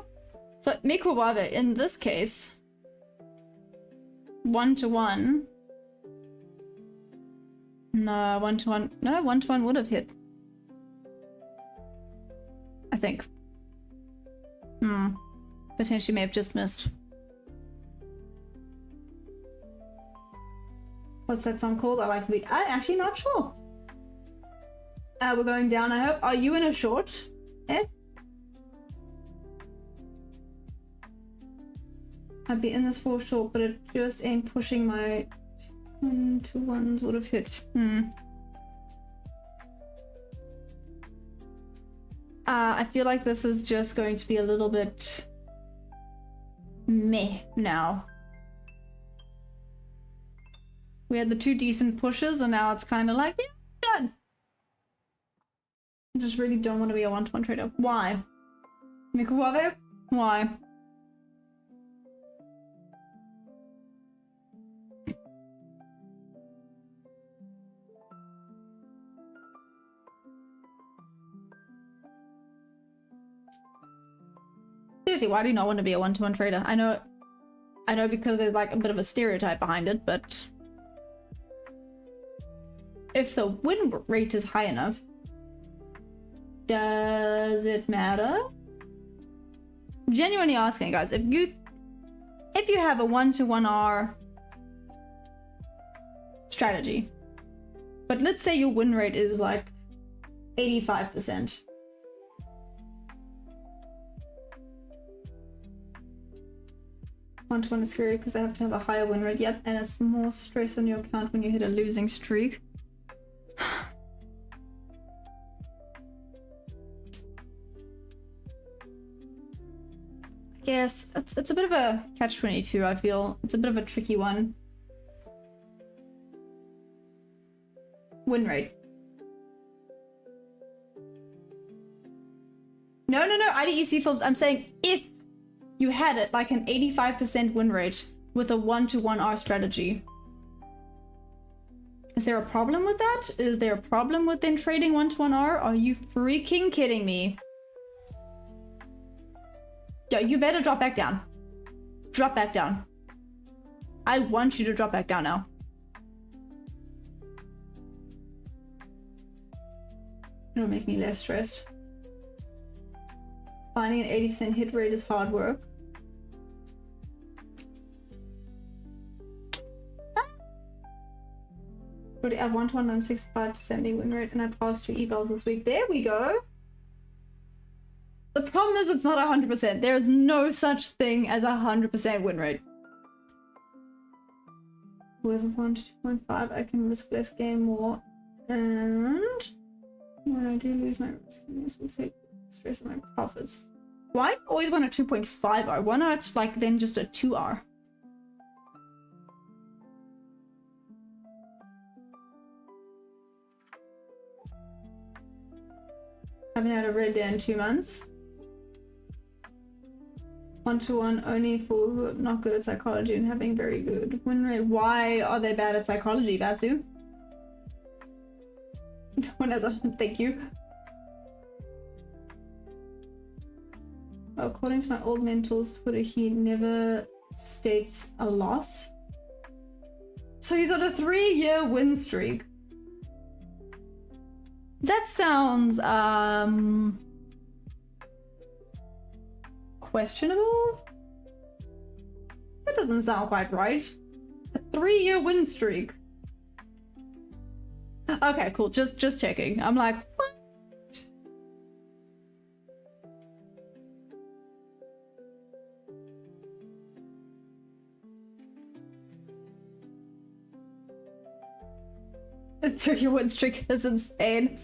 So Mikuwabe, in this case, 1-to-1. No, 1-to-1, no, 1-to-1 would have hit. I think. Potentially may have just missed. What's that song called? I like the beat. I'm actually not sure. We're going down, I hope. Are you in a short? Eh? I'd be in this for short, but it just ain't pushing my 1-to-1s would have hit. I feel like this is just going to be a little bit meh now. We had the 2 decent pushes and now it's kind of like, yeah, done. I just really don't want to be a 1-to-1 trader. Why? Mikuwabe? Why? Seriously, why do you not want to be a 1-to-1 trader? I know because there's like a bit of a stereotype behind it, but if the win rate is high enough, does it matter? Genuinely asking, guys, if you have a 1-to-1R strategy, but let's say your win rate is like 85%. One-to-one is scary because I have to have a higher win rate. Yep, and it's more stress on your account when you hit a losing streak. Yes, it's a bit of a catch-22, I feel. It's a bit of a tricky one. Win rate. No, IDEC films, I'm saying if you had it like an 85% win rate with a 1-to-1R strategy. Is there a problem with that? Is there a problem with then trading 1-to-1R? Are you freaking kidding me? Yo, you better drop back down. Drop back down. I want you to drop back down now. It'll make me less stressed. Finding an 80% hit rate is hard work. Already have 1-to-1 on 65 to 70 win rate and I passed 2 evals this week. There we go. The problem is it's not 100%. There is no such thing as 100% win rate. With 1 to 2.5 I can risk less, gain more. And when I do lose my risk, this will take stress on my profits. Why do I always want a 2.5R? Why not like then just a 2R? Haven't had a red day in 2 months. 1-to-1 only for who are not good at psychology and having very good win rate. Why are they bad at psychology, Basu? No one has a thank you. According to my old mentor's Twitter, he never states a loss. So he's on a 3-year win streak. That sounds questionable. That doesn't sound quite right. A 3-year win streak. Okay, cool. Just checking. I'm like, what? A 3-year win streak is insane.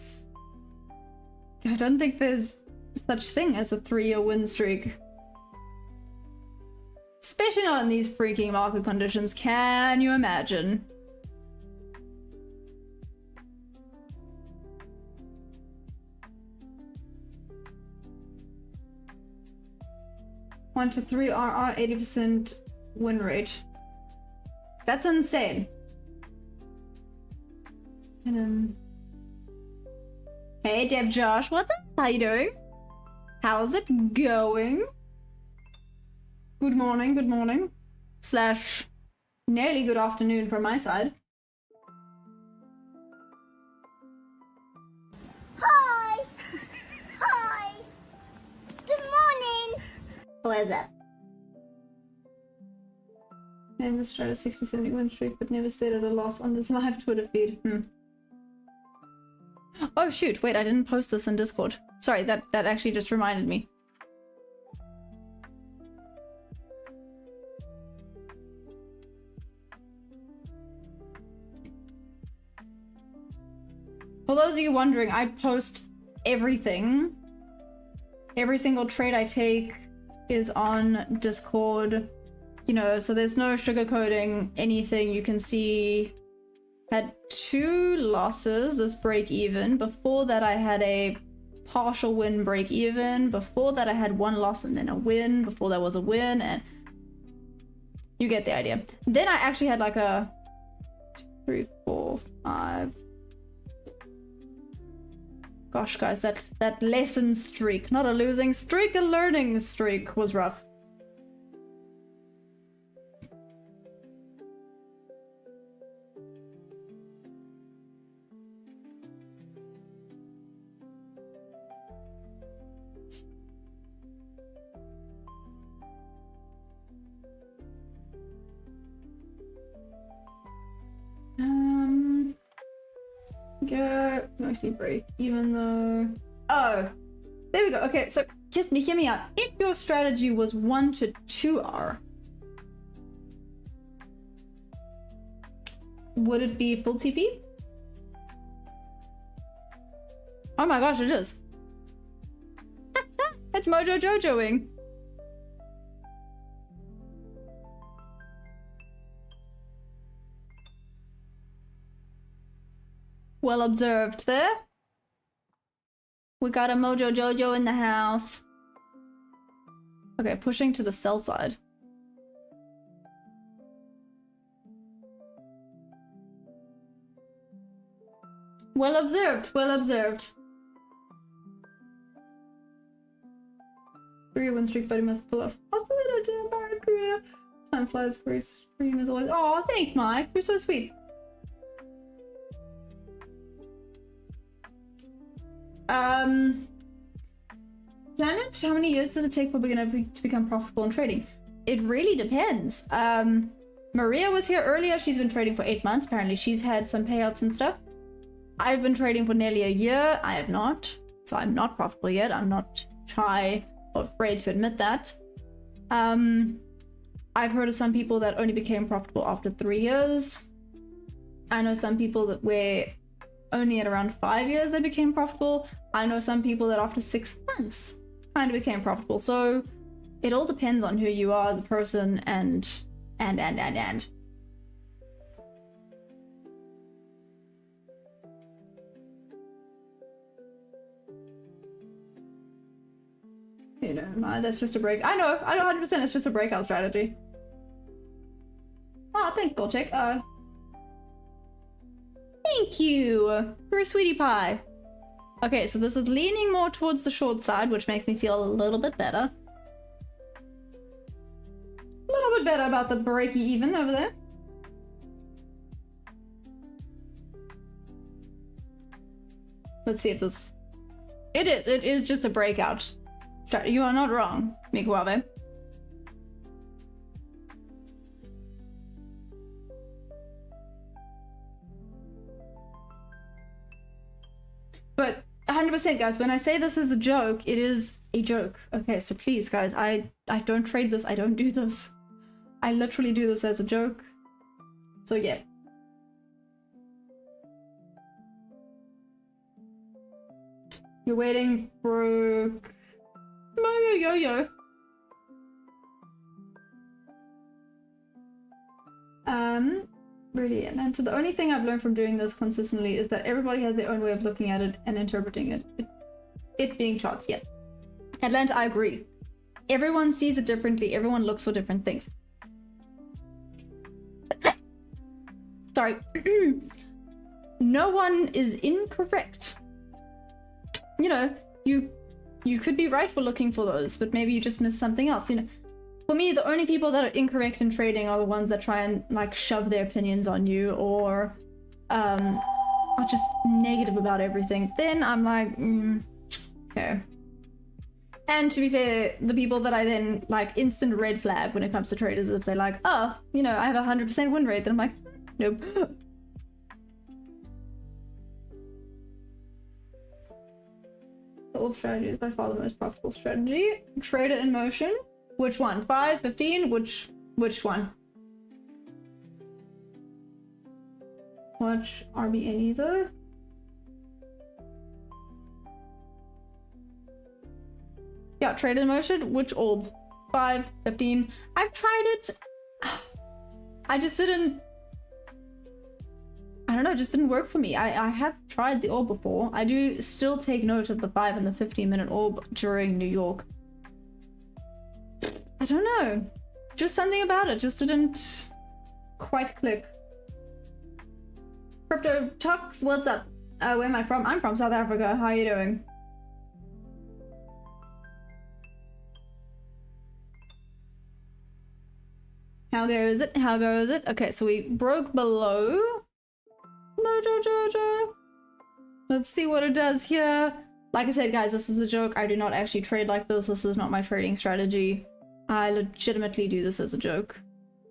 I don't think there's such thing as a 3-year win streak. Especially not in these freaking market conditions. Can you imagine? One to 3 RR, 80% win rate. That's insane. And then... Hey Dev Josh, what's up? How you doing? How's it going? Good morning. Slash nearly good afternoon from my side.
Hi. Hi. Good morning. What's up?
Never started a 60-70 win streak, but never stayed at a loss on this live Twitter feed. Oh shoot, wait, I didn't post this in Discord. Sorry, that actually just reminded me. For those of you wondering, I post everything. Every single trade I take is on Discord. You know, so there's no sugarcoating anything. You can see had 2 losses this break even. Before that I had a partial win break even. Before that I had 1 loss and then a win. Before that was a win, and you get the idea. Then I actually had like a 2, 3, 4, 5. Gosh guys, that lesson streak, not a losing streak, a learning streak was rough. Go mostly break, even though... Oh, there we go. Okay, so just hear me out. If your strategy was 1 to 2R, would it be full TP? Oh my gosh, it is. It's Mojo Jojoing. Well observed there. We got a Mojo Jojo in the house. Okay, pushing to the sell side. Well observed, well observed. 3 win streak, but he must pull off. What's the little damn barracuda? Time flies, great stream as always. Oh, thanks, Mike. You're so sweet. Planet, how many years does it take for a beginner to become profitable in trading? It really depends. Maria was here earlier. She's been trading for 8 months. Apparently she's had some payouts and stuff. I've been trading for nearly a year. I have not. So I'm not profitable yet. I'm not shy or afraid to admit that. I've heard of some people that only became profitable after 3 years. I know some people that were only at around 5 years they became profitable. I know some people that after 6 months kind of became profitable. So it all depends on who you are, the person, and. You know, that's just a break. I know 100% it's just a breakout strategy. Oh, thanks, Goldcheck. Thank you for a sweetie pie. Okay, so this is leaning more towards the short side, which makes me feel a little bit better. A little bit better about the breaky even over there. Let's see if this... It is just a breakout. You are not wrong, Mikuave. But 100% guys, when I say this is a joke, it is a joke. Okay, so please guys, I don't trade this, I don't do this. I literally do this as a joke. So yeah. You're waiting broke. Yo. Brilliant. And so the only thing I've learned from doing this consistently is that everybody has their own way of looking at it and interpreting it. It being charts, yeah. Atlanta, I agree. Everyone sees it differently. Everyone looks for different things. Sorry. No one is incorrect. You know, you could be right for looking for those, but maybe you just missed something else, you know. For me, the only people that are incorrect in trading are the ones that try and like shove their opinions on you or are just negative about everything. Then I'm like, okay. And to be fair, the people that I then like instant red flag when it comes to traders, if they're like, oh, you know, I have a 100% win rate, then I'm like, nope. The orb strategy is by far the most profitable strategy. Trader in motion. Which one? 5, 15? Which one? Watch RBN either. Yeah, trade in motion. Which orb? 5, 15. I've tried it. I just didn't. I don't know, it just didn't work for me. I have tried the orb before. I do still take note of the 5 and the 15-minute orb during New York. I don't know. Just something about it just didn't quite click. Crypto Tux, what's up? Where am I from? I'm from South Africa. How are you doing? How goes it? How goes it? Okay, so we broke below. Mojo Jojo. Let's see what it does here. Like I said, guys, this is a joke. I do not actually trade like this. This is not my trading strategy. I legitimately do this as a joke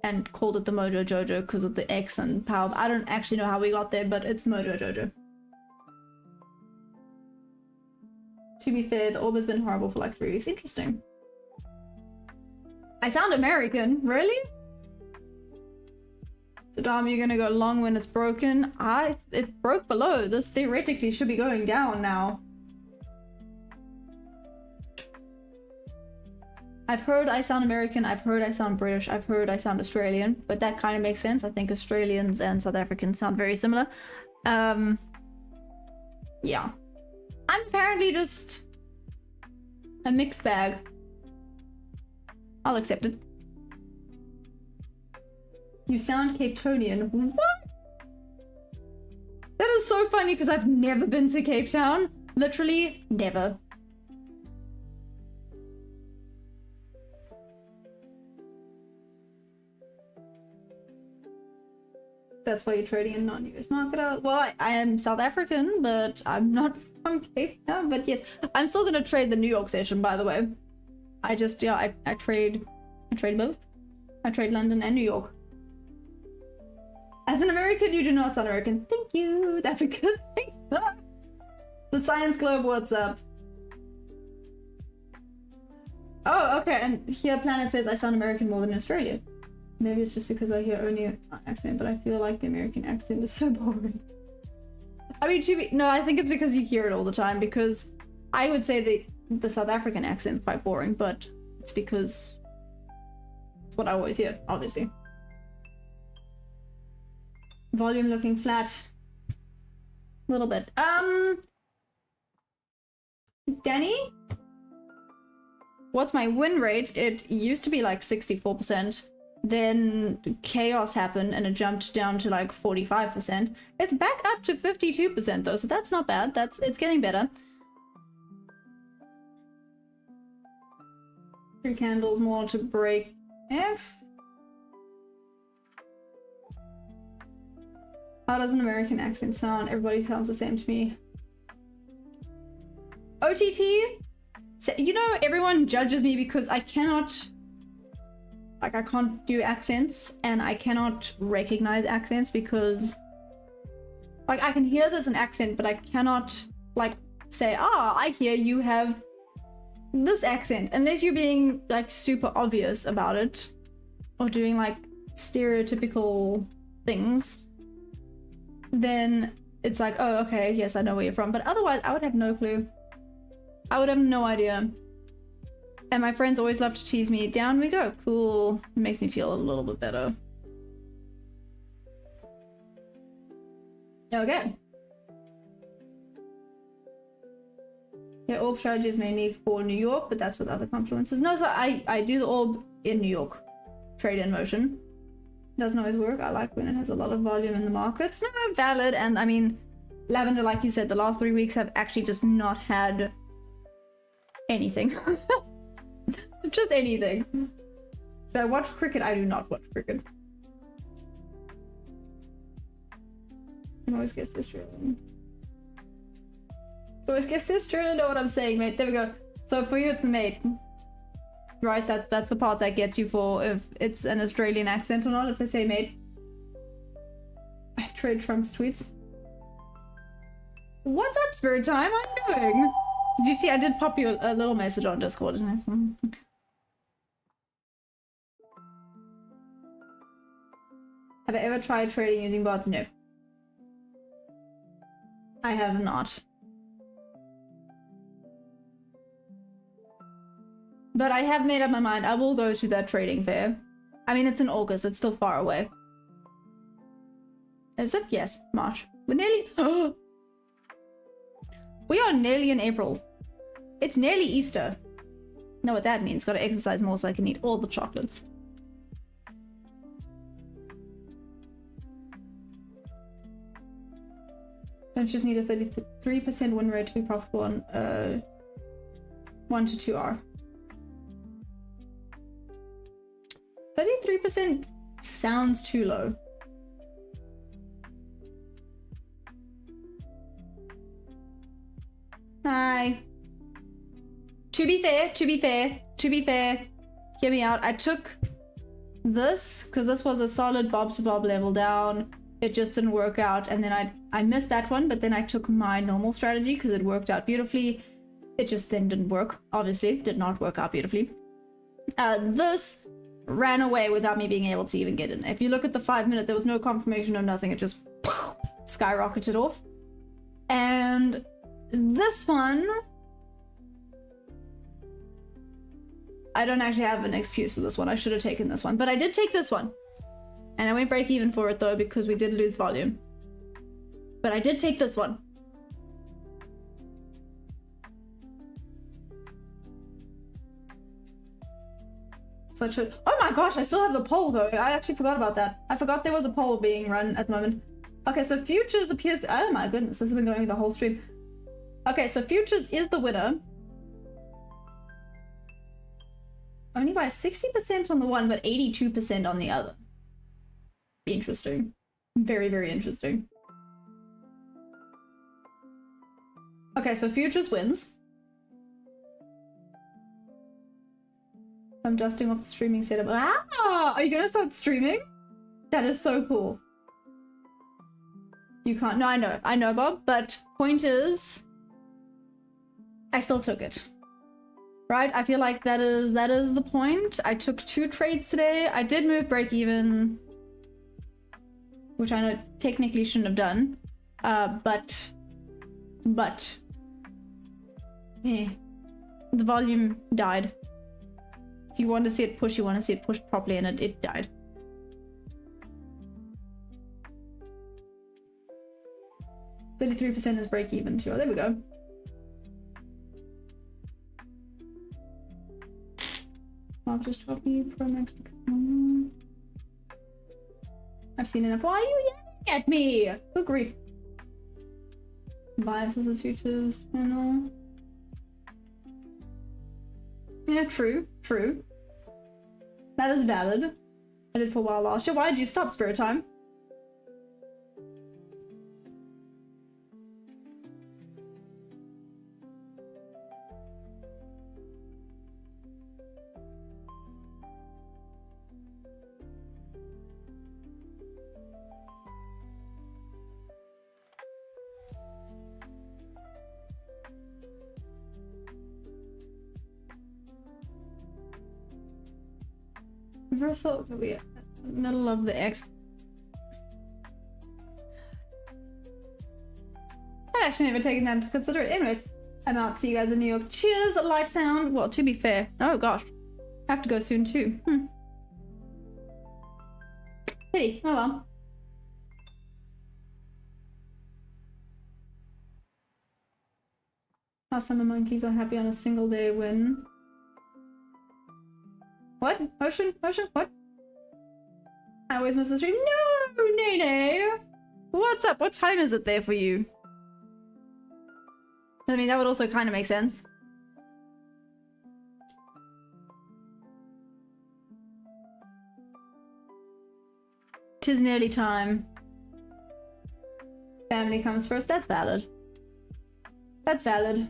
and called it the Mojo Jojo because of the X and power. I don't actually know how we got there, but it's Mojo Jojo. To be fair, the orb has been horrible for like 3 weeks. Interesting. I sound American, really? So Dom, you're gonna go long when it's broken. It broke below. This theoretically should be going down now. I've heard I sound American, I've heard I sound British, I've heard I sound Australian, but that kind of makes sense. I think Australians and South Africans sound very similar. Yeah. I'm apparently just a mixed bag. I'll accept it. You sound Cape Townian. What? That is so funny because I've never been to Cape Town. Literally never. That's why you're trading in non-US market. Well, I am South African, but I'm not from Cape Town. But yes, I'm still gonna trade the New York session, by the way. I just, yeah, I trade both. I trade London and New York. As an American, you do not sound American. Thank you. That's a good thing. The Science Globe, what's up? Oh, okay. And here Planet says I sound American more than Australian. Maybe it's just because I hear only an accent, but I feel like the American accent is so boring. I mean, no, I think it's because you hear it all the time, because I would say the South African accent is quite boring, but it's because it's what I always hear, obviously. Volume looking flat. A little bit. Danny? What's my win rate? It used to be like 64%. Then chaos happened and it jumped down to like 45%. It's back up to 52% though, so that's not bad. It's getting better. 3 candles more to break X. How does an American accent sound? Everybody sounds the same to me. OTT? You know, everyone judges me because I cannot... Like, I can't do accents, and I cannot recognize accents because... Like, I can hear there's an accent, but I cannot, like, say, ah, I hear you have this accent. Unless you're being, like, super obvious about it. Or doing, like, stereotypical things. Then it's like, oh, okay, yes, I know where you're from. But otherwise, I would have no clue. I would have no idea. And my friends always love to tease me. Down we go. Cool. It makes me feel a little bit better. Okay. Yeah, orb strategy is mainly for New York, but that's with other confluences. No, so I do the orb in New York. Trade in motion. Doesn't always work. I like when it has a lot of volume in the markets. No, valid. And I mean, Lavender, like you said, the last 3 weeks have actually just not had anything. Just anything. So I watch cricket. I do not watch cricket. I always guess this true. Always guess this true to know what I'm saying, mate. There we go. So for you, it's the mate. Right, that's the part that gets you for if it's an Australian accent or not, if they say mate. I trade Trump's tweets. What's up, Spirit Time? How are you doing? Did you see I did pop you a little message on Discord, didn't I? Have I ever tried trading using bots? No. I have not. But I have made up my mind. I will go to that trading fair. I mean, it's in August. It's still far away. Is it? Yes, March. We're nearly... We are nearly in April. It's nearly Easter. Know what that means. Gotta exercise more so I can eat all the chocolates. Don't just need a 33% win rate to be profitable on 1 to 2R. 33% sounds too low. Hi. To be fair, hear me out. I took this because this was a solid bob to bob level down. It just didn't work out, and then I missed that one, but then I took my normal strategy because it worked out beautifully. It just then didn't work. Obviously, did not work out beautifully. This ran away without me being able to even get in there. If you look at the 5 minute, there was no confirmation or nothing. It just skyrocketed off. And this one, I don't actually have an excuse for this one. I should have taken this one, but I did take this one. And I went break even for it though, because we did lose volume. But I did take this one. Such a... Oh my gosh, I still have the poll though. I actually forgot about that. I forgot there was a poll being run at the moment. Okay, so futures appears to... Oh my goodness, this has been going the whole stream. Okay, so futures is the winner. Only by 60% on the one, but 82% on the other. Interesting. Very, very interesting. Okay, so futures wins. I'm dusting off the streaming setup. Ah! Are you gonna start streaming? That is so cool. You can't... No, I know, Bob, but point is... I still took it. Right? I feel like that is the point. I took 2 trades today. I did move break even, which I know technically shouldn't have done. But the volume died. If you want to see it push, you want to see it push properly, and it died. %33% is break even too. Oh, there we go. I'll just drop you Pro Max because I've seen enough. Why are you yelling at me? Good grief. Biases as futures channel. Yeah, true. That is valid. I did for a while last year. Why did you stop, Spirit Time? Reversal, we middle of the X. I actually never taken that into consideration. Anyways, I'm out. See you guys in New York. Cheers, life sound. Well, to be fair. Oh gosh. I have to go soon too. Pity. Oh well. How summer monkeys are happy on a single day win. What? Motion? Motion? What? I always miss the stream. No, Nene! What's up? What time is it there for you? I mean, that would also kind of make sense. Tis nearly time. Family comes first. That's valid. That's valid.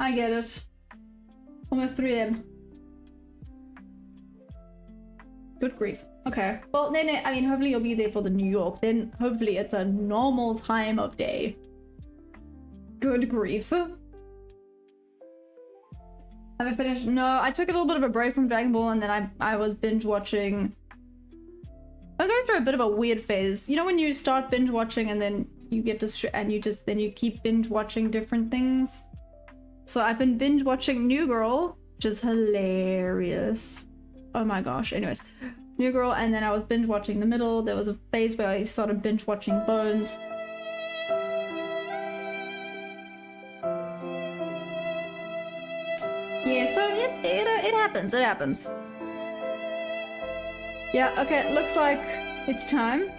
I get it. Almost 3 AM. Good grief. Okay. Well, Nene, I mean, hopefully you'll be there for the New York. Then hopefully it's a normal time of day. Good grief. Have I finished? No, I took a little bit of a break from Dragon Ball and then I was binge watching. I'm going through a bit of a weird phase. You know when you start binge watching and then you get and you keep binge watching different things? So I've been binge watching New Girl, which is hilarious. Oh my gosh. Anyways, New Girl, and then I was binge watching The Middle. There was a phase where I started binge watching Bones. Yeah, so it happens. It happens. Yeah. Okay. It looks like it's time.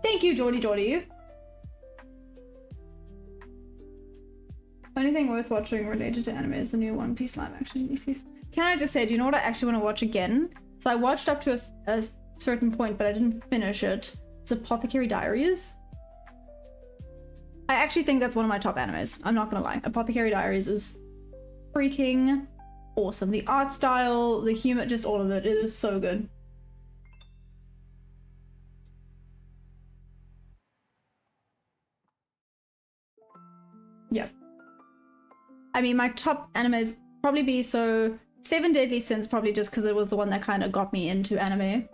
Thank you, Geordie. Only thing worth watching related to anime is the new One Piece live action DCs. Can I just say, do you know what I actually want to watch again? So I watched up to a certain point, but I didn't finish it. It's Apothecary Diaries. I actually think that's one of my top animes. I'm not gonna lie. Apothecary Diaries is freaking awesome. The art style, the humor, just all of it. It is so good. Yeah. I mean, my top animes probably be Seven Deadly Sins, probably just because it was the one that kind of got me into anime.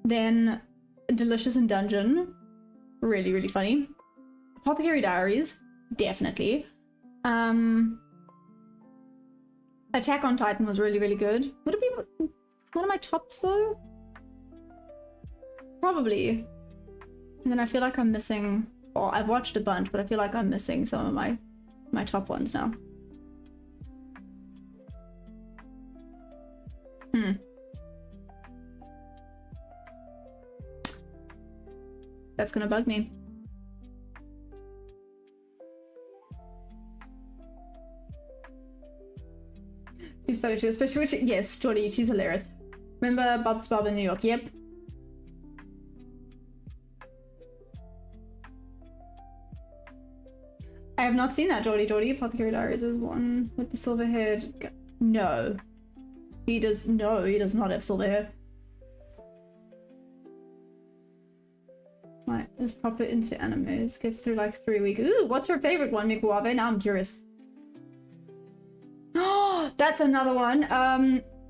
Then Delicious in Dungeon, really, really funny. Apothecary Diaries, definitely. Attack on Titan was really, really good. Would it be one of my tops though? Probably. And then I feel like I'm missing. Well, I've watched a bunch, but I feel like I'm missing some of my top ones now. That's gonna bug me. She's funny too, especially when yes, Jordy, she's hilarious. Remember Bob's Bob in New York? Yep. I have not seen that, Jordy. Apothecary Diaries is one with the silver haired. No. He does not have silver hair. Right, is proper into animes. Gets through like 3 weeks. Ooh, what's her favorite one, Mikuabe? Now I'm curious. Oh, that's another one.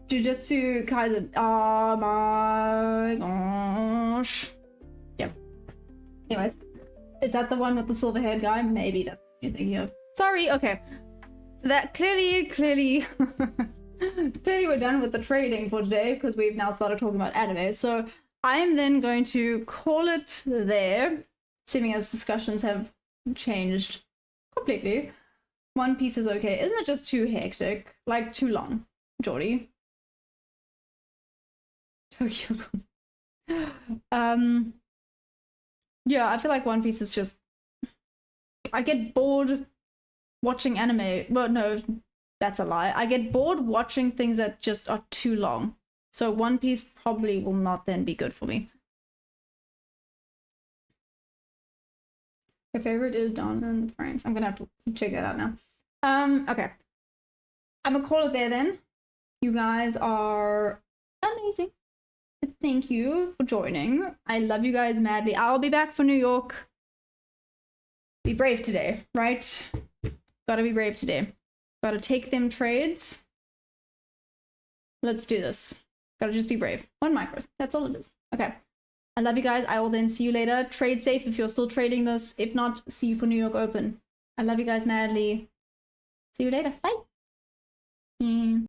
Jujutsu Kaisen. Oh my gosh. Yep. Anyways, is that the one with the silver haired guy? Maybe that's what you're thinking of. Sorry, okay. That clearly clearly we're done with the trading for today because we've now started talking about anime. So I am then going to call it there, seeming as discussions have changed completely. One Piece is okay. Isn't it just too hectic? Like, too long, Jordy? Tokyo. Yeah, I feel like One Piece is just... I get bored watching anime. Well, no, that's a lie. I get bored watching things that just are too long. So One Piece probably will not then be good for me. My favorite is Dawn and Franks. I'm gonna have to check that out now. Okay. I'm gonna call it there then. You guys are amazing. Thank you for joining. I love you guys madly. I'll be back for New York. Be brave today, right? Gotta be brave today. Gotta take them trades. Let's do this. Gotta just be brave. 1 micro. That's all it is. Okay. I love you guys. I will then see you later. Trade safe if you're still trading this. If not, see you for New York Open. I love you guys madly. See you later. Bye.